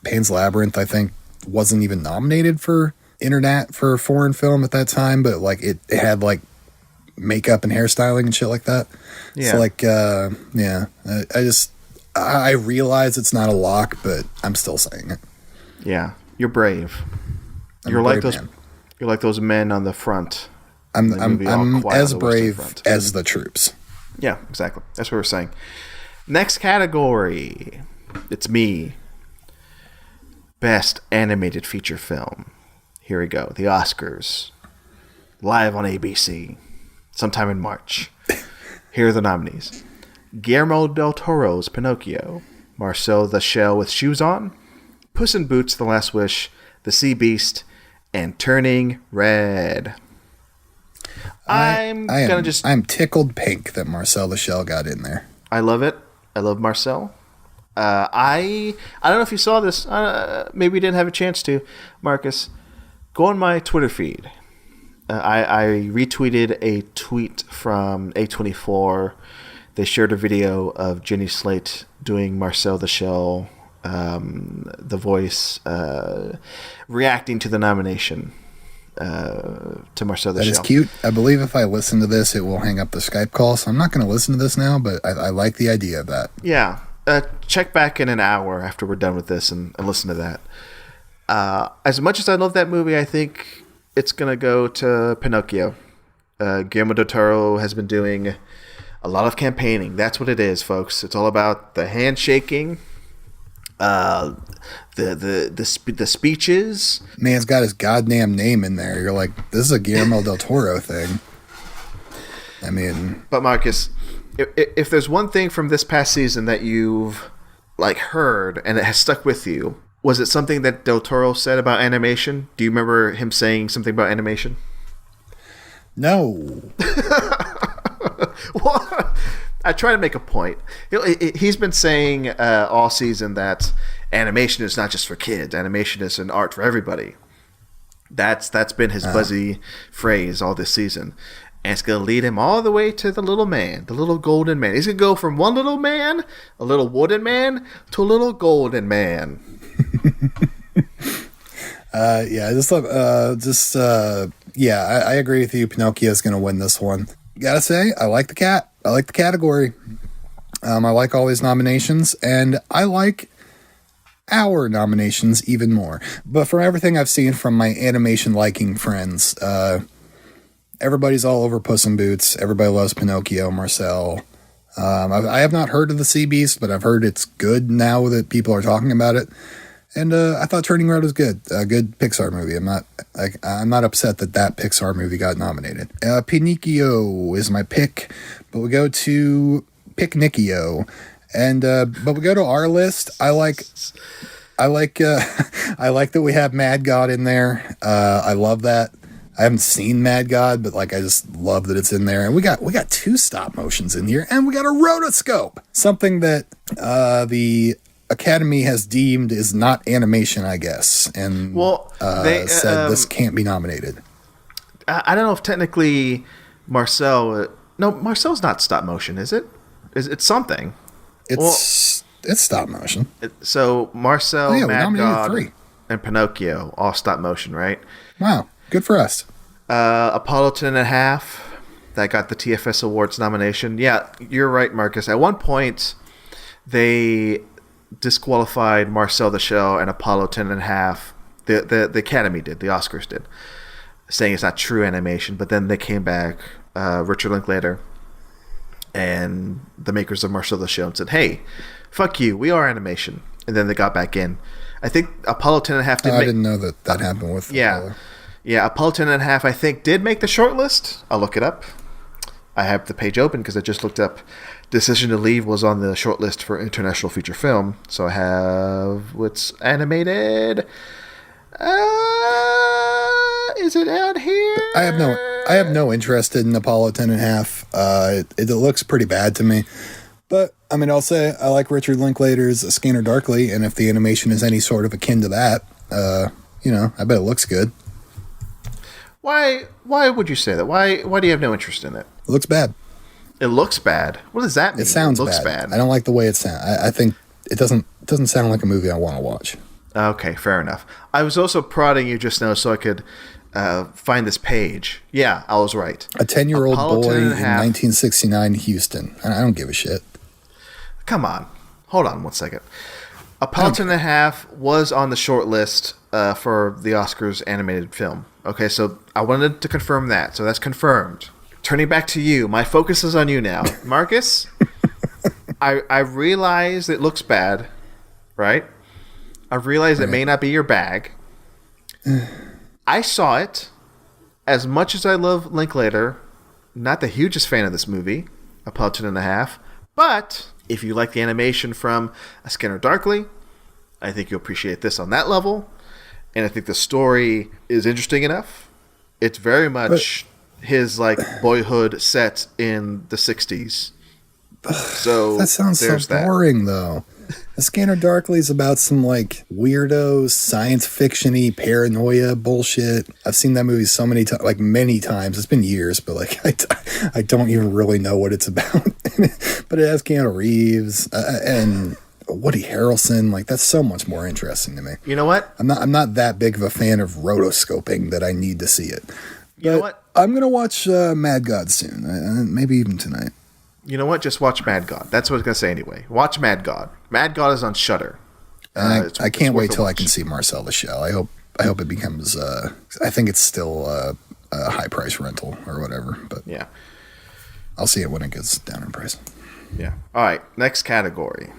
Speaker 2: Pan's Labyrinth, I think, wasn't even nominated for foreign film at that time, but like it had like makeup and hairstyling and shit like that. Yeah. So like, I realize it's not a lock, but I'm still saying it.
Speaker 1: Yeah, you're brave. You're like those men on the front.
Speaker 2: I'm as brave as the troops.
Speaker 1: Yeah, exactly. That's what we're saying. Next category. It's me. Best Animated Feature Film. Here we go. The Oscars. Live on ABC. Sometime in March. Here are the nominees. Guillermo del Toro's Pinocchio. Marcel the Shell with Shoes On. Puss in Boots, The Last Wish. The Sea Beast. And Turning Red. I'm
Speaker 2: tickled pink that Marcel the Shell got in there.
Speaker 1: I love it. I love Marcel. I don't know if you saw this. Maybe you didn't have a chance to, Marcus. Go on my Twitter feed. I retweeted a tweet from A24. They shared a video of Jenny Slate doing Marcel the Shell, the voice, reacting to the nomination. to Marcelo the
Speaker 2: That
Speaker 1: show.
Speaker 2: is cute. I believe if I listen to this, it will hang up the Skype call. So I'm not going to listen to this now, but I like the idea of that.
Speaker 1: Yeah. Check back in an hour after we're done with this and listen to that. As much as I love that movie, I think it's going to go to Pinocchio. Guillermo del Toro has been doing a lot of campaigning. That's what it is, folks. It's all about the handshaking, the speeches.
Speaker 2: Man's got his goddamn name in there. You're like, this is a Guillermo del Toro thing. I mean,
Speaker 1: but Marcus, if there's one thing from this past season that you've heard and it has stuck with you, was it something that Del Toro said about animation? Do you remember him saying something about animation?
Speaker 2: no.
Speaker 1: Well, I try to make a point. He's been saying all season that animation is not just for kids. Animation is an art for everybody. That's been his buzzy phrase all this season. And it's going to lead him all the way to the little man, the little golden man. He's going to go from one little man, a little wooden man, to a little golden man.
Speaker 2: Yeah, I agree with you. Pinocchio is going to win this one. Gotta say, I like the cat. I like the category. I like all his nominations, and I like our nominations even more. But from everything I've seen from my animation liking friends, everybody's all over Puss in Boots. Everybody loves Pinocchio, Marcel. I have not heard of the Sea Beast, but I've heard it's good now that people are talking about it. And I thought Turning Red was good. A good Pixar movie. I'm not upset that Pixar movie got nominated. Pinocchio is my pick, but we go to Picnicchio. And but we go to our list. I like that we have Mad God in there. I love that. I haven't seen Mad God, but I just love that it's in there. And we got 2 stop motions in here, and we got a rotoscope, something that the Academy has deemed is not animation, I guess, and they said this can't be nominated.
Speaker 1: I don't know if technically Marcel's not stop motion, is it? It's something.
Speaker 2: It's stop motion.
Speaker 1: So Marcel, Mad God,
Speaker 2: 3.
Speaker 1: and Pinocchio all stop motion, right?
Speaker 2: Wow, good for us.
Speaker 1: Apollo 10.5, that got the TFS Awards nomination. Yeah, you're right, Marcus. At one point, they disqualified Marcel the Shell and Apollo 10.5. The Academy did, the Oscars did, saying it's not true animation. But then they came back, Richard Linklater and the makers of Marcel the Shell, and said, "Hey, fuck you, we are animation." And then they got back in. I think Apollo 10.5 did.
Speaker 2: I didn't know that happened with.
Speaker 1: Yeah, Apollo 10.5 I think did make the short list. I'll look it up. I have the page open because I just looked up. Decision to Leave was on the short list for International Feature Film. So I have what's animated. Is it out here?
Speaker 2: I have no interest in Apollo 10.5. It looks pretty bad to me. But, I mean, I'll say I like Richard Linklater's Scanner Darkly, and if the animation is any sort of akin to that, I bet it looks good.
Speaker 1: Why would you say that? Why do you have no interest in it?
Speaker 2: It looks bad.
Speaker 1: It looks bad? What does that mean?
Speaker 2: It sounds
Speaker 1: looks
Speaker 2: bad. I don't like the way it sounds. I think it doesn't sound like a movie I want to watch.
Speaker 1: Okay, fair enough. I was also prodding you just now so I could find this page. Yeah, I was right.
Speaker 2: A 10-year-old boy in 1969 Houston. I don't give a shit.
Speaker 1: Come on. Hold on one second. Apollo 10.5 was on the short list for the Oscars animated film. Okay, so I wanted to confirm that. So that's confirmed. Turning back to you. My focus is on you now. Marcus, I realize it looks bad, right? I realize it may not be your bag. I saw it. As much as I love Linklater, not the hugest fan of this movie, Apollo 10.5, but if you like the animation from A Scanner Darkly, I think you'll appreciate this on that level. And I think the story is interesting enough. It's very much his boyhood set in the 60s. So
Speaker 2: that sounds so boring, though. A Scanner Darkly is about some weirdo science fiction-y paranoia bullshit. I've seen that movie so many times, many times. It's been years, but I don't even really know what it's about. But it has Keanu Reeves, and Woody Harrelson. Like, that's so much more interesting to me.
Speaker 1: You know what?
Speaker 2: I'm not that big of a fan of rotoscoping that I need to see it.
Speaker 1: You know what?
Speaker 2: I'm going to watch Mad God soon. Maybe even tonight.
Speaker 1: You know what? Just watch Mad God. That's what I was going to say anyway. Watch Mad God. Mad God is on Shudder.
Speaker 2: I can't wait till I can see Marcel the Shell. I hope it becomes. I think it's still a high price rental or whatever. But
Speaker 1: yeah,
Speaker 2: I'll see it when it gets down in price.
Speaker 1: Yeah. All right. Next category: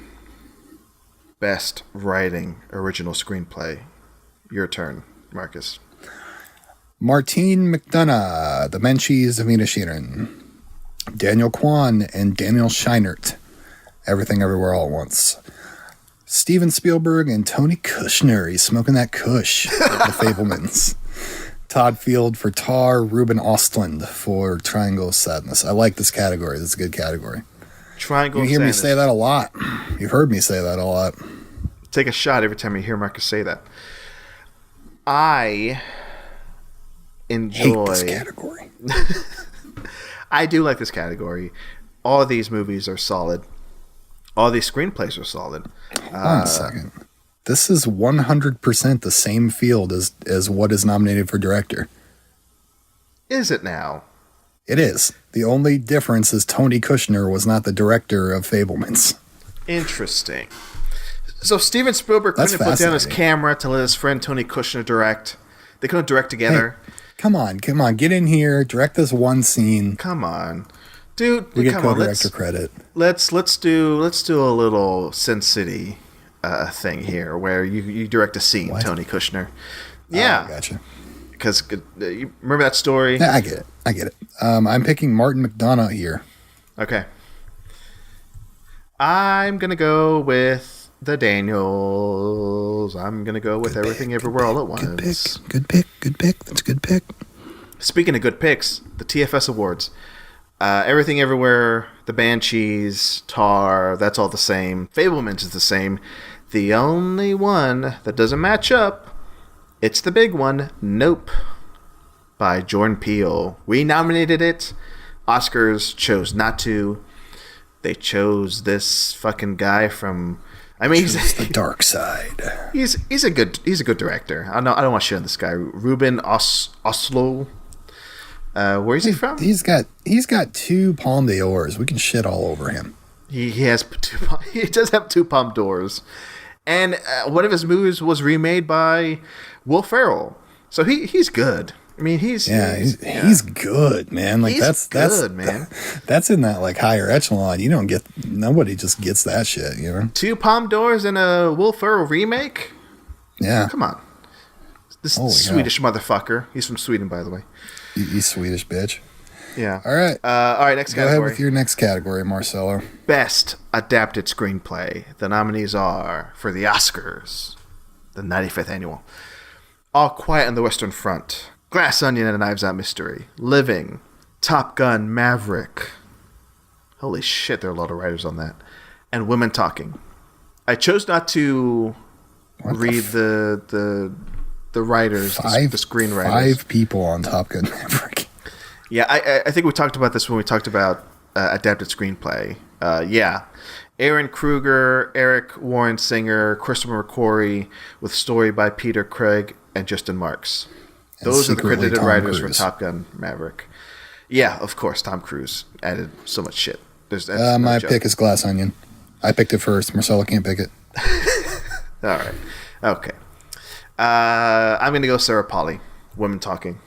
Speaker 1: Best Writing Original Screenplay. Your turn, Marcus.
Speaker 2: Martine McDonough, The Menchies of Mina Shirin. Daniel Kwan and Daniel Scheinert, Everything Everywhere All at Once. Steven Spielberg and Tony Kushner. He's smoking that Kush. The Fablemans. Todd Field for Tar. Ruben Ostlund for Triangle of Sadness. I like this category. This is a good category.
Speaker 1: Triangle of
Speaker 2: You hear
Speaker 1: Sadness.
Speaker 2: me say that a lot. You've heard me say that a lot.
Speaker 1: Take a shot every time you hear Marcus say that. I enjoy
Speaker 2: hate this category.
Speaker 1: I do like this category. All of these movies are solid. All these screenplays are solid.
Speaker 2: Hold on a second. This is 100% the same field as what is nominated for director.
Speaker 1: Is it now?
Speaker 2: It is. The only difference is Tony Kushner was not the director of Fablemans.
Speaker 1: Interesting. So Steven Spielberg couldn't put down his camera to let his friend Tony Kushner direct. They couldn't direct together.
Speaker 2: Hey, come on. Get in here. Direct this one scene.
Speaker 1: Come on, dude.
Speaker 2: We get co-director credit.
Speaker 1: Let's do a little Sin City thing here, where you direct a scene, what? Tony Kushner. Yeah,
Speaker 2: gotcha.
Speaker 1: Because you remember that story?
Speaker 2: Yeah, I get it. I'm picking Martin McDonough here.
Speaker 1: Okay. I'm gonna go with the Daniels. I'm gonna go with Everything Everywhere All at Once.
Speaker 2: Good pick. That's a good pick.
Speaker 1: Speaking of good picks, the TFS Awards. Everything Everywhere, The Banshees, Tar, that's all the same. Fablemans is the same. The only one that doesn't match up, it's the big one, Nope, by Jordan Peele. We nominated it. Oscars chose not to. They chose this fucking guy from... I mean, he's
Speaker 2: the dark side.
Speaker 1: He's a good director. I don't want to shit on this guy. Ruben Oslo. Where is he from?
Speaker 2: He's got 2 Palme d'Ors. We can shit all over him.
Speaker 1: He does have 2 Palme d'Ors, and one of his movies was remade by Will Ferrell. So he's good. I mean, he's good, man. Like that's good, man. That's in that like higher echelon. Nobody just gets that shit, you know. 2 Palme d'Ors and a Will Ferrell remake.
Speaker 2: Yeah,
Speaker 1: come on. This Swedish motherfucker. He's from Sweden, by the way.
Speaker 2: You Swedish bitch.
Speaker 1: Yeah.
Speaker 2: All right.
Speaker 1: Next category.
Speaker 2: Go ahead with your next category, Marcelo.
Speaker 1: Best Adapted Screenplay. The nominees are, for the Oscars, the 95th annual, All Quiet on the Western Front, Glass Onion and a Knives Out Mystery, Living, Top Gun, Maverick. Holy shit, there are a lot of writers on that. And Women Talking. I chose not to read the writers, the screenwriters.
Speaker 2: 5 people on Top Gun Maverick.
Speaker 1: Yeah, I think we talked about this when we talked about adapted screenplay. Aaron Kruger, Eric Warren Singer, Christopher McQuarrie, with story by Peter Craig and Justin Marks. Those are the credited writers for Top Gun Maverick. Yeah, of course, Tom Cruise added so much shit.
Speaker 2: My pick is Glass Onion. I picked it first. Marcelo can't pick it.
Speaker 1: All right. Okay. I'm going to go Sarah Polley, Women Talking.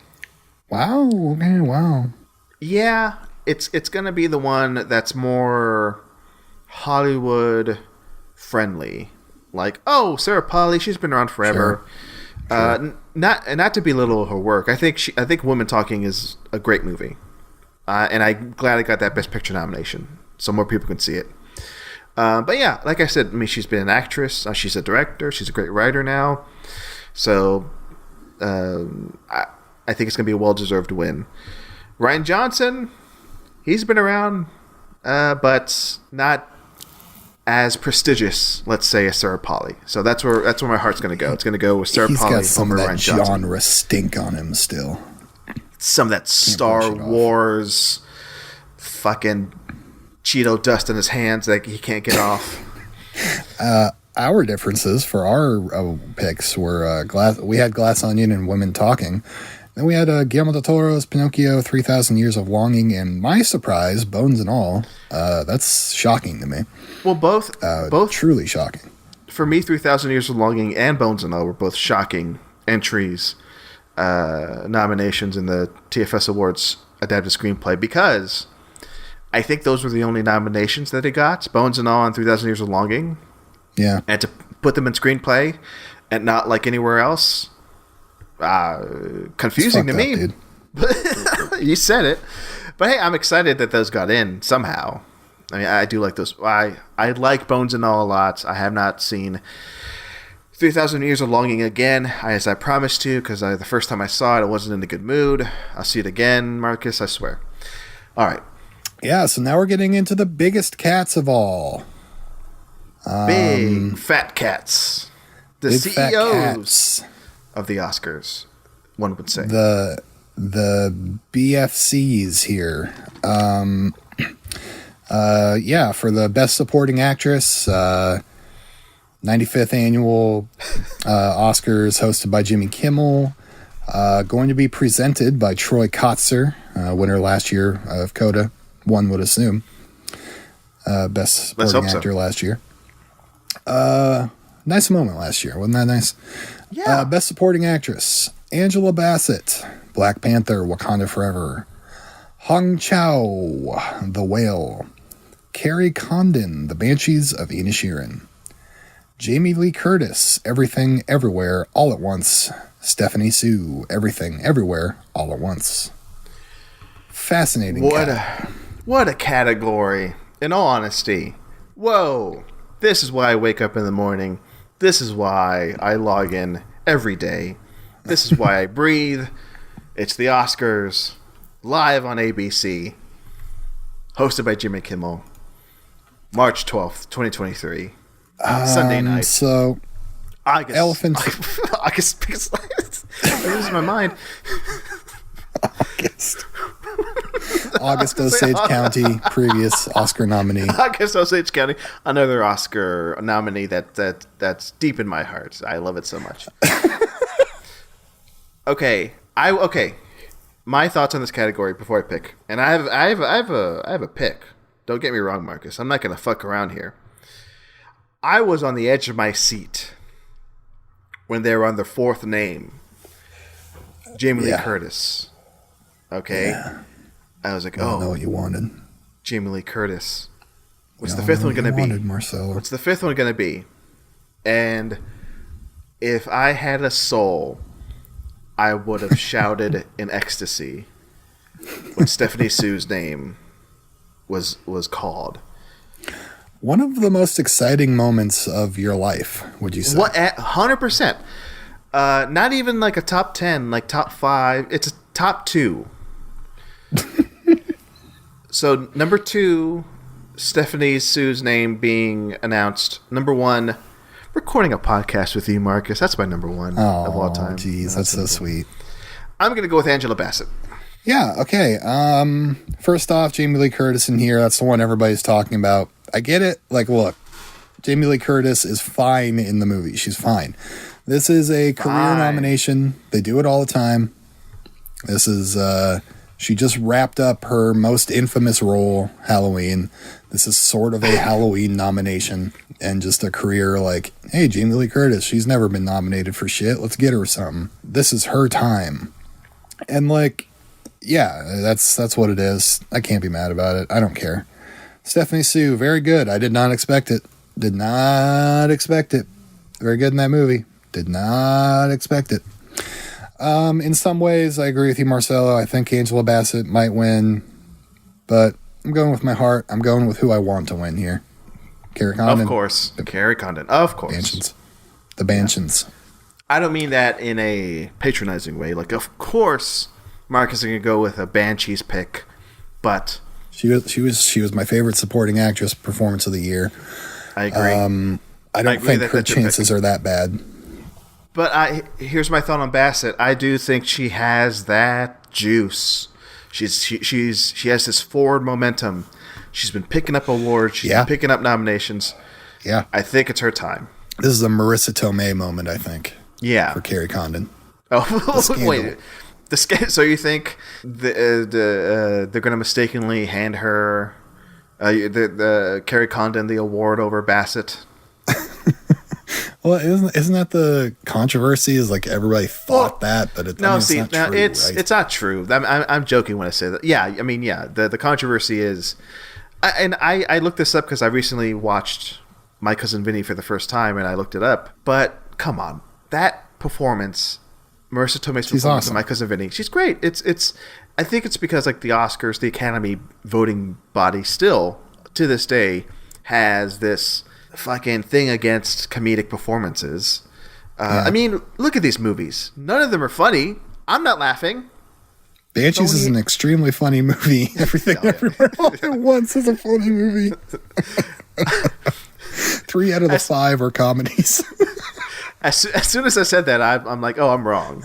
Speaker 2: Wow. Okay, wow.
Speaker 1: Yeah, it's going to be the one that's more Hollywood friendly. Like, oh, Sarah Polley, she's been around forever. Sure. Not to belittle her work. I think Women Talking is a great movie. And I'm glad I got that Best Picture nomination so more people can see it. But yeah, like I said, I mean, she's been an actress. She's a director. She's a great writer now. So I think it's going to be a well-deserved win. Rian Johnson, he's been around, but not as prestigious, let's say, as Sarah Polley. So that's where my heart's going to go. It's going to go with Sarah Polley over Rian Johnson. He's got some of that
Speaker 2: genre stink on him still.
Speaker 1: Some of that Star Wars fucking Cheeto dust in his hands that he can't get off.
Speaker 2: Our differences for our picks were we had Glass Onion and Women Talking. Then we had Guillermo del Toro's Pinocchio, 3,000 Years of Longing, and my surprise, Bones and All. That's shocking to me.
Speaker 1: Well, both
Speaker 2: truly shocking.
Speaker 1: For me, 3,000 Years of Longing and Bones and All were both shocking entries, nominations in the TFS Awards Adapted Screenplay, because I think those were the only nominations that it got, Bones and All and 3,000 Years of Longing.
Speaker 2: Yeah.
Speaker 1: And to put them in screenplay and not like anywhere else, confusing to me.
Speaker 2: Dude.
Speaker 1: You said it. But hey, I'm excited that those got in somehow. I mean, I do like those. I like Bones and All a lot. I have not seen 3,000 Years of Longing again, as I promised to, because the first time I saw it, I wasn't in a good mood. I'll see it again, Marcus, I swear. All right.
Speaker 2: Yeah, so now we're getting into the biggest cats of all.
Speaker 1: Big fat cats. The
Speaker 2: big
Speaker 1: CEOs of the Oscars, one would say.
Speaker 2: The BFCs here. For the Best Supporting Actress, 95th Annual Oscars hosted by Jimmy Kimmel. Going to be presented by Troy Kotzer, winner last year of Coda, one would assume. Best Supporting Actor last year. Nice moment last year. Wasn't that nice?
Speaker 1: Yeah.
Speaker 2: Best Supporting Actress, Angela Bassett, Black Panther, Wakanda Forever. Hong Chow, The Whale. Carrie Condon, The Banshees of Inisherin. Jamie Lee Curtis, Everything Everywhere All at Once. Stephanie Sue, Everything Everywhere All at Once. Fascinating.
Speaker 1: What a category. In all honesty. Whoa. This is why I wake up in the morning. This is why I log in every day. This is why I breathe. It's the Oscars, live on ABC, hosted by Jimmy Kimmel, March 12th, 2023, Sunday night.
Speaker 2: So,
Speaker 1: August, because I'm losing my mind.
Speaker 2: August Osage County, previous Oscar nominee.
Speaker 1: August Osage County, another Oscar nominee that's deep in my heart. I love it so much. Okay, my thoughts on this category before I pick, and I have a pick. Don't get me wrong, Marcus. I'm not gonna fuck around here. I was on the edge of my seat when they were on the fourth name, Jamie Lee Curtis. Okay. Yeah. I was like,
Speaker 2: I know what you wanted.
Speaker 1: Jamie Lee Curtis. What's the fifth one going to be?
Speaker 2: Marcelo.
Speaker 1: What's the fifth one going to be? And if I had a soul, I would have shouted in ecstasy when Stephanie Sue's name was called.
Speaker 2: One of the most exciting moments of your life, would you say?
Speaker 1: 100%. Not even like a top 10, like top 5. It's a top 2. So, number 2, Stephanie Sue's name being announced. Number 1, recording a podcast with you, Marcus. That's my number 1 of all time.
Speaker 2: Jeez, that's so sweet.
Speaker 1: I'm going to go with Angela Bassett.
Speaker 2: Yeah, okay. First off, Jamie Lee Curtis in here. That's the one everybody's talking about. I get it. Like, look, Jamie Lee Curtis is fine in the movie. She's fine. This is a career nomination. They do it all the time. This is... she just wrapped up her most infamous role, Halloween. This is sort of a Halloween nomination and just a career like, hey, Jamie Lee Curtis, she's never been nominated for shit. Let's get her something. This is her time. And like, yeah, that's what it is. I can't be mad about it. I don't care. Stephanie Sue, very good. I did not expect it. Did not expect it. Very good in that movie. Did not expect it. In some ways, I agree with you, Marcelo. I think Angela Bassett might win, but I'm going with my heart. I'm going with who I want to win here. Carrie Condon.
Speaker 1: Of course. Carrie Condon. Of course.
Speaker 2: Banshees. The Banshees. Yeah.
Speaker 1: I don't mean that in a patronizing way. Like, of course, Marcus is going to go with a Banshees pick, but...
Speaker 2: She was my favorite supporting actress performance of the year.
Speaker 1: I agree.
Speaker 2: I don't think her chances are that bad.
Speaker 1: But here's my thought on Bassett. I do think she has that juice. She has this forward momentum. She's been picking up awards. She's been picking up nominations.
Speaker 2: Yeah.
Speaker 1: I think it's her time.
Speaker 2: This is a Marissa Tomei moment, I think.
Speaker 1: Yeah.
Speaker 2: For Carrie Condon.
Speaker 1: Oh, wait. So you think they're going to mistakenly hand her the Carrie Condon the award over Bassett?
Speaker 2: Well, isn't that the controversy? Is like everybody thought that, but it's not true,
Speaker 1: it's not true. I'm joking when I say that. Yeah, I mean, yeah. The controversy is, I looked this up because I recently watched My Cousin Vinny for the first time, and I looked it up. But come on, that performance, Marissa Tomei's performance
Speaker 2: awesome.
Speaker 1: in My Cousin Vinny, she's great. It's I think it's because like the Oscars, the Academy voting body, still to this day has this fucking thing against comedic performances. I mean, look at these movies. None of them are funny. I'm not laughing.
Speaker 2: Banshees is an extremely funny movie. Everything Everywhere All at Once is a funny movie. 3 out of the 5 are comedies.
Speaker 1: As soon as I said that, I'm like, oh, I'm wrong.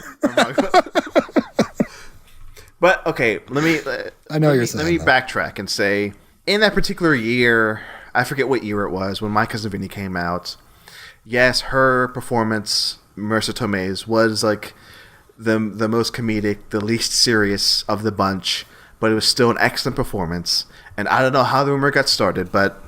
Speaker 1: But okay, let me backtrack and say, in that particular year, I forget what year it was, when My Cousin Vinny came out. Yes, her performance, Marissa Tomei's, was like the most comedic, the least serious of the bunch, but it was still an excellent performance. And I don't know how the rumor got started, but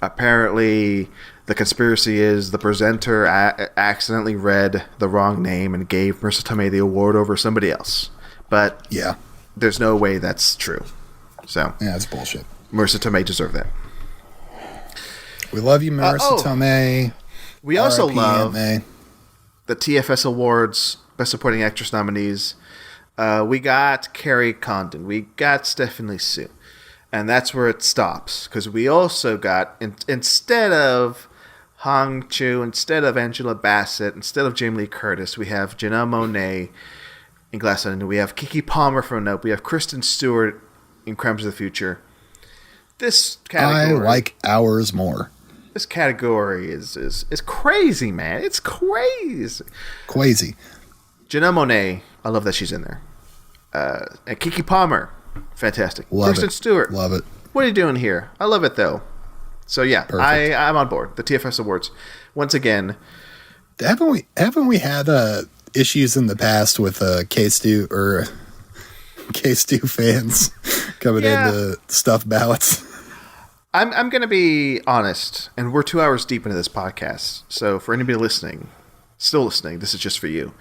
Speaker 1: apparently the conspiracy is the presenter accidentally read the wrong name and gave Marissa Tomei the award over somebody else. But
Speaker 2: yeah,
Speaker 1: there's no way that's true. So
Speaker 2: yeah, it's bullshit.
Speaker 1: Marissa Tomei deserved that.
Speaker 2: We love you, Marissa Tomei.
Speaker 1: We also love
Speaker 2: the
Speaker 1: TFS Awards Best Supporting Actress nominees. We got Carrie Condon. We got Stephanie Sue. And that's where it stops. Because we also got, instead of Hong Chu, instead of Angela Bassett, instead of Jamie Lee Curtis, we have Janelle Monáe in Glass Onion. We have Keke Palmer from Nope. We have Kristen Stewart in Crimes of the Future. This category,
Speaker 2: I like ours more.
Speaker 1: This category is crazy, man. It's crazy.
Speaker 2: Crazy.
Speaker 1: Janelle Monáe, I love that she's in there. And Keke Palmer, fantastic. Kristen Stewart,
Speaker 2: love it.
Speaker 1: What are you doing here? I love it though. So yeah, I'm on board. The TFS Awards, once again.
Speaker 2: Haven't we had issues in the past with K-Stew or K-Stew fans coming into stuff ballots?
Speaker 1: I'm going to be honest, and we're 2 hours deep into this podcast, so for anybody listening, still listening, this is just for you.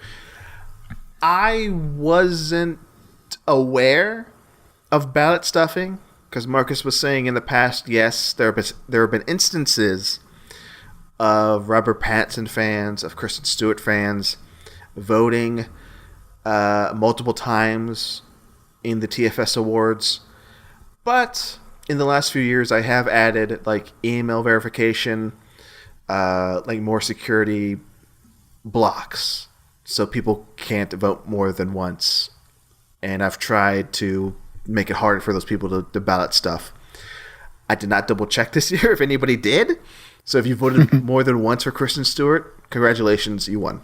Speaker 1: I wasn't aware of ballot stuffing, because Marcus was saying in the past, yes, there have been instances of Robert Pattinson fans, of Kristen Stewart fans, voting multiple times in the TFS Awards, but in the last few years, I have added like email verification, like more security blocks, so people can't vote more than once. And I've tried to make it harder for those people to ballot stuff. I did not double check this year if anybody did. So if you voted more than once for Kristen Stewart, congratulations, you won.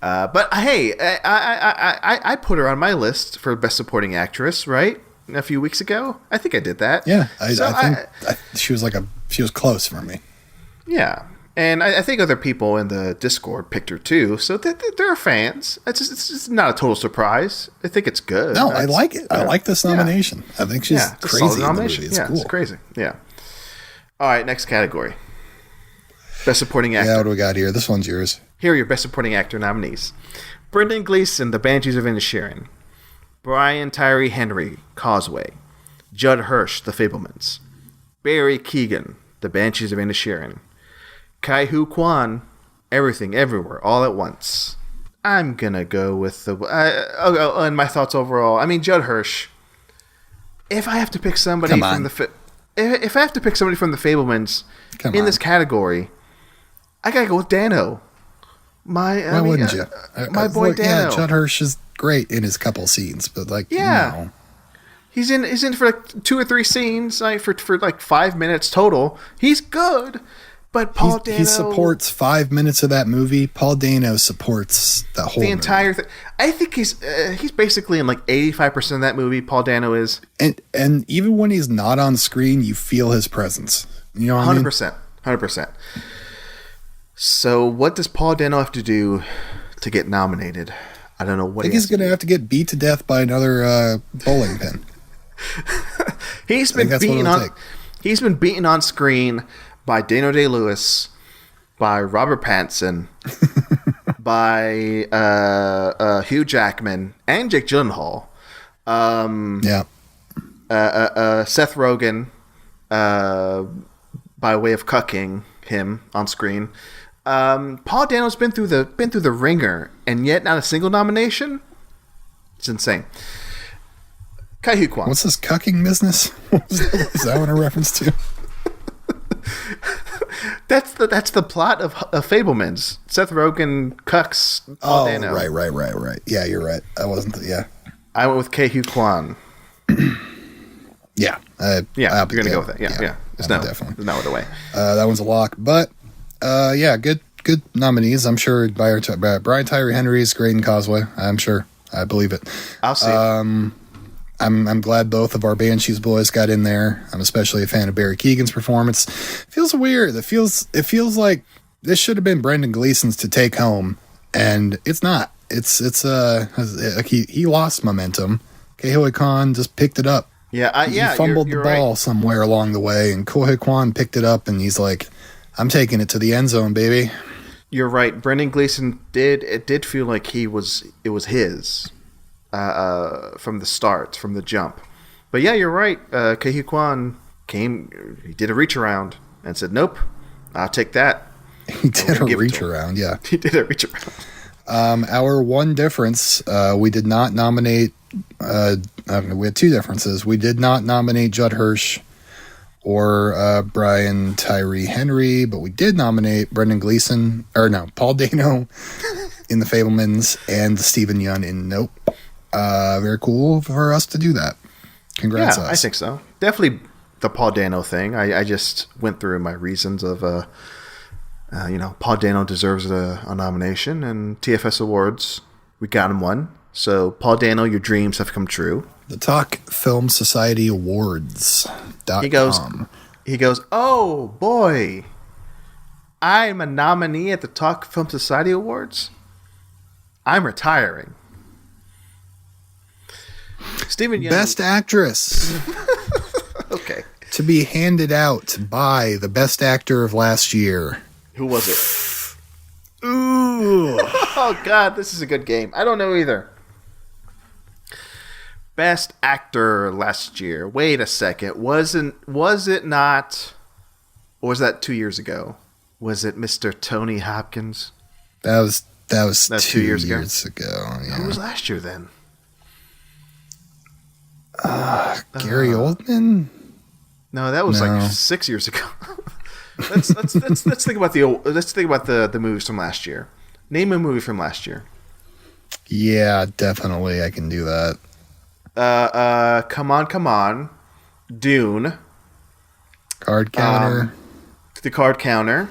Speaker 1: But hey, I put her on my list for Best Supporting Actress, right? A few weeks ago, I think I did that.
Speaker 2: Yeah, I think she was close for me.
Speaker 1: Yeah, and I think other people in the Discord picked her too. So there are fans. It's just not a total surprise. I think it's good.
Speaker 2: No, I like it. I like this nomination. I think she's crazy in the movie. It's cool.
Speaker 1: It's crazy. Yeah. All right, next category. Best Supporting Actor.
Speaker 2: Yeah, what do we got here? This one's yours.
Speaker 1: Here are your Best Supporting Actor nominees: Brendan Gleeson, The Banshees of Inisherin; Brian Tyree Henry, Causeway; Judd Hirsch, The Fabelmans; Barry Keoghan, The Banshees of Inisherin; Kai-Hu Kwan, Everything Everywhere All at Once. I'm gonna go with the and my thoughts overall. I mean, Judd Hirsch. If I have to pick somebody from the if I have to pick somebody from the Fabelmans this category, I gotta go with Dano.
Speaker 2: Why wouldn't you?
Speaker 1: My boy Dano.
Speaker 2: Yeah, Judd Hirsch is great in his couple scenes, but
Speaker 1: he's in for like 2 or 3 scenes, like for like 5 minutes total. He's good, but Paul Dano,
Speaker 2: he supports 5 minutes of that movie. Paul Dano supports the
Speaker 1: entire thing. I think he's basically in like 85% of that movie. Paul Dano is,
Speaker 2: and even when he's not on screen, you feel his presence. You know,
Speaker 1: 100%. 100%. So what does Paul Dano have to do to get nominated? I don't know what.
Speaker 2: I think he's going to have to get beat to death by another bowling pin.
Speaker 1: He's been beaten on screen by Daniel Day-Lewis, by Robert Pattinson, by Hugh Jackman, and Jake Gyllenhaal. Seth Rogen, by way of cucking him on screen. Paul Dano's been through the ringer, and yet not a single nomination. It's insane. Kai-Hu Kwan.
Speaker 2: What's this cucking business? Is that what a reference to?
Speaker 1: That's the plot of Fabelmans. Seth Rogen cucks Paul Dano.
Speaker 2: Right. Yeah, you're right. I wasn't. Yeah.
Speaker 1: I went with Kai-Hu Kwan.
Speaker 2: Yeah.
Speaker 1: You're gonna go with that. Yeah. It's
Speaker 2: definitely
Speaker 1: no other way.
Speaker 2: That one's a lock. But good nominees. I'm sure Brian Tyree Henry's great in Causeway. I'm sure. I believe it.
Speaker 1: I'll see.
Speaker 2: I'm glad both of our Banshees boys got in there. I'm especially a fan of Barry Keoghan's performance. It feels weird. It feels like this should have been Brendan Gleeson's to take home, and it's not. He lost momentum. Ke-Huy Quan just picked it up. He fumbled the ball somewhere along the way, and Ke-Huy Quan picked it up, and he's like, "I'm taking it to the end zone, baby."
Speaker 1: You're right. Brendan Gleeson did feel like it was his. From the start, from the jump. But yeah, you're right. Ke-Huy Quan he did a reach around and said, "Nope, I'll take that."
Speaker 2: He did a reach around, yeah.
Speaker 1: He did a reach around.
Speaker 2: Our one difference, we did not nominate, we had two differences. We did not nominate Judd Hirsch or Brian Tyree Henry, but we did nominate Paul Dano in The Fabelmans and Stephen Yeun in Nope. Very cool for us to do that. Congrats, us.
Speaker 1: I think so. Definitely the Paul Dano thing. I just went through my reasons of, Paul Dano deserves a nomination, and TFS Awards, we got him one. So, Paul Dano, your dreams have come true.
Speaker 2: The Talk Film Society Awards.
Speaker 1: He goes, "Oh boy, I'm a nominee at the Talk Film Society Awards. I'm retiring." Stephen Yeun.
Speaker 2: Best Actress.
Speaker 1: Okay.
Speaker 2: To be handed out by the Best Actor of last year.
Speaker 1: Who was it?
Speaker 2: Ooh.
Speaker 1: Oh, God, this is a good game. I don't know either. Best Actor last year. Wait a second. Was it not... Or was that 2 years ago? Was it Mr. Tony Hopkins?
Speaker 2: That was
Speaker 1: That's
Speaker 2: 2
Speaker 1: years
Speaker 2: ago.
Speaker 1: Yeah. Who was last year then?
Speaker 2: Gary Oldman?
Speaker 1: No, that was like 6 years ago. let's think about the movies from last year. Name a movie from last year.
Speaker 2: Yeah, definitely I can do that.
Speaker 1: Come on. Dune.
Speaker 2: Card Counter.
Speaker 1: The Card Counter.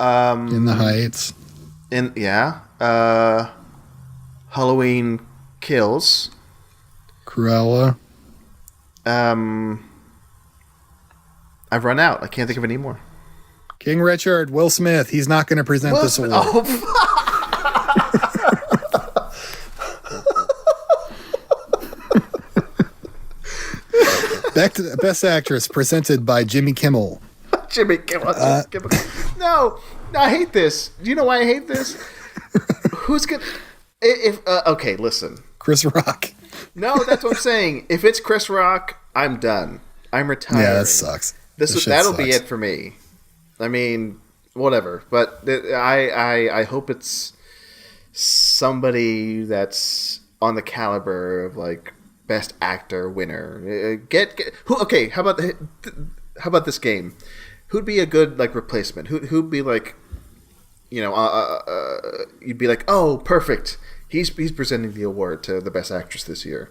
Speaker 2: In the Heights.
Speaker 1: Halloween Kills.
Speaker 2: Cruella.
Speaker 1: I've run out. I can't think of any more.
Speaker 2: King Richard, Will Smith. He's not going to present this award. Back to the Best Actress, presented by Jimmy Kimmel.
Speaker 1: Jimmy Kimmel. No, I hate this. Do you know why I hate this? Who's going to... Okay, listen.
Speaker 2: Chris Rock.
Speaker 1: No, that's what I'm saying. If it's Chris Rock, I'm done. I'm retiring.
Speaker 2: Yeah, that sucks.
Speaker 1: That'll be it for me. I mean, whatever. But I hope it's somebody that's on the caliber of like Best Actor winner. Who? Okay, how about this game? Who'd be a good like replacement? Who'd be like, you'd be like, oh, perfect. He's presenting the award to the Best Actress this year.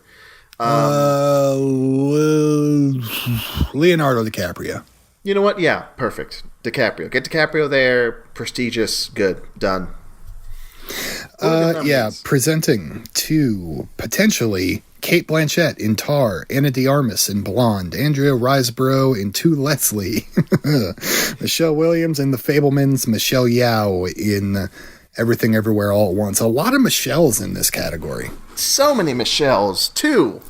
Speaker 2: Leonardo DiCaprio.
Speaker 1: You know what? Yeah, perfect. DiCaprio. Get DiCaprio there. Prestigious. Good. Done.
Speaker 2: Yeah, presenting to potentially Kate Blanchett in Tar, Anna de Armas in Blonde, Andrea Riseborough in To Leslie, Michelle Williams in The Fablemans, Michelle Yeoh in Everything Everywhere All at Once. A lot of Michelles in this category.
Speaker 1: So many Michelles, too.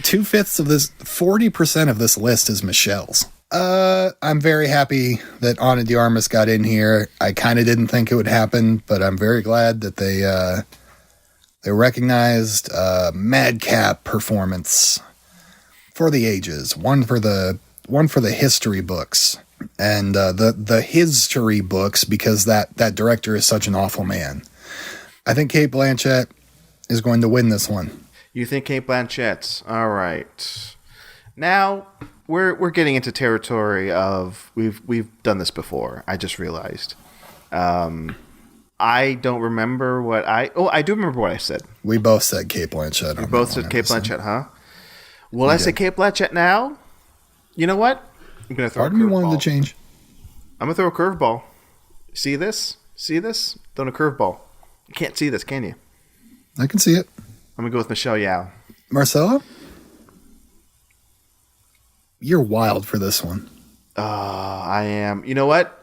Speaker 2: 2/5 of this, 40% of this list is Michelle's. I'm very happy that Ana de Armas got in here. I kind of didn't think it would happen, but I'm very glad that they recognized madcap performance for the ages. One for the history books and the history books, because that director is such an awful man. I think Kate Blanchett is going to win this one.
Speaker 1: You think Kate Blanchett? All right. Now we're getting into territory of we've done this before. I just realized. I don't remember what I do remember what I said.
Speaker 2: We both said Kate Blanchett.
Speaker 1: We both said Kate Blanchett, huh? Will I say Kate Blanchett now? You know what? I'm gonna throw.
Speaker 2: Part of me wanted to change.
Speaker 1: I'm gonna throw a curveball. See this? See this? Throwing a curveball. You can't see this, can you?
Speaker 2: I can see it.
Speaker 1: I'm gonna go with Michelle Yeoh.
Speaker 2: Marcelo? You're wild for this one.
Speaker 1: I am. You know what?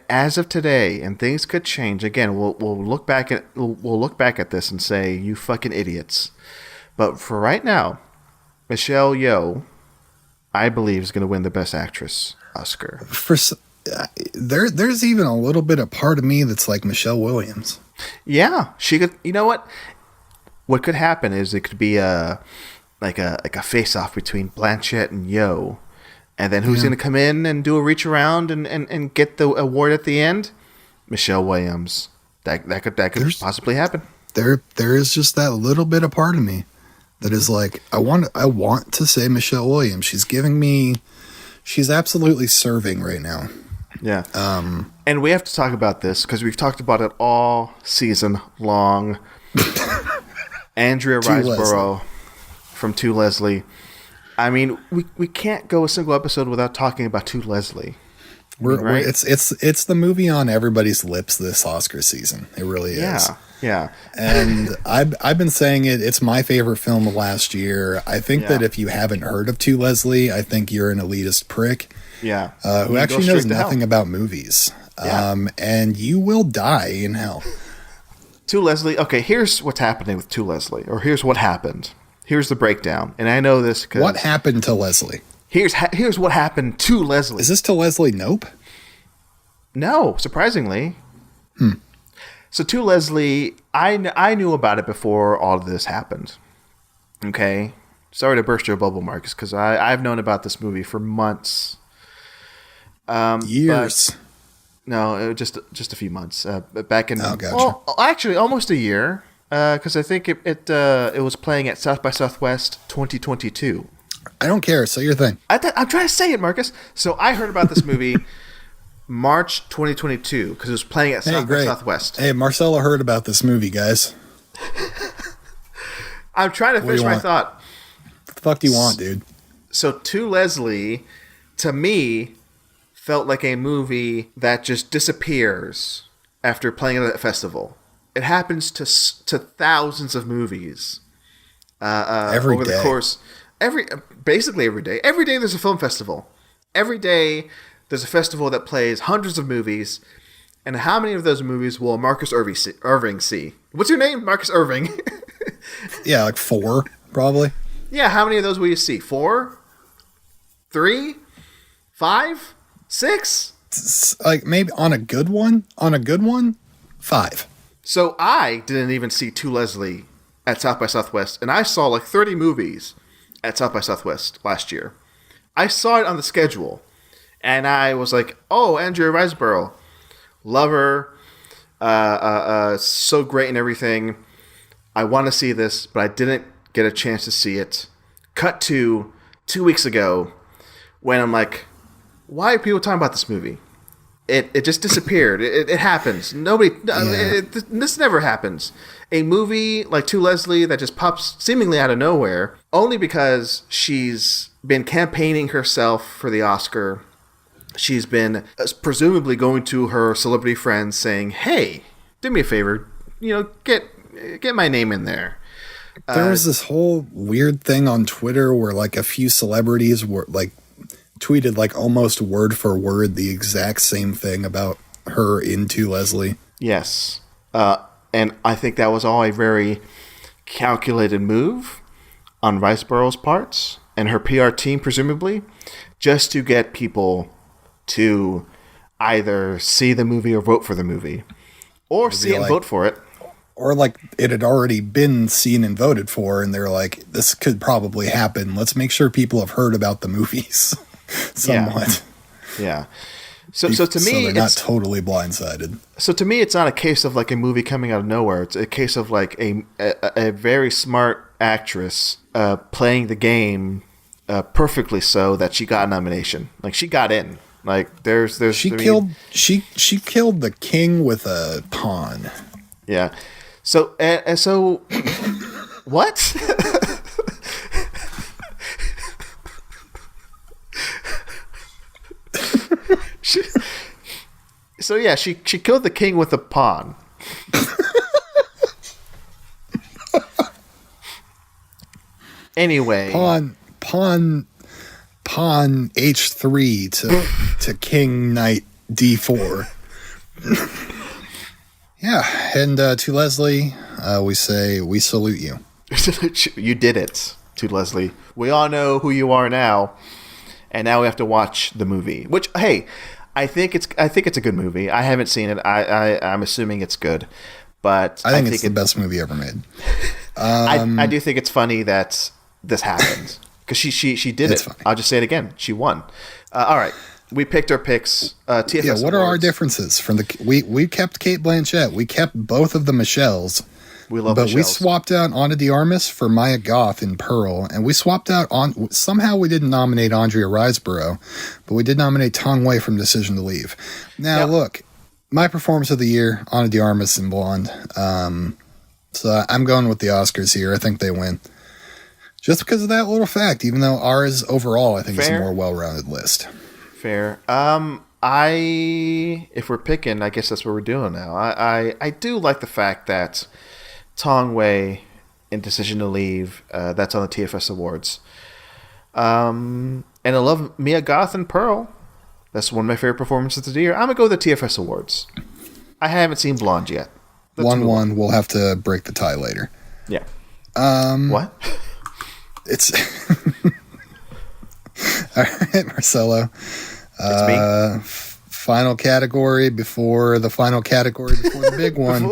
Speaker 1: As of today, and things could change. Again, we'll look back at this and say, you fucking idiots. But for right now, Michelle Yeoh, I believe, is going to win the Best Actress Oscar.
Speaker 2: There's even a little bit of part of me that's like Michelle Williams.
Speaker 1: Yeah, she could. You know what? What could happen is it could be a face-off between Blanchett and Yeoh, and then who's going to come in and do a reach around and get the award at the end? Michelle Williams. That could possibly happen.
Speaker 2: There is just that little bit of part of me that is like, I want to say Michelle Williams. She's absolutely serving right now.
Speaker 1: Yeah. And we have to talk about this because we've talked about it all season long. Andrea Riseborough from To Leslie. I mean, we can't go a single episode without talking about To Leslie. Right?
Speaker 2: It's the movie on everybody's lips this Oscar season. It really is.
Speaker 1: Yeah.
Speaker 2: And I've been saying it. It's my favorite film of last year. I think that if you haven't heard of To Leslie, I think you're an elitist prick.
Speaker 1: Yeah.
Speaker 2: Who actually knows nothing about movies.
Speaker 1: Yeah.
Speaker 2: And you will die in hell.
Speaker 1: To Leslie. Okay, here's what's happening with To Leslie, or here's what happened. Here's the breakdown, and I know this because
Speaker 2: what happened to Leslie.
Speaker 1: Here's what happened to Leslie.
Speaker 2: Is this To Leslie? Nope.
Speaker 1: No, surprisingly. So To Leslie, I knew about it before all of this happened. Okay, sorry to burst your bubble, Marcus, because I've known about this movie for months.
Speaker 2: Years.
Speaker 1: No, just a few months. Back in
Speaker 2: gotcha.
Speaker 1: Well, actually, almost a year. Because I think it was playing at South by Southwest 2022.
Speaker 2: I don't care. Say your thing.
Speaker 1: I'm trying to say it, Marcus. So I heard about this movie March 2022 because it was playing at South by Southwest.
Speaker 2: Hey, Marcelo heard about this movie, guys.
Speaker 1: I'm trying to finish my thought.
Speaker 2: What the fuck do you want, dude?
Speaker 1: So To Leslie, to me, felt like a movie that just disappears after playing at a festival. It happens to thousands of movies
Speaker 2: every
Speaker 1: over
Speaker 2: day.
Speaker 1: The course. Basically every day. Every day there's a film festival. Every day there's a festival that plays hundreds of movies. And how many of those movies will Marcus Irving see? What's your name? Marcus Irving.
Speaker 2: Yeah, like 4, probably.
Speaker 1: Yeah, how many of those will you see? 4? 3? 5? 6?
Speaker 2: Like maybe on a good one. 5.
Speaker 1: So I didn't even see To Leslie at South by Southwest, and I saw like 30 movies at South by Southwest last year. I saw it on the schedule, and I was like, "Oh, Andrea Riseborough, love her, so great and everything. I want to see this, but I didn't get a chance to see it." Cut to 2 weeks ago, when I'm like, "Why are people talking about this movie?" It just disappeared. It happens. This never happens. A movie like To Leslie that just pops seemingly out of nowhere, only because she's been campaigning herself for the Oscar. She's been presumably going to her celebrity friends saying, "Hey, do me a favor, get my name in there.
Speaker 2: There was this whole weird thing on Twitter where like a few celebrities were like tweeted like almost word for word the exact same thing about her into Leslie.
Speaker 1: Yes. And I think that was all a very calculated move on Riceboro's parts and her PR team, presumably, just to get people to either see the movie or vote for the movie, or see it and vote for it.
Speaker 2: Or like it had already been seen and voted for, and they're like, this could probably happen. Let's make sure people have heard about the movies somewhat.
Speaker 1: Yeah. So to me,
Speaker 2: they're not totally blindsided.
Speaker 1: So to me, it's not a case of like a movie coming out of nowhere. It's a case of like a very smart actress playing the game perfectly, so that she got a nomination. Like she got in. Like she killed the king with a pawn. Yeah. So what? She killed the king with a pawn. Anyway,
Speaker 2: pawn h3 to king knight d4. Yeah, and to Leslie, we say we salute you.
Speaker 1: You did it, to Leslie. We all know who you are now, and now we have to watch the movie. Which, hey, I think it's a good movie. I haven't seen it. I'm assuming it's good, but
Speaker 2: I think it's the best movie ever made.
Speaker 1: I do think it's funny that this happened because she did it. Funny. I'll just say it again. She won. All right. We picked our picks. TFS.
Speaker 2: Yeah, what are our differences from we kept Cate Blanchett. We kept both of the Michelles.
Speaker 1: We love
Speaker 2: but
Speaker 1: Michelles.
Speaker 2: We swapped out Ana de Armas for Maya Goth in Pearl, and we swapped out somehow we didn't nominate Andrea Riseborough, but we did nominate Tong Wei from Decision to Leave. Now look, my performance of the year, Ana de Armas in Blonde. So I'm going with the Oscars here. I think they win. Just because of that little fact, even though ours overall I think is a more well-rounded list.
Speaker 1: Fair. If we're picking, I guess that's what we're doing now. I do like the fact that Tong Wei in Decision to Leave, that's on the TFS Awards. And I love Mia Goth and Pearl. That's one of my favorite performances of the year. I'm going to go with the TFS Awards. I haven't seen Blonde yet.
Speaker 2: 1-1. We'll have to break the tie later.
Speaker 1: Yeah. What?
Speaker 2: It's... All right, Marcelo.
Speaker 1: It's me.
Speaker 2: Final category before the final category before the big one.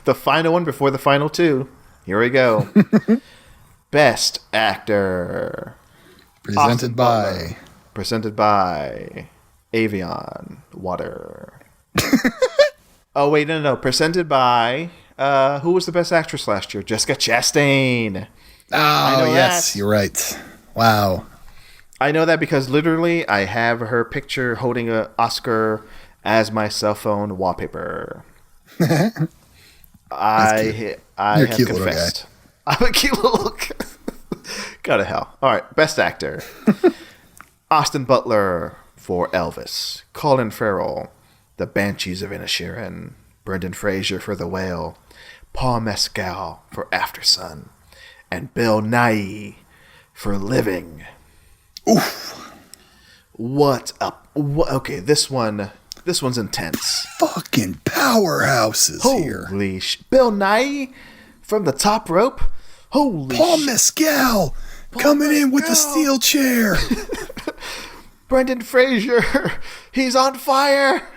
Speaker 1: The final one before the final two. Here we go. Best Actor.
Speaker 2: Presented by
Speaker 1: Avion Water. Oh, wait, no. Presented by... who was the best actress last year? Jessica Chastain.
Speaker 2: Oh, yes, you're right. Wow.
Speaker 1: I know that because literally I have her picture holding an Oscar as my cell phone wallpaper. I have
Speaker 2: cute
Speaker 1: confessed. I'm a cute little guy. Go to hell. All right, Best Actor. Austin Butler for Elvis. Colin Farrell, The Banshees of Inisherin. Brendan Fraser for The Whale. Paul Mescal for Aftersun. And Bill Nighy for Living.
Speaker 2: Oof.
Speaker 1: What up? Okay, this one's intense.
Speaker 2: Fucking powerhouses here.
Speaker 1: Holy Bill Nighy from The Top Rope. Holy
Speaker 2: Paul Mescal coming in with the steel chair.
Speaker 1: Brendan Fraser, he's on fire.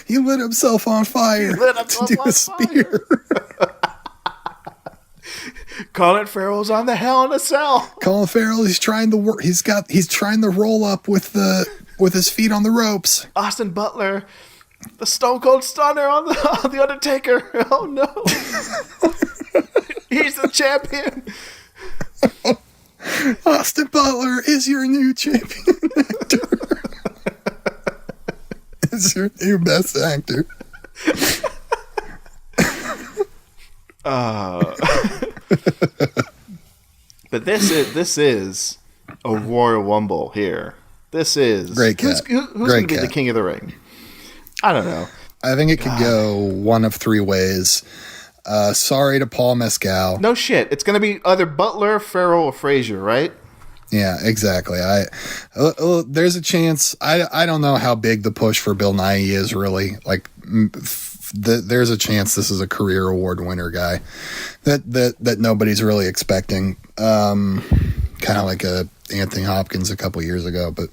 Speaker 2: He lit himself on fire to do a spear.
Speaker 1: Colin Farrell's on the Hell in a Cell.
Speaker 2: Colin Farrell, he's trying to work. He's trying to roll up with his feet on the ropes.
Speaker 1: Austin Butler, the Stone Cold Stunner on the Undertaker. Oh no, he's the champion.
Speaker 2: Austin Butler is your new champion actor. Is your new best actor.
Speaker 1: But this is a Royal Rumble here. This is
Speaker 2: great cat.
Speaker 1: Who's going to be the King of the Ring? I don't know.
Speaker 2: I think it could go one of three ways. Sorry to Paul Mescal.
Speaker 1: No shit. It's going to be either Butler, Farrell, or Frazier, right?
Speaker 2: Yeah, exactly. There's a chance. I don't know how big the push for Bill Nye is really. Like, there's a chance this is a career award winner guy that nobody's really expecting. Kind of like Anthony Hopkins a couple years ago, but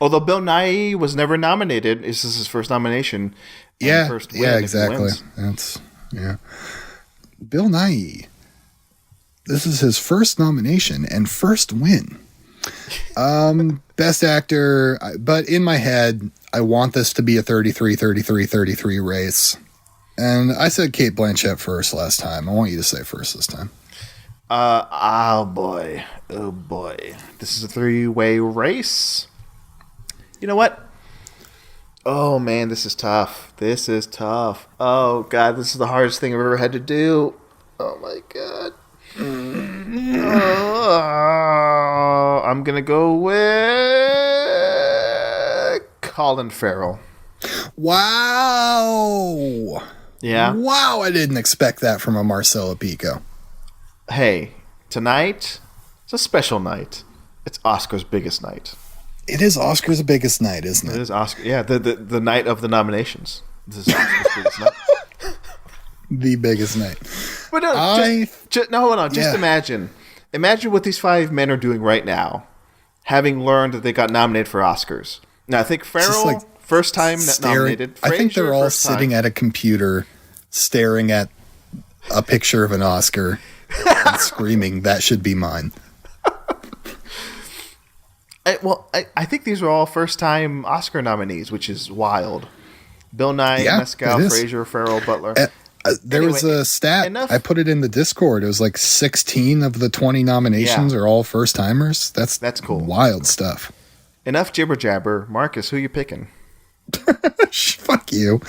Speaker 1: although Bill Nye was never nominated, this is his first nomination.
Speaker 2: Yeah,
Speaker 1: first win
Speaker 2: yeah, exactly. Bill Nye. This is his first nomination and first win. Best actor, but in my head, I want this to be a 33 race. And I said Cate Blanchett first last time. I want you to say first this time.
Speaker 1: Oh boy. This is a 3-way race. You know what? Oh man, this is tough. Oh god, this is the hardest thing I've ever had to do. Oh my god. I'm gonna go with Colin Farrell.
Speaker 2: Wow.
Speaker 1: Yeah.
Speaker 2: Wow, I didn't expect that from a Marcelo Pico.
Speaker 1: Hey, tonight, it's a special night. It's Oscar's biggest night.
Speaker 2: It is Oscar's biggest night, isn't it?
Speaker 1: It is Oscar. Yeah, the night of the nominations. This is Oscar's biggest night.
Speaker 2: The biggest night.
Speaker 1: But no, hold on. Just imagine what these 5 men are doing right now, having learned that they got nominated for Oscars. Now, I think Farrell, first time nominated.
Speaker 2: Frazier, I think they're all sitting at a computer, staring at a picture of an Oscar and screaming, "That should be mine."
Speaker 1: I think these are all first-time Oscar nominees, which is wild. Bill Nye, Mescal, Frazier, Farrell, Butler.
Speaker 2: There was a stat. I put it in the Discord. It was like 16 of the 20 nominations are all first-timers. That's cool. Wild stuff.
Speaker 1: Enough jibber-jabber. Marcus, who you picking?
Speaker 2: Fuck you.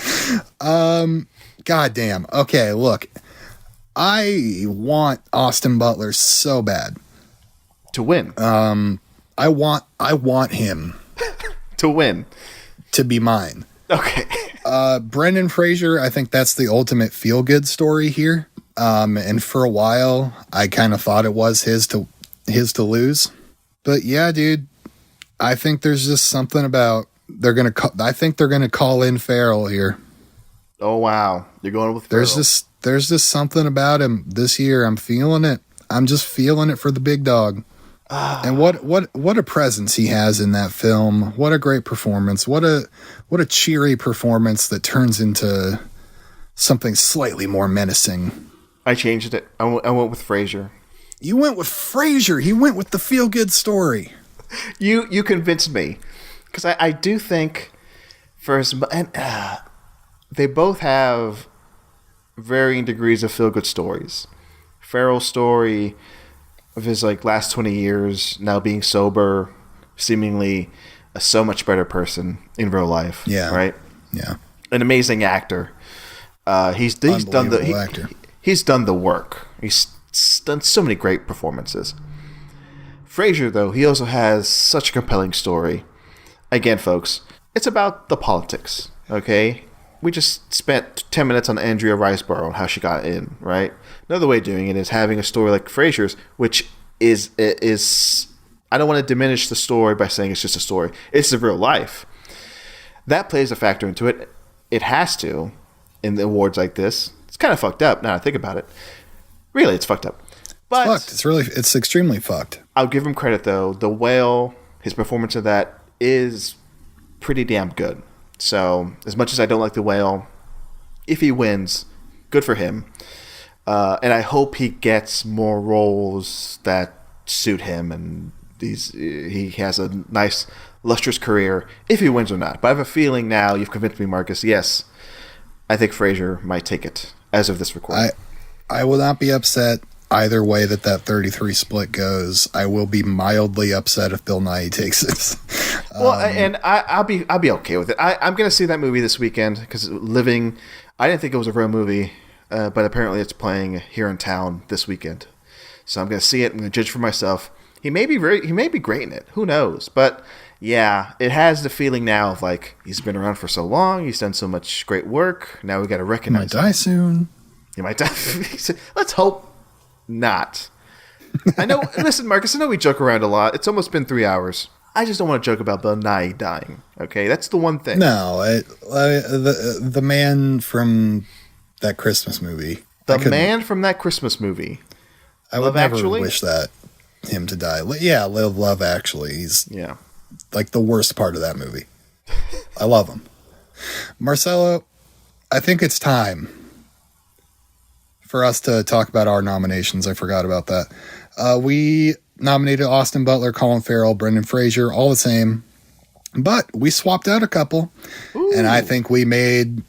Speaker 2: Goddamn. Okay, look. I want Austin Butler so bad.
Speaker 1: To win.
Speaker 2: I want him
Speaker 1: to win,
Speaker 2: to be mine.
Speaker 1: Okay.
Speaker 2: Brendan Fraser, I think that's the ultimate feel-good story here. And for a while, I kind of thought it was his to lose. But yeah, dude, I think there's just something about I think they're gonna call in Farrell here.
Speaker 1: Oh wow, you're going with Farrell.
Speaker 2: There's just something about him this year. I'm feeling it. I'm just feeling it for the big dog. And what a presence he has in that film. What a great performance. What a cheery performance that turns into something slightly more menacing.
Speaker 1: I changed it. I went with Frazier.
Speaker 2: You went with Frazier. He went with the feel-good story.
Speaker 1: You convinced me. Because I do think they both have varying degrees of feel-good stories. Farrell's story of his last 20 years now being sober, seemingly a so much better person in real life.
Speaker 2: Yeah.
Speaker 1: Right?
Speaker 2: Yeah.
Speaker 1: An amazing actor. He's done the work. He's done so many great performances. Frazier, though, he also has such a compelling story. Again, folks, it's about the politics, okay? We just spent 10 minutes on Andrea Riseborough and how she got in, right? Another way of doing it is having a story like Frazier's, which is I don't want to diminish the story by saying it's just a story. It's the real life. That plays a factor into it. It has to in the awards like this. It's kind of fucked up now I think about it. Really, it's fucked up. But
Speaker 2: it's fucked. It's extremely fucked.
Speaker 1: I'll give him credit, though. The Whale, his performance of that is pretty damn good. So, as much as I don't like The Whale, if he wins, good for him. And I hope he gets more roles that suit him and he has a nice, lustrous career, if he wins or not. But I have a feeling now, you've convinced me, Marcus, yes, I think Frazier might take it as of this recording.
Speaker 2: I will not be upset either way that 33 split goes. I will be mildly upset if Bill Nye takes it.
Speaker 1: And I'll be okay with it. I'm going to see that movie this weekend because Living, I didn't think it was a real movie, but apparently it's playing here in town this weekend. So I'm going to see it. I'm going to judge for myself. He may be great in it. Who knows? But Yeah, it has the feeling now of like he's been around for so long, he's done so much great work. Now we got to
Speaker 2: He
Speaker 1: recognize
Speaker 2: might die soon.
Speaker 1: He might die. Let's hope not. I know. Listen, Marcus, I know we joke around a lot. It's almost been 3 hours. I just don't want to joke about Bill Nye dying. Okay, that's the one thing.
Speaker 2: No, the man from that Christmas movie.
Speaker 1: The man from that Christmas movie.
Speaker 2: I would never wish that him to die. Yeah, Love Actually. He's like the worst part of that movie. I love him. Marcelo, I think it's time for us to talk about our nominations. I forgot about that. We nominated Austin Butler, Colin Farrell, Brendan Fraser, all the same. But we swapped out a couple. Ooh. And I think we made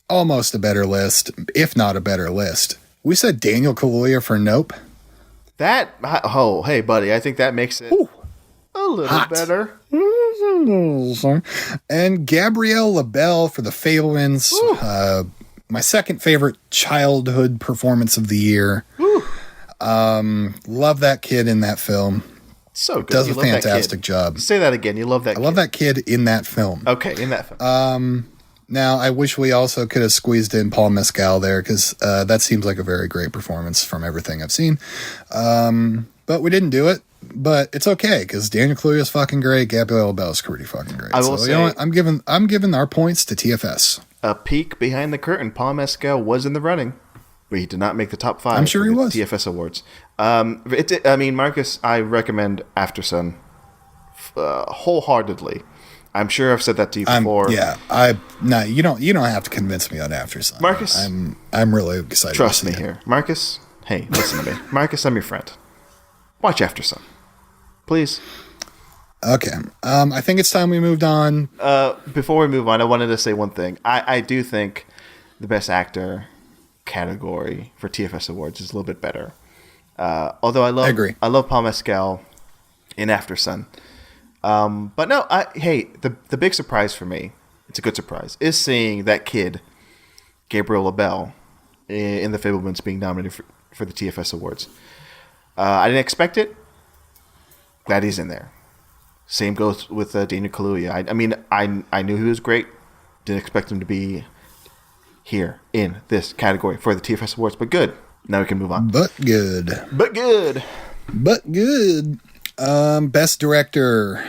Speaker 2: almost a better list, if not a better list. We said Daniel Kaluuya for Nope.
Speaker 1: Hey, buddy, I think that makes it a little better.
Speaker 2: And Gabrielle LaBelle for The Fabelmans. My second favorite childhood performance of the year. Love that kid in that film.
Speaker 1: So good.
Speaker 2: Does a fantastic job.
Speaker 1: Say that again. You love that kid.
Speaker 2: I love that kid in that film.
Speaker 1: Okay, in that film.
Speaker 2: Now, I wish we also could have squeezed in Paul Mescal there, because that seems like a very great performance from everything I've seen. But we didn't do it. But it's okay, because Daniel Kaluuya is fucking great. Gabrielle LaBelle is pretty fucking great.
Speaker 1: I will say,
Speaker 2: you know what? I'm giving our points to TFS.
Speaker 1: A peek behind the curtain. Paul Mescal was in the running, but he did not make the top 5.
Speaker 2: I'm sure he was.
Speaker 1: TFS Awards. Marcus, I recommend After Sun wholeheartedly. I'm sure I've said that to you before.
Speaker 2: You don't have to convince me on After Sun.
Speaker 1: Marcus,
Speaker 2: I'm really excited.
Speaker 1: Trust me here, Marcus. Hey, listen to me, Marcus. I'm your friend. Watch After Sun, please.
Speaker 2: Okay. I think it's time we moved on.
Speaker 1: Before we move on, I wanted to say one thing. I do think the Best Actor category for TFS Awards is a little bit better. Although I love Paul Mescal in After Sun. But no, the big surprise for me, it's a good surprise, is seeing that kid, Gabrielle LaBelle, in The Fabelmans being nominated for the TFS Awards. I didn't expect it. Glad he's in there. Same goes with Daniel Kaluuya. I knew he was great. Didn't expect him to be here in this category for the TFS Awards, but good. Now we can move on.
Speaker 2: But good. Best Director.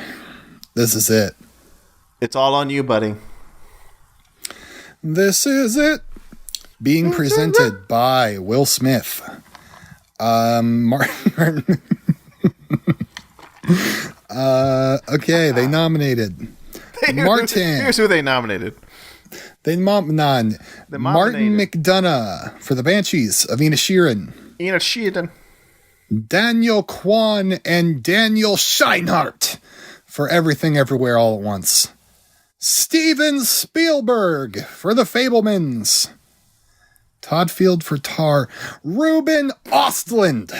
Speaker 2: This is it.
Speaker 1: It's all on you, buddy.
Speaker 2: This is it. Being presented by Will Smith. Martin. They nominated Martin.
Speaker 1: Here's who they nominated.
Speaker 2: Martin McDonough for The Banshees of Inisherin. Daniel Kwan and Daniel Scheinhardt for Everything Everywhere All at Once. Steven Spielberg for The Fabelmans. Todd Field for Tar. Ruben Östlund,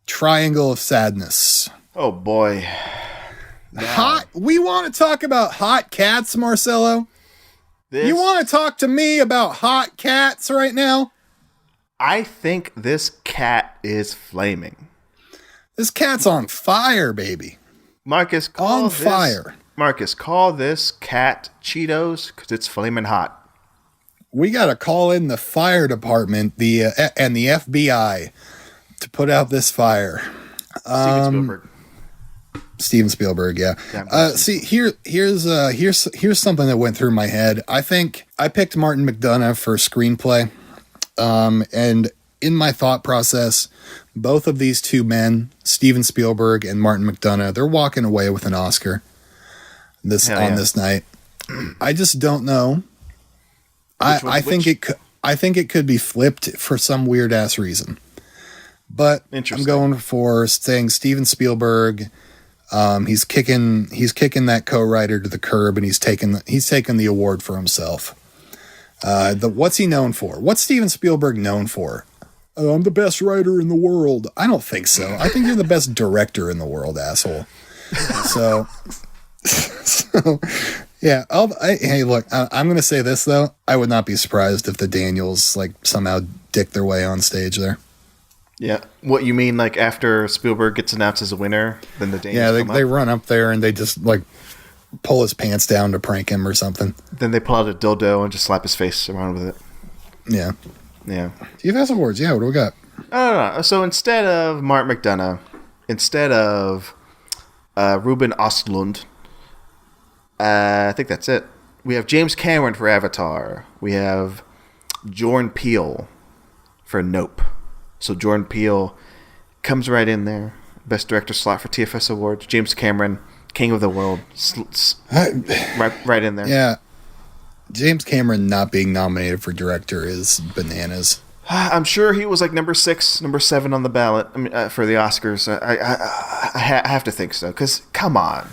Speaker 2: Triangle of Sadness.
Speaker 1: Oh boy.
Speaker 2: We want to talk about hot cats, Marcelo? You want to talk to me about hot cats right now?
Speaker 1: I think this cat is flaming.
Speaker 2: This cat's on fire, baby.
Speaker 1: Marcus, call this cat Cheetos, because it's flaming hot.
Speaker 2: We got to call in the fire department and the FBI to put out this fire. Steven Spielberg, yeah. Here's something that went through my head. I think I picked Martin McDonough for screenplay. And in my thought process, both of these two men, Steven Spielberg and Martin McDonough, they're walking away with an Oscar this night. I just don't know. I think it could be flipped for some weird ass reason. But I'm going for saying Steven Spielberg. He's kicking that co-writer to the curb, and he's taken the award for himself. What's he known for? What's Steven Spielberg known for? I'm the best writer in the world. I don't think so. I think you're the best director in the world, asshole. So yeah. Hey, look, I'm going to say this though. I would not be surprised if the Daniels somehow dick their way on stage there.
Speaker 1: Yeah. What you mean, like after Spielberg gets announced as a winner, then the Daniels come
Speaker 2: they
Speaker 1: up?
Speaker 2: run up there and they just like pull his pants down to prank him or something.
Speaker 1: Then they pull out a dildo and just slap his face around with it.
Speaker 2: Yeah.
Speaker 1: Yeah.
Speaker 2: TFS Awards. Yeah, what do we got?
Speaker 1: I don't know. So instead of Mark McDonough, instead of Ruben Östlund, I think that's it. We have James Cameron for Avatar. We have Jordan Peele for Nope. So Jordan Peele comes right in there. Best director slot for TFS Awards. James Cameron, King of the World, right in there.
Speaker 2: Yeah. James Cameron not being nominated for director is bananas.
Speaker 1: I'm sure he was like number 6, number 7 on the ballot. I mean, for the Oscars. I have to think so. Because, come on.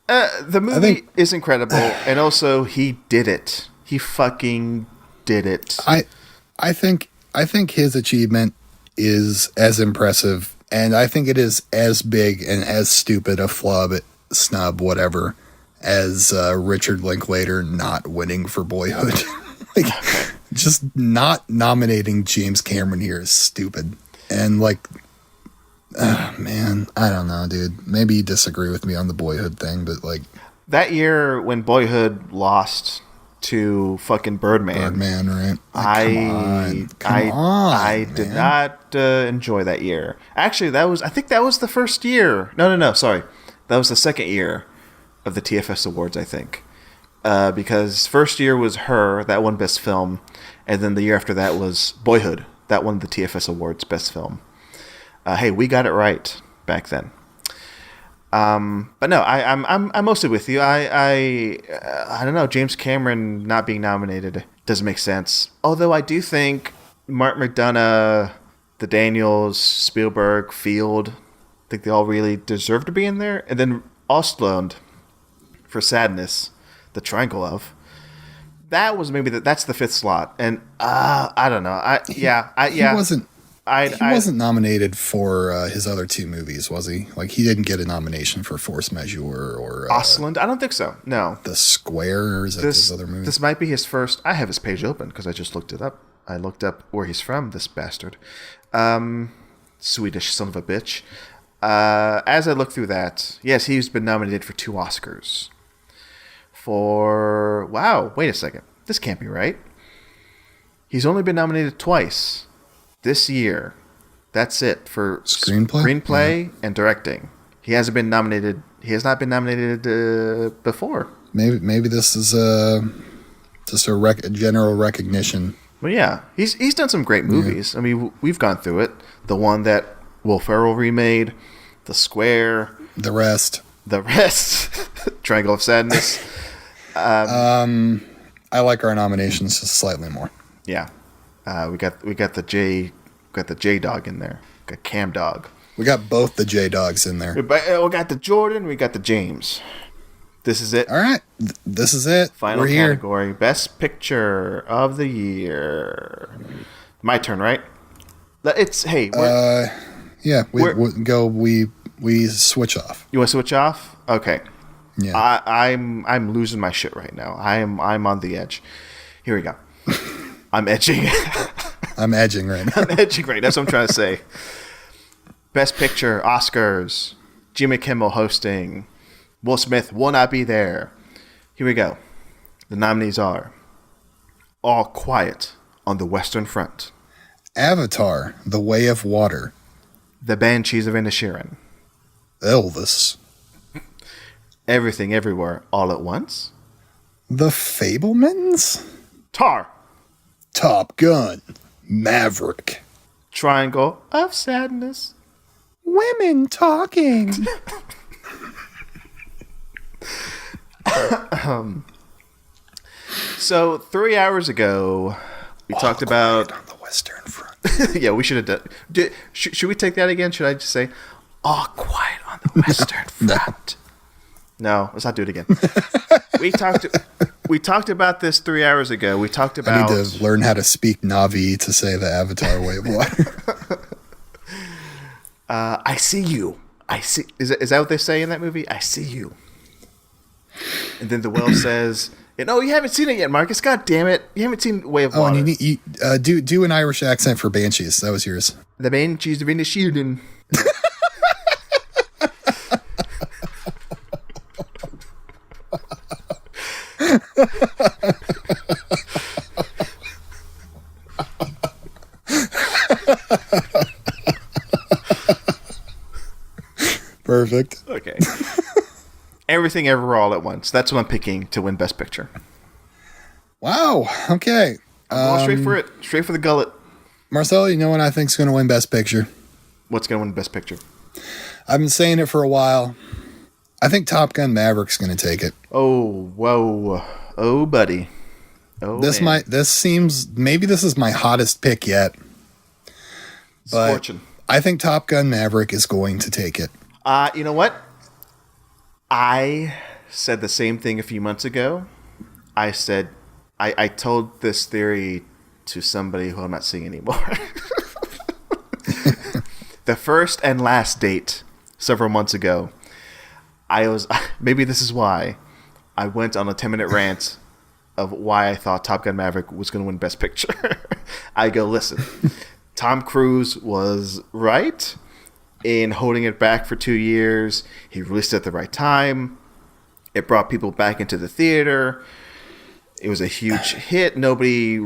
Speaker 1: The movie is incredible. And also, he did it. He fucking did it.
Speaker 2: I think his achievement is as impressive. And I think it is as big and as stupid a snub, whatever, as Richard Linklater not winning for Boyhood. Like, just not nominating James Cameron here is stupid. And like, man, I don't know, dude. Maybe you disagree with me on the Boyhood thing, but like
Speaker 1: that year when Boyhood lost to fucking Birdman,
Speaker 2: right? Like,
Speaker 1: I did not enjoy that year. Actually, I think that was the first year. No, sorry, that was the second year of the TFS Awards, I think. Because first year was Her, that won Best Film, and then the year after that was Boyhood, that won the TFS Awards Best Film. Hey, we got it right back then. But no, I'm mostly with you. I don't know. James Cameron not being nominated doesn't make sense. Although I do think Mark McDonough, the Daniels, Spielberg, Field, I think they all really deserve to be in there. And then Östlund for Sadness. The triangle of that was maybe that's the 5th slot, and I don't know. He
Speaker 2: wasn't nominated for his other 2 movies, was he? Like, he didn't get a nomination for Force Majeure or
Speaker 1: Östlund. I don't think so. No,
Speaker 2: The Square, or is that his other movie?
Speaker 1: This might be his first. I have his page open because I just looked it up. I looked up where he's from. This bastard, Swedish son of a bitch. As I look through that, yes, he's been nominated for 2 Oscars. Wow, wait a second. This can't be right. He's only been nominated twice this year. That's it for screenplay and directing. He hasn't been nominated. He has not been nominated before.
Speaker 2: Maybe this is just a general recognition.
Speaker 1: Well, yeah, he's done some great movies. Yeah. I mean, we've gone through it. The one that Will Ferrell remade, The Square,
Speaker 2: The Rest,
Speaker 1: Triangle of Sadness.
Speaker 2: I like our nominations just slightly more.
Speaker 1: Yeah, we got the J Dog in there. Got Cam Dog.
Speaker 2: We got both the J Dogs in there.
Speaker 1: We got the Jordan. We got the James. This is it.
Speaker 2: All right, this is it.
Speaker 1: Final category: here. Best Picture of the Year. My turn, right? It's
Speaker 2: yeah. We switch off.
Speaker 1: You want to switch off? Okay.
Speaker 2: Yeah.
Speaker 1: I'm losing my shit right now. I'm on the edge. Here we go. I'm edging.
Speaker 2: I'm edging right now.
Speaker 1: I'm edging right now. That's what I'm trying to say. Best Picture, Oscars, Jimmy Kimmel hosting. Will Smith will not be there. Here we go. The nominees are All Quiet on the Western Front,
Speaker 2: Avatar, The Way of Water,
Speaker 1: The Banshees of Inisherin,
Speaker 2: Elvis,
Speaker 1: Everything Everywhere All at Once,
Speaker 2: The Fabelmans,
Speaker 1: Tar,
Speaker 2: Top Gun, Maverick,
Speaker 1: Triangle of Sadness,
Speaker 2: Women Talking.
Speaker 1: So 3 hours ago, we talked about
Speaker 2: on the Western Front.
Speaker 1: Yeah, we should have done. Should we take that again? Should I just say, "All quiet on the Western Front"? No, let's not do it again. We talked about this 3 hours ago. We talked about.
Speaker 2: I need to learn how to speak Na'vi to say the Avatar Way of Water.
Speaker 1: I see you. I see. Is that what they say in that movie? I see you. And then the whale says, No, you haven't seen it yet, Marcus. God damn it. You haven't seen Way of Water.
Speaker 2: Oh, and you do an Irish accent for Banshees. That was yours.
Speaker 1: The Banshees of Inisherin.
Speaker 2: Perfect.
Speaker 1: Okay. Everything Ever All at Once. That's what I'm picking to win Best Picture.
Speaker 2: Wow. Okay.
Speaker 1: I'm going straight for it. Straight for the gullet.
Speaker 2: Marcelo, you know what I think's going to win Best Picture?
Speaker 1: What's going to win Best Picture?
Speaker 2: I've been saying it for a while. I think Top Gun Maverick's going to take it.
Speaker 1: Oh, whoa. Oh, buddy. Oh, man.
Speaker 2: Maybe this is my hottest pick yet. But
Speaker 1: Scorching.
Speaker 2: I think Top Gun Maverick is going to take it.
Speaker 1: You know what? I said the same thing a few months ago. I said, I told this theory to somebody who I'm not seeing anymore. The first and last date several months ago, maybe this is why, I went on a 10-minute rant of why I thought Top Gun Maverick was going to win Best Picture. I go, listen, Tom Cruise was right in holding it back for 2 years. He released it at the right time. It brought people back into the theater. It was a huge hit. Nobody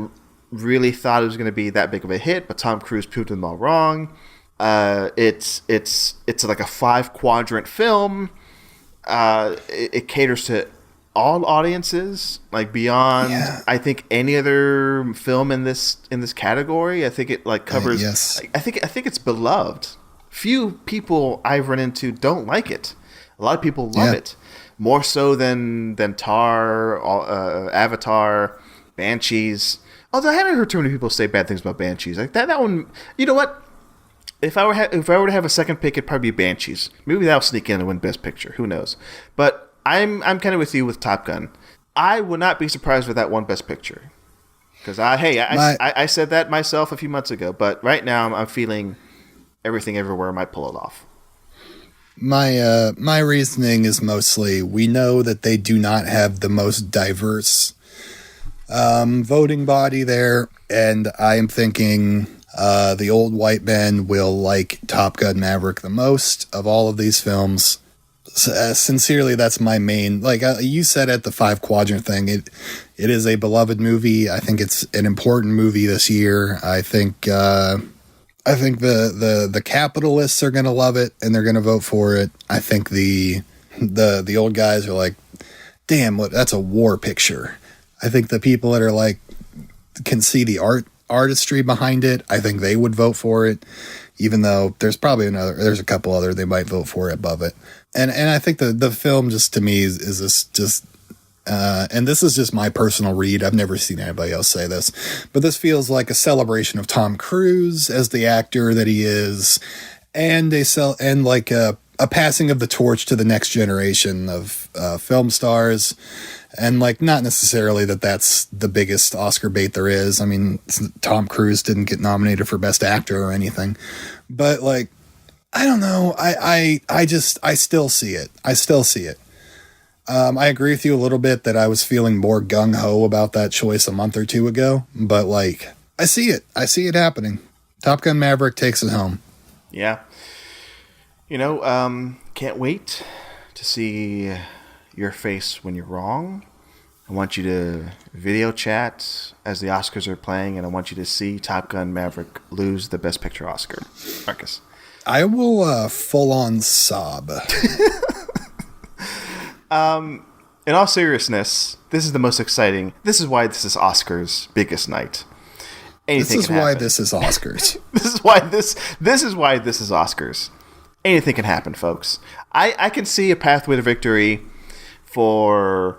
Speaker 1: really thought it was going to be that big of a hit, but Tom Cruise proved them all wrong. It's like a 5-quadrant film. It caters to all audiences, like beyond I think any other film in this category. I think it like covers.
Speaker 2: Yes.
Speaker 1: I think it's beloved. Few people I've run into don't like it. A lot of people love it more so than Tar, Avatar, Banshees. Although I haven't heard too many people say bad things about Banshees. Like that one. You know what? If I were to have a second pick, it'd probably be Banshees. Maybe that'll sneak in and win Best Picture. Who knows? But I'm kind of with you with Top Gun. I would not be surprised if that won Best Picture. Because I said that myself a few months ago. But right now I'm feeling Everything Everywhere might pull it off.
Speaker 2: My reasoning is mostly we know that they do not have the most diverse voting body there, and I'm thinking the old white men will like Top Gun Maverick the most of all of these films. Sincerely, that's my main. Like you said at the 5-quadrant thing, it is a beloved movie. I think it's an important movie this year. I think the capitalists are going to love it and they're going to vote for it. I think the old guys are like, damn, that's a war picture. I think the people that are like can see the artistry behind it, I think they would vote for it, even though there's a couple other they might vote for it above it. And I think the film just to me is this just and this is just my personal read. I've never seen anybody else say this, but this feels like a celebration of Tom Cruise as the actor that he is, and like a passing of the torch to the next generation of film stars. And like, not necessarily that's the biggest Oscar bait there is. I mean, Tom Cruise didn't get nominated for Best Actor or anything, but like, I don't know. I still see it. I still see it. I agree with you a little bit that I was feeling more gung ho about that choice a month or two ago, but like, I see it. I see it happening. Top Gun Maverick takes it home.
Speaker 1: Yeah. Can't wait to see your face when you're wrong. I want you to video chat as the Oscars are playing, and I want you to see Top Gun Maverick lose the Best Picture Oscar. Marcus.
Speaker 2: I will full on sob.
Speaker 1: In all seriousness, this is the most exciting. This is why this is Oscars' biggest night. Anything
Speaker 2: this is
Speaker 1: can
Speaker 2: why
Speaker 1: happen.
Speaker 2: this is Oscars.
Speaker 1: This is why this is Oscars. Anything can happen, folks. I can see a pathway to victory for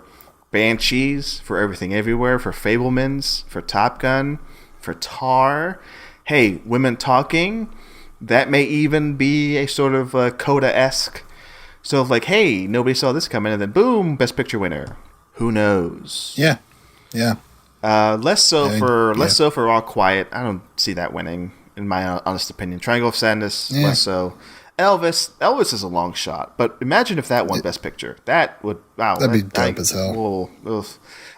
Speaker 1: Banshees, for Everything Everywhere, for Fabelmans, for Top Gun, for Tar. Hey, Women Talking. That may even be a sort of Coda-esque. So like, hey, nobody saw this coming, and then boom, Best Picture winner. Who knows?
Speaker 2: Yeah.
Speaker 1: Less so for All Quiet. I don't see that winning, in my honest opinion. Triangle of Sadness, less so. Elvis is a long shot, but imagine if that won Best Picture. That would
Speaker 2: That'd be dope as hell.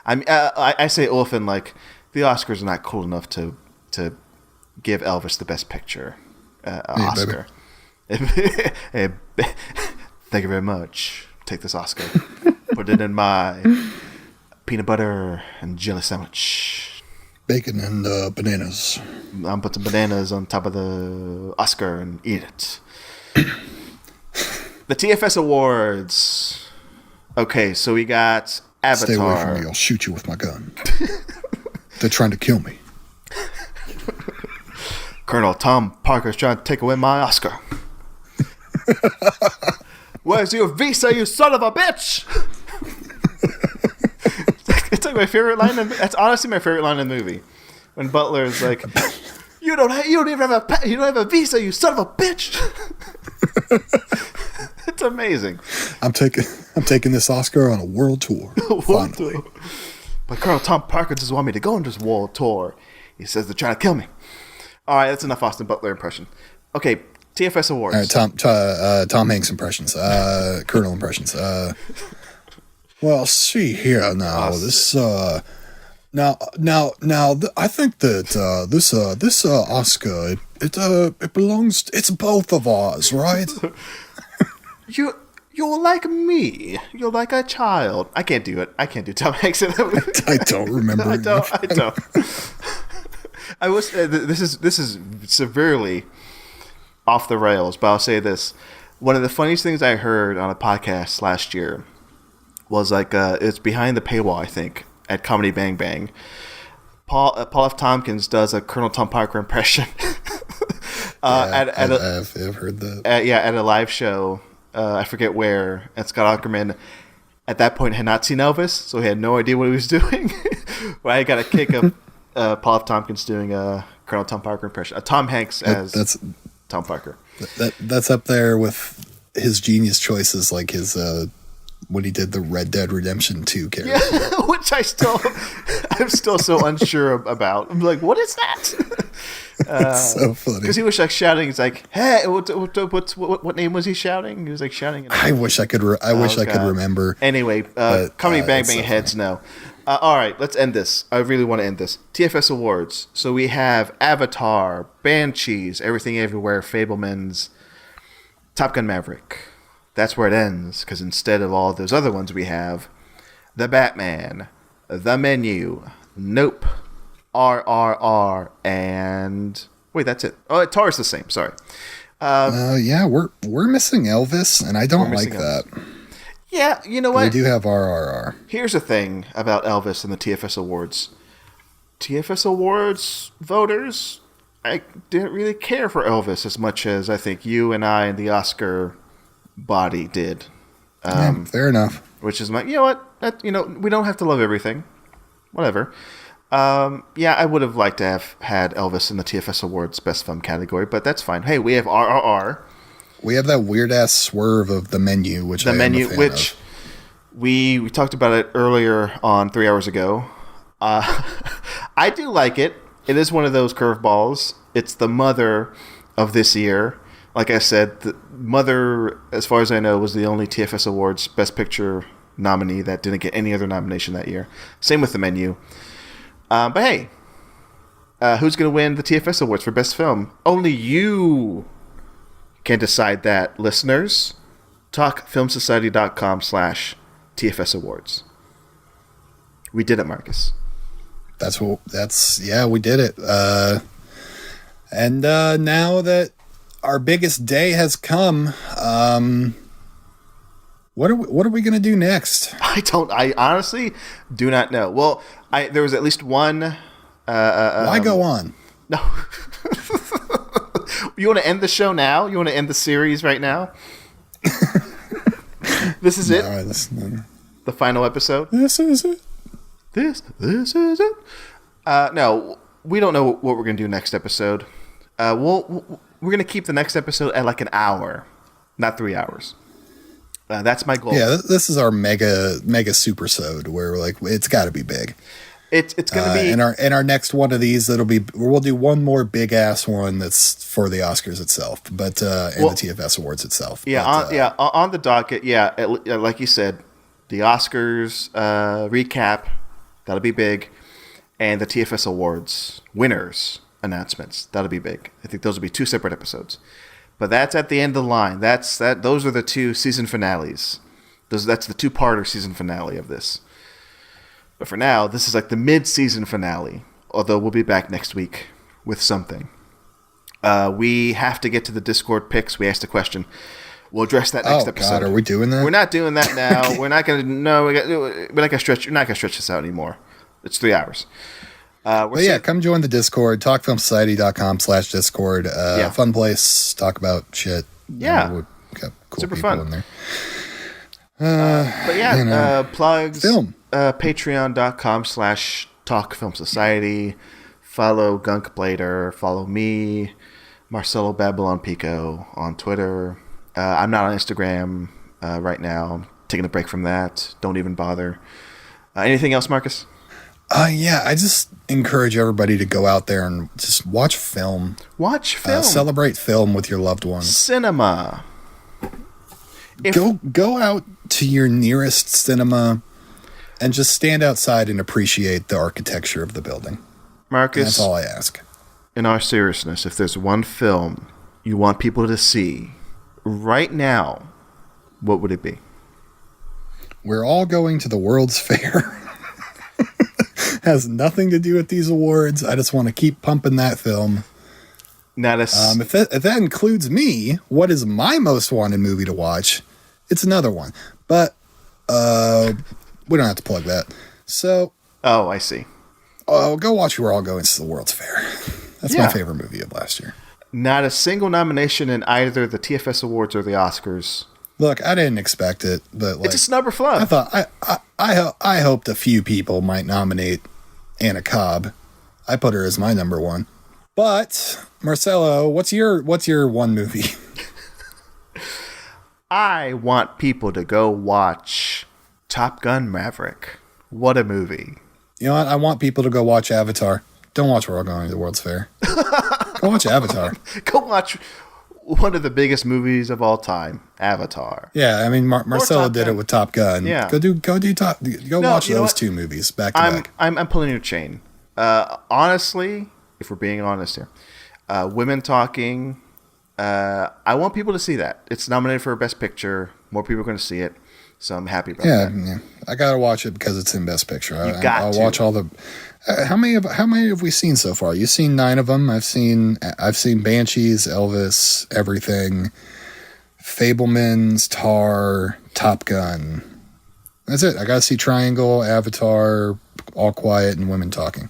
Speaker 1: I say often, like, the Oscars are not cool enough to give Elvis the Best Picture Oscar. Hey, thank you very much. Take this Oscar. Put it in my peanut butter and jelly sandwich.
Speaker 2: Bacon and bananas.
Speaker 1: I'm put some bananas on top of the Oscar and eat it. The TFS Awards. Okay, so we got Avatar.
Speaker 2: Stay away from me. I'll shoot you with my gun. They're trying to kill me.
Speaker 1: Colonel Tom Parker's trying to take away my Oscar. Where's your visa, you son of a bitch? It's like my favorite line. That's honestly my favorite line in the movie. When Butler is like, "You don't even have a visa, you son of a bitch." It's amazing.
Speaker 2: I'm taking this Oscar on a world tour. Finally.
Speaker 1: But Colonel Tom Parker doesn't want me to go on this world tour. He says they're trying to kill me. All right, that's enough Austin Butler impression. Okay, TFS Awards.
Speaker 2: All right, Tom Hanks impressions. Colonel impressions. Well, see here now. This I think that this Oscar it belongs. It's both of ours, right?
Speaker 1: You're like me. You're like a child. I can't do it. I can't do Tom Hanks in that movie.
Speaker 2: I don't remember.
Speaker 1: I don't. I was. This is severely off the rails, but I'll say this: one of the funniest things I heard on a podcast last year was like it's behind the paywall, I think, at Comedy Bang Bang. Paul F. Tompkins does a Colonel Tom Parker impression.
Speaker 2: I've heard that.
Speaker 1: At a live show. I forget where. And Scott Aukerman, at that point, had not seen Elvis, so he had no idea what he was doing. But I got a kick of Paul F. Tompkins doing a Colonel Tom Parker impression. Tom Hanks as Tom Parker.
Speaker 2: That's up there with his genius choices, like his when he did the Red Dead Redemption 2 character.
Speaker 1: Yeah, which I'm still so unsure about. I'm like, what is that?
Speaker 2: It's so funny
Speaker 1: because he was like shouting. He's like, "Hey, what name was he shouting?" He was like shouting.
Speaker 2: I wish I could remember.
Speaker 1: Anyway, Comedy Bang Bang heads no. All right, let's end this. I really want to end this. TFS Awards. So we have Avatar, Banshees, Everything Everywhere, Fablemans, Top Gun Maverick. That's where it ends, because instead of all those other ones we have The Batman, The Menu, Nope, RRR, and... Wait, that's it. Oh, Tar's the same, sorry.
Speaker 2: Yeah, we're missing Elvis, and I don't like that.
Speaker 1: Yeah, you know what?
Speaker 2: We do have RRR.
Speaker 1: Here's the thing about Elvis and the TFS Awards. TFS Awards voters, I didn't really care for Elvis as much as I think you and I and the Oscar body did.
Speaker 2: Fair enough.
Speaker 1: Which is you know what? We don't have to love everything. Whatever. I would have liked to have had Elvis in the TFS Awards Best Film category, but that's fine. Hey, we have RRR. We
Speaker 2: have that weird ass swerve of The Menu, which
Speaker 1: we talked about it earlier on 3 hours ago. I do like it. It is one of those curveballs. It's the mother of this year. Like I said, the mother, as far as I know, was the only TFS Awards Best Picture nominee that didn't get any other nomination that year. Same with The Menu. But hey, who's going to win the TFS Awards for Best Film? Only you can decide that, listeners. TalkFilmSociety.com/TFS Awards. We did it, Marcus.
Speaker 2: We did it. And now that our biggest day has come, what are we going to do next?
Speaker 1: I honestly do not know. Well, there was at least one.
Speaker 2: Why go on?
Speaker 1: No. You want to end the show now? You want to end the series right now? This is it? The final episode?
Speaker 2: This is it?
Speaker 1: This is it? No, we don't know what we're going to do next episode. We're going to keep the next episode at like an hour, not 3 hours. That's my goal.
Speaker 2: Yeah, this is our mega supersode where we're like, it's got to be big.
Speaker 1: It's going to be
Speaker 2: in our next one of these. We'll do one more big ass one that's for the Oscars itself, but the TFS Awards itself.
Speaker 1: Yeah, on the docket. Yeah, like you said, the Oscars recap, that'll be big, and the TFS Awards winners announcements, that'll be big. I think those will be 2 separate episodes, but that's at the end of the line. Those are the 2 season finales. That's the 2-parter season finale of this. But for now, this is like the mid-season finale, although we'll be back next week with something. We have to get to the Discord picks. We asked a question. We'll address that next episode.
Speaker 2: God, are we doing that?
Speaker 1: We're not doing that now. We're not going to. No, we're not going to stretch. You're not going to stretch this out anymore. It's 3 hours.
Speaker 2: Come join the Discord. Talkfilmsociety.com/Discord. Fun place. Talk about shit.
Speaker 1: Yeah,
Speaker 2: we've got cool
Speaker 1: super
Speaker 2: people
Speaker 1: fun
Speaker 2: in there.
Speaker 1: Plugs.
Speaker 2: Film.
Speaker 1: Patreon.com/TalkFilmSociety. Follow Gunk Blader. Follow me, Marcelo Babylon Pico on Twitter. I'm not on Instagram right now. I'm taking a break from that. Don't even bother. Anything else, Marcus?
Speaker 2: I just encourage everybody to go out there and just watch film.
Speaker 1: Watch film.
Speaker 2: Celebrate film with your loved ones.
Speaker 1: Cinema.
Speaker 2: Go out to your nearest cinema and just stand outside and appreciate the architecture of the building.
Speaker 1: Marcus,
Speaker 2: that's all I ask.
Speaker 1: In our seriousness, if there's one film you want people to see right now, what would it be?
Speaker 2: We're all going to the World's Fair. Has nothing to do with these awards. I just want to keep pumping that film. If that includes me, what is my most wanted movie to watch? It's another one. But we don't have to plug that. So.
Speaker 1: Oh, I see.
Speaker 2: Go watch We're All Going to the World's Fair. That's my favorite movie of last year.
Speaker 1: Not a single nomination in either the TFS Awards or the Oscars.
Speaker 2: Look, I didn't expect it, but
Speaker 1: it's a snub or flub.
Speaker 2: I thought I hoped a few people might nominate Anna Cobb. I put her as my number 1. But Marcelo, what's your one movie?
Speaker 1: I want people to go watch Top Gun Maverick. What a movie.
Speaker 2: You know what? I want people to go watch Avatar. Don't watch We're All Going to the World's Fair. Go watch Avatar.
Speaker 1: Go watch one of the biggest movies of all time, Avatar.
Speaker 2: Yeah, I mean Marcelo did it with Top Gun.
Speaker 1: Yeah.
Speaker 2: Go watch those 2 movies back to back.
Speaker 1: I'm pulling your chain. Honestly, if we're being honest here, Women Talking. I want people to see that. It's nominated for Best Picture. More people are going to see it, so I'm happy about that.
Speaker 2: Yeah, I gotta watch it because it's in Best Picture.
Speaker 1: I'll
Speaker 2: watch all the. How many have we seen so far? You've seen 9 of them. I've seen Banshees, Elvis, Everything, Fabelmans, Tar, Top Gun. That's it. I gotta see Triangle, Avatar, All Quiet, and Women Talking.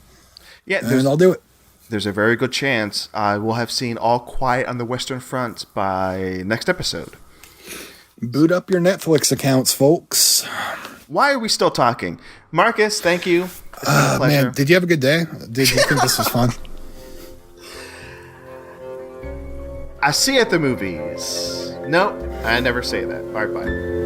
Speaker 1: Yeah,
Speaker 2: and I'll do it.
Speaker 1: There's a very good chance I will have seen All Quiet on the Western Front by next episode.
Speaker 2: Boot up your Netflix accounts, folks.
Speaker 1: Why are we still talking? Marcus, thank you. It's been a pleasure.
Speaker 2: Man, did you have a good day? Did you think this was fun?
Speaker 1: I see you at the movies. Nope, I never say that. Bye-bye.